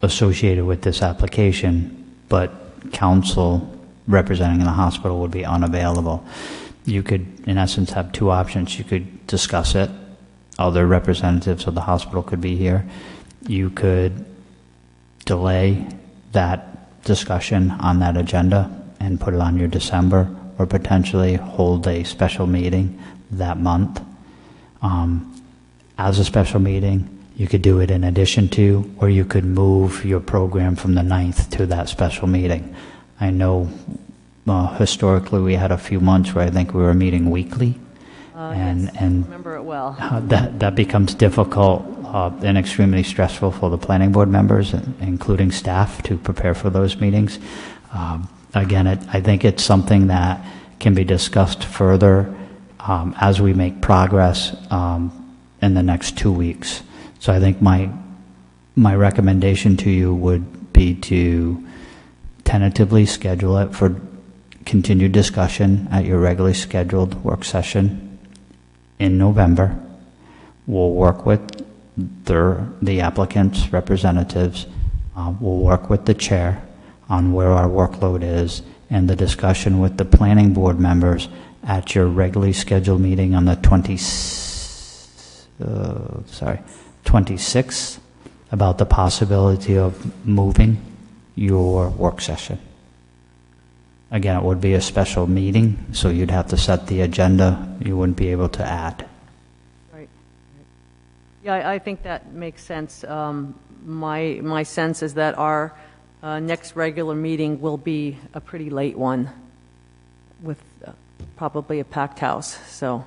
associated with this application, but Council representing the hospital would be unavailable. You could, in essence, have two options. You could discuss it. Other representatives of the hospital could be here. You could delay that discussion on that agenda and put it on your December, or potentially hold a special meeting that month. As a special meeting, you could do it in addition to, or you could move your program from the 9th to that special meeting. I know historically we had a few months where I think we were meeting weekly, Yes, I and remember it well. that becomes difficult and extremely stressful for the planning board members, including staff, to prepare for those meetings. Again, I think it's something that can be discussed further as we make progress in the next 2 weeks. So I think my recommendation to you would be to tentatively schedule it for continued discussion at your regularly scheduled work session in November. We'll work with the applicant's representatives. We'll work with the chair on where our workload is, and the discussion with the planning board members at your regularly scheduled meeting on the 26th about the possibility of moving your work session. Again, it would be a special meeting, so you'd have to set the agenda. You wouldn't be able to add. Right. Yeah, I think that makes sense. My sense is that our next regular meeting will be a pretty late one, with probably a packed house, so.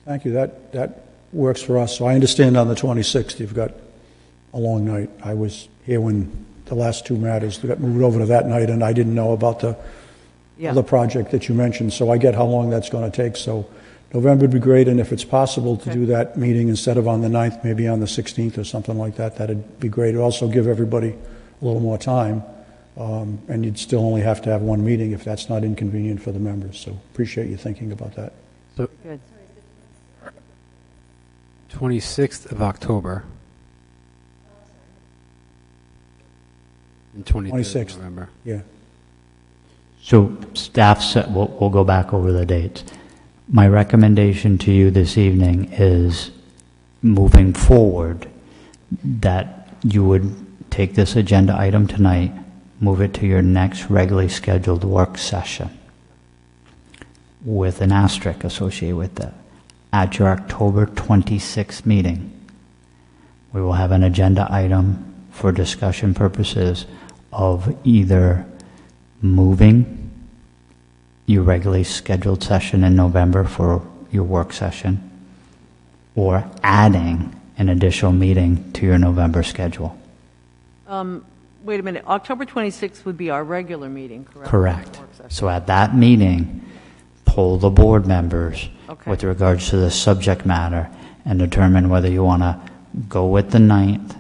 Thank you. That works for us. So I understand on the 26th, you've got a long night. I was here when the last two matters got moved over to that night, and I didn't know about the other project that you mentioned, so I get how long that's going to take. So November would be great, and if it's possible to do that meeting instead of on the 9th, maybe on the 16th or something like that, that'd be great. It'd also give everybody a little more time, and you'd still only have to have one meeting if that's not inconvenient for the members. So appreciate you thinking about that. So, Good. 26th of October. And 23rd 26th. of November. Yeah. So staff said, we'll go back over the dates. My recommendation to you this evening is, moving forward, that you would take this agenda item tonight, move it to your next regularly scheduled work session, with an asterisk associated with that. At your October 26th meeting, we will have an agenda item for discussion purposes of either moving your regularly scheduled session in November for your work session, or adding an additional meeting to your November schedule. Wait a minute, October 26th would be our regular meeting, correct? Correct. Work session. So at that meeting, poll the board members Okay. with regards to the subject matter and determine whether you want to go with the 9th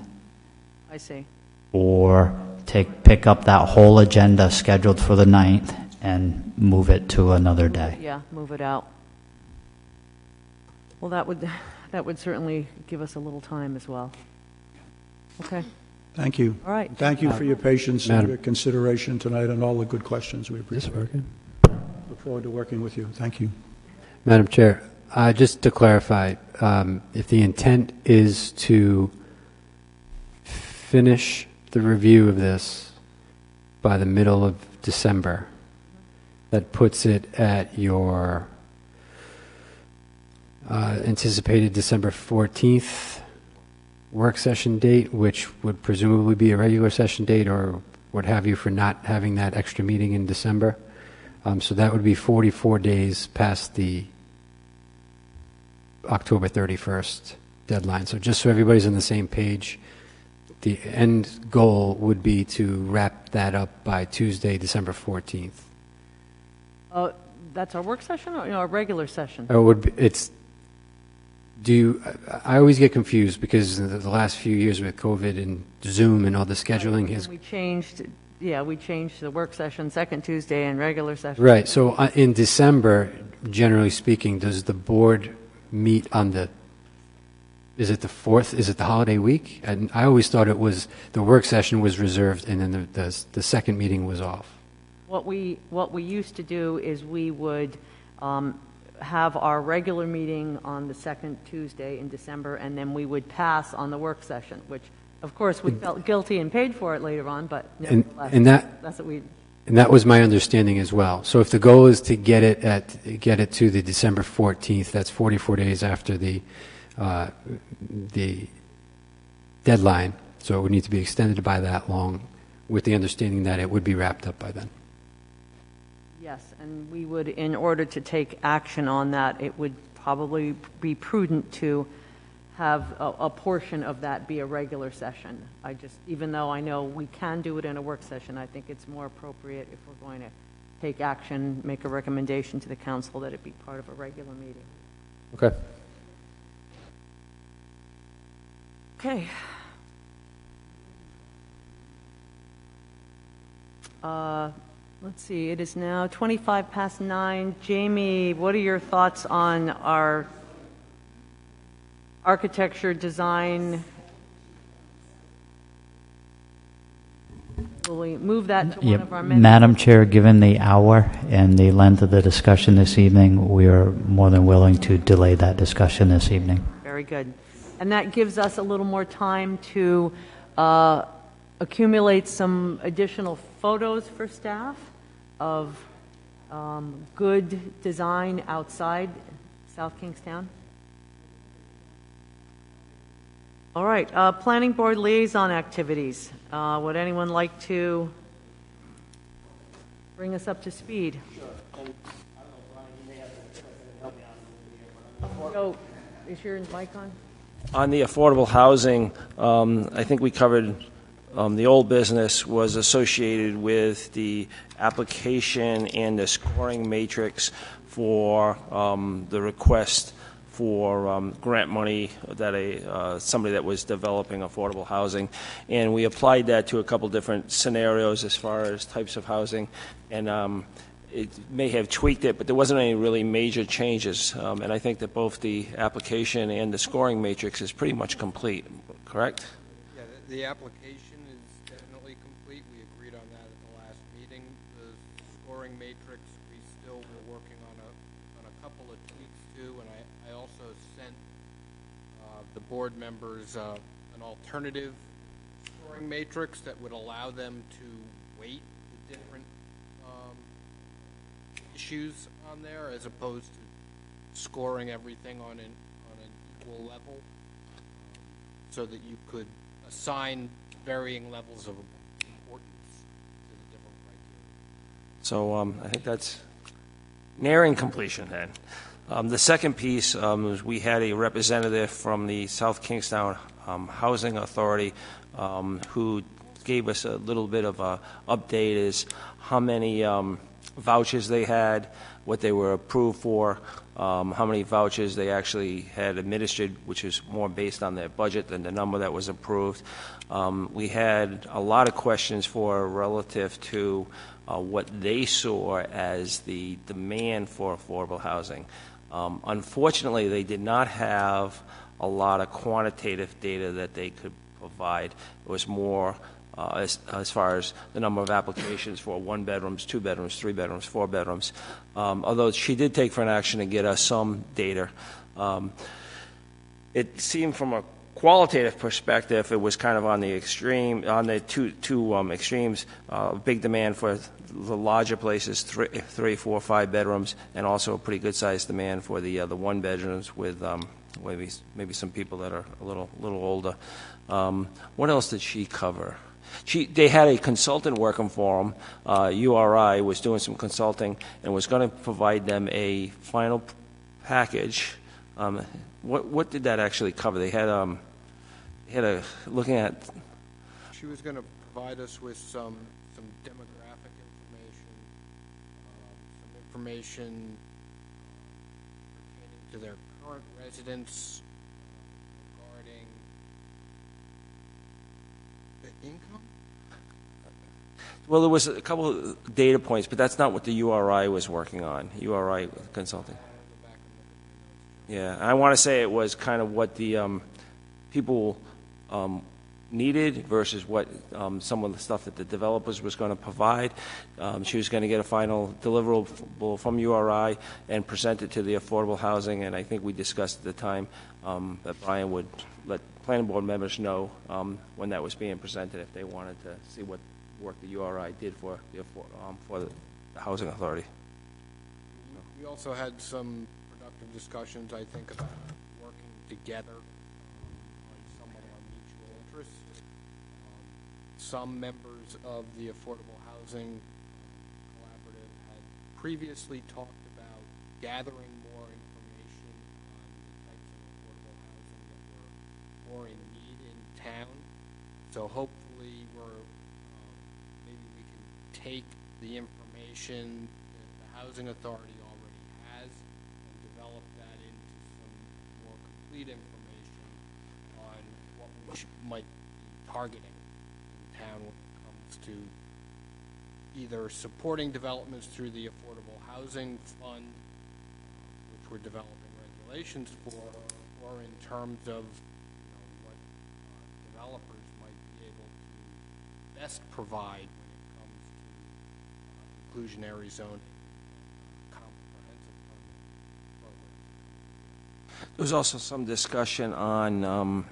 I see. or pick up that whole agenda scheduled for the 9th and move it to another day. Yeah, move it out. Well, that would certainly give us a little time as well. Okay. Thank you. All right. Thank you for your patience and Madam- your consideration tonight and all the good questions. We This appreciate it. working? Look forward to working with you. Thank you. Madam Chair, just to clarify, if the intent is to finish the review of this by the middle of December, that puts it at your anticipated December 14th work session date, which would presumably be a regular session date or what have you for not having that extra meeting in December. So that would be 44 days past the October 31st deadline. So just so everybody's on the same page, the end goal would be to wrap that up by Tuesday, December 14th. That's our work session or our regular session? Or would be, I always get confused because the last few years with COVID and Zoom and all the scheduling has. We changed the work session, second Tuesday, and regular session. Right. So in December, generally speaking, does the board meet on is it the 4th? Is it the holiday week? And I always thought it was the work session was reserved and then the second meeting was off. What we used to do is we would have our regular meeting on the second Tuesday in December, and then we would pass on the work session, which, of course, we felt guilty and paid for it later on, but nevertheless, that's what we... And that was my understanding as well. So if the goal is to get it to the December 14th, that's 44 days after the deadline. So it would need to be extended by that long, with the understanding that it would be wrapped up by then. Yes, and we would, in order to take action on that, it would probably be prudent to have a portion of that be a regular session. Even though I know we can do it in a work session, I think it's more appropriate if we're going to take action, make a recommendation to the council that it be part of a regular meeting. Okay. Okay. Let's see, it is now 25 past 9. Jamie, what are your thoughts on our architecture design? Will we move that to one of our minutes? Madam Chair, given the hour and the length of the discussion this evening, we are more than willing to delay that discussion this evening. Very good. And that gives us a little more time to accumulate some additional photos for staff of good design outside South Kingstown. All right, planning board liaison activities. Would anyone like to bring us up to speed? Sure. And I don't know, Brian, you may have to help me out. So, is your mic on? On the affordable housing, I think we covered the old business was associated with the application and the scoring matrix for the request for grant money that somebody that was developing affordable housing, and we applied that to a couple different scenarios as far as types of housing, and it may have tweaked it, but there wasn't any really major changes, and I think that both the application and the scoring matrix is pretty much complete, correct? Yeah, the application is definitely complete. We agreed on that at the last meeting. The scoring matrix, we still were working on a couple of tweaks too, and I also sent the board members an alternative scoring matrix that would allow them to weight the different issues on there as opposed to scoring everything on an equal level, so that you could assign varying levels of importance to the different criteria. So I think that's nearing completion then. The second piece was we had a representative from the South Kingstown Housing Authority who gave us a little bit of a update as how many vouchers they had, what they were approved for, how many vouchers they actually had administered, which is more based on their budget than the number that was approved. We had a lot of questions for relative to what they saw as the demand for affordable housing. Unfortunately, they did not have a lot of quantitative data that they could provide. It was more as far as the number of applications for 1 bedrooms, 2 bedrooms, 3 bedrooms, 4 bedrooms. Although she did take for an action to get us some data. It seemed from a qualitative perspective, it was kind of on the extreme, on the two extremes. Big demand for the larger places, 3, 4, 5 bedrooms, and also a pretty good sized demand for the 1 bedrooms with maybe some people that are a little older. What else did she cover? They had a consultant working for them. URI was doing some consulting and was going to provide them a final package. What did that actually cover? They had looking at. She was going to provide us with some demographic information, pertaining to their current residents, regarding the income. Well, there was a couple of data points, but that's not what the URI was working on. URI consulting. Yeah, I want to say it was kind of what the people needed versus what some of the stuff that the developers was going to provide. She was going to get a final deliverable from URI and present it to the affordable housing, and I think we discussed at the time that Brian would let planning board members know when that was being presented if they wanted to see what work the URI did for the housing authority. We also had some productive discussions, I think, about working together on some of our mutual interests. Some members of the Affordable Housing Collaborative had previously talked about gathering more information on the types of affordable housing that were more in need in town. So hopefully maybe we can take the information that the Housing Authority already has and develop that into some more complete information on what we might be targeting in town when it comes to either supporting developments through the Affordable Housing Fund, which we're developing regulations for, or in terms of what developers might be able to best provide when it comes to inclusionary zoning, comprehensive permit programs. There was also some discussion on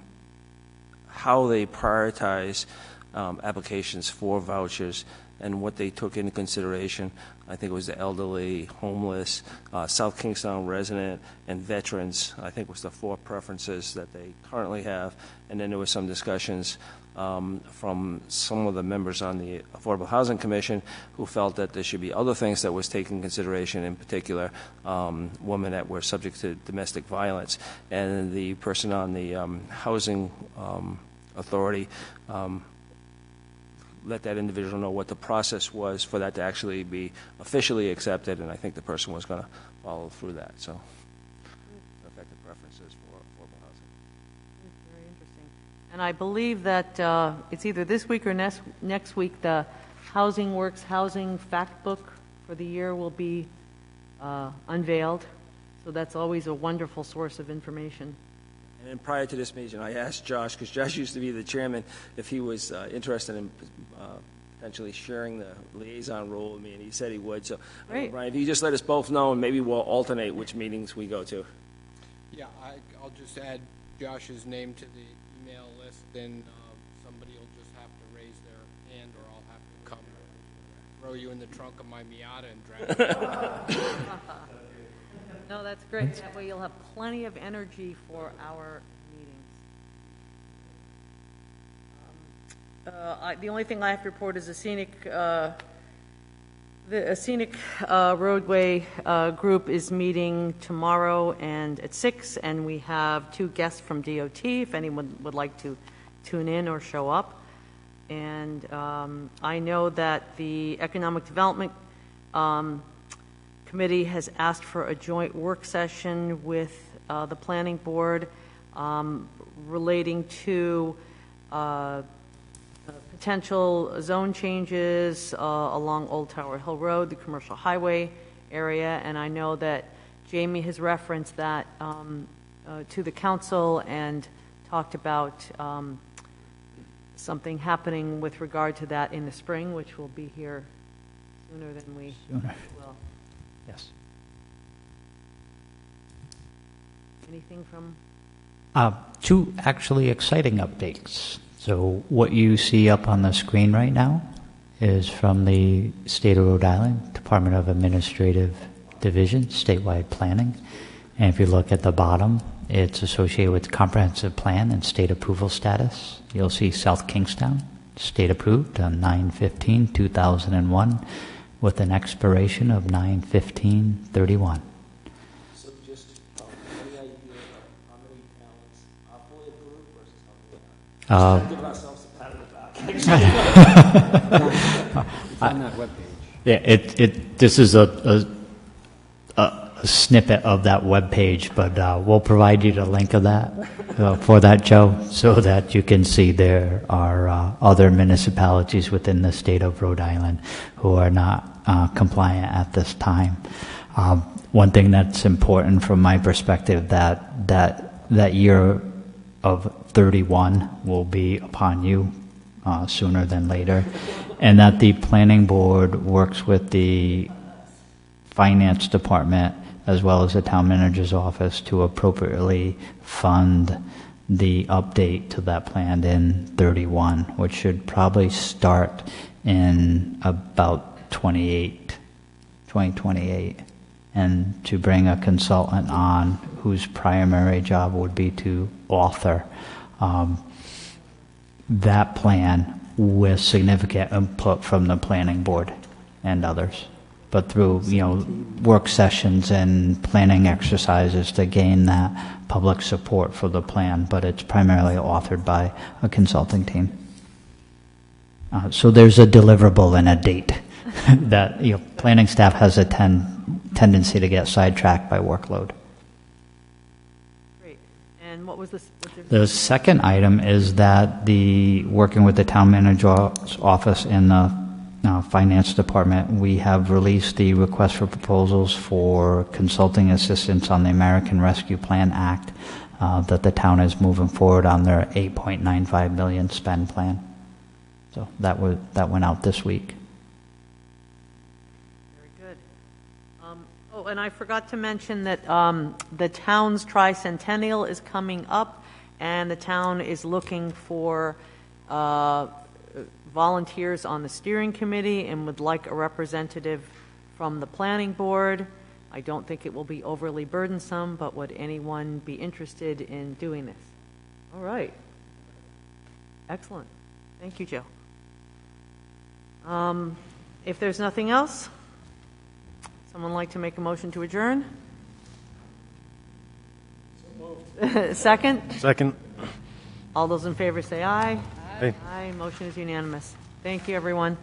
how they prioritize applications for vouchers and what they took into consideration. I think it was the elderly, homeless, South Kingstown resident, and veterans, I think was the 4 preferences that they currently have. And then there was some discussions from some of the members on the Affordable Housing Commission who felt that there should be other things that was taken into consideration, in particular women that were subject to domestic violence. And the person on the Housing Authority let that individual know what the process was for that to actually be officially accepted, and I think the person was going to follow through that. So, effective preferences for affordable housing. Very interesting. And I believe that it's either this week or next week the Housing Works Housing Fact Book for the year will be unveiled. So that's always a wonderful source of information. And then prior to this meeting, I asked Josh, because Josh used to be the chairman, if he was interested in potentially sharing the liaison role with me, and he said he would. So, Brian, if you just let us both know, and maybe we'll alternate which meetings we go to. Yeah, I'll just add Josh's name to the email list, then somebody will just have to raise their hand, or I'll have to come throw you in the trunk of my Miata and drag you. No, that's great. That way you'll have plenty of energy for our meetings. The only thing I have to report is a scenic roadway group is meeting tomorrow and at 6, and we have 2 guests from DOT if anyone would like to tune in or show up. And I know that the Economic Development Committee has asked for a joint work session with the Planning Board relating to potential zone changes along Old Tower Hill Road, the commercial highway area, and I know that Jamie has referenced that to the council and talked about something happening with regard to that in the spring, which will be here sooner than we Sooner. will. Yes. Anything from? Two actually exciting updates. So what you see up on the screen right now is from the State of Rhode Island Department of Administrative Division, statewide planning. And if you look at the bottom, it's associated with comprehensive plan and state approval status. You'll see South Kingstown, state approved on 9/15/2001 with an expiration of 9/15/31. So just any idea of how many towns are fully approved versus how many aren't? Just give ourselves a pat on the back. It's on that webpage. Yeah, this is a snippet of that web page, but we'll provide you the link of that for that, Joe, so that you can see there are other municipalities within the state of Rhode Island who are not compliant at this time. One thing that's important from my perspective, that year of 31 will be upon you sooner than later, and that the planning board works with the finance department as well as the town manager's office to appropriately fund the update to that plan in 31, which should probably start in about 2028, and to bring a consultant on whose primary job would be to author that plan with significant input from the planning board and others, but through work sessions and planning exercises to gain that public support for the plan. But it's primarily authored by a consulting team. So there's a deliverable and a date. That planning staff has a tendency to get sidetracked by workload. Great. And what was this? The second item is that working with the town manager's office and the finance department, we have released the request for proposals for consulting assistance on the American Rescue Plan Act that the town is moving forward on their $8.95 million spend plan. So that went out this week. Very good. And I forgot to mention that the town's tricentennial is coming up, and the town is looking for volunteers on the steering committee and would like a representative from the planning board. I don't think it will be overly burdensome, but would anyone be interested in doing this? All right. Excellent. Thank you, Joe. If there's nothing else, someone like to make a motion to adjourn? Second? Second. All those in favor say aye. Aye. Aye. Motion is unanimous. Thank you, everyone.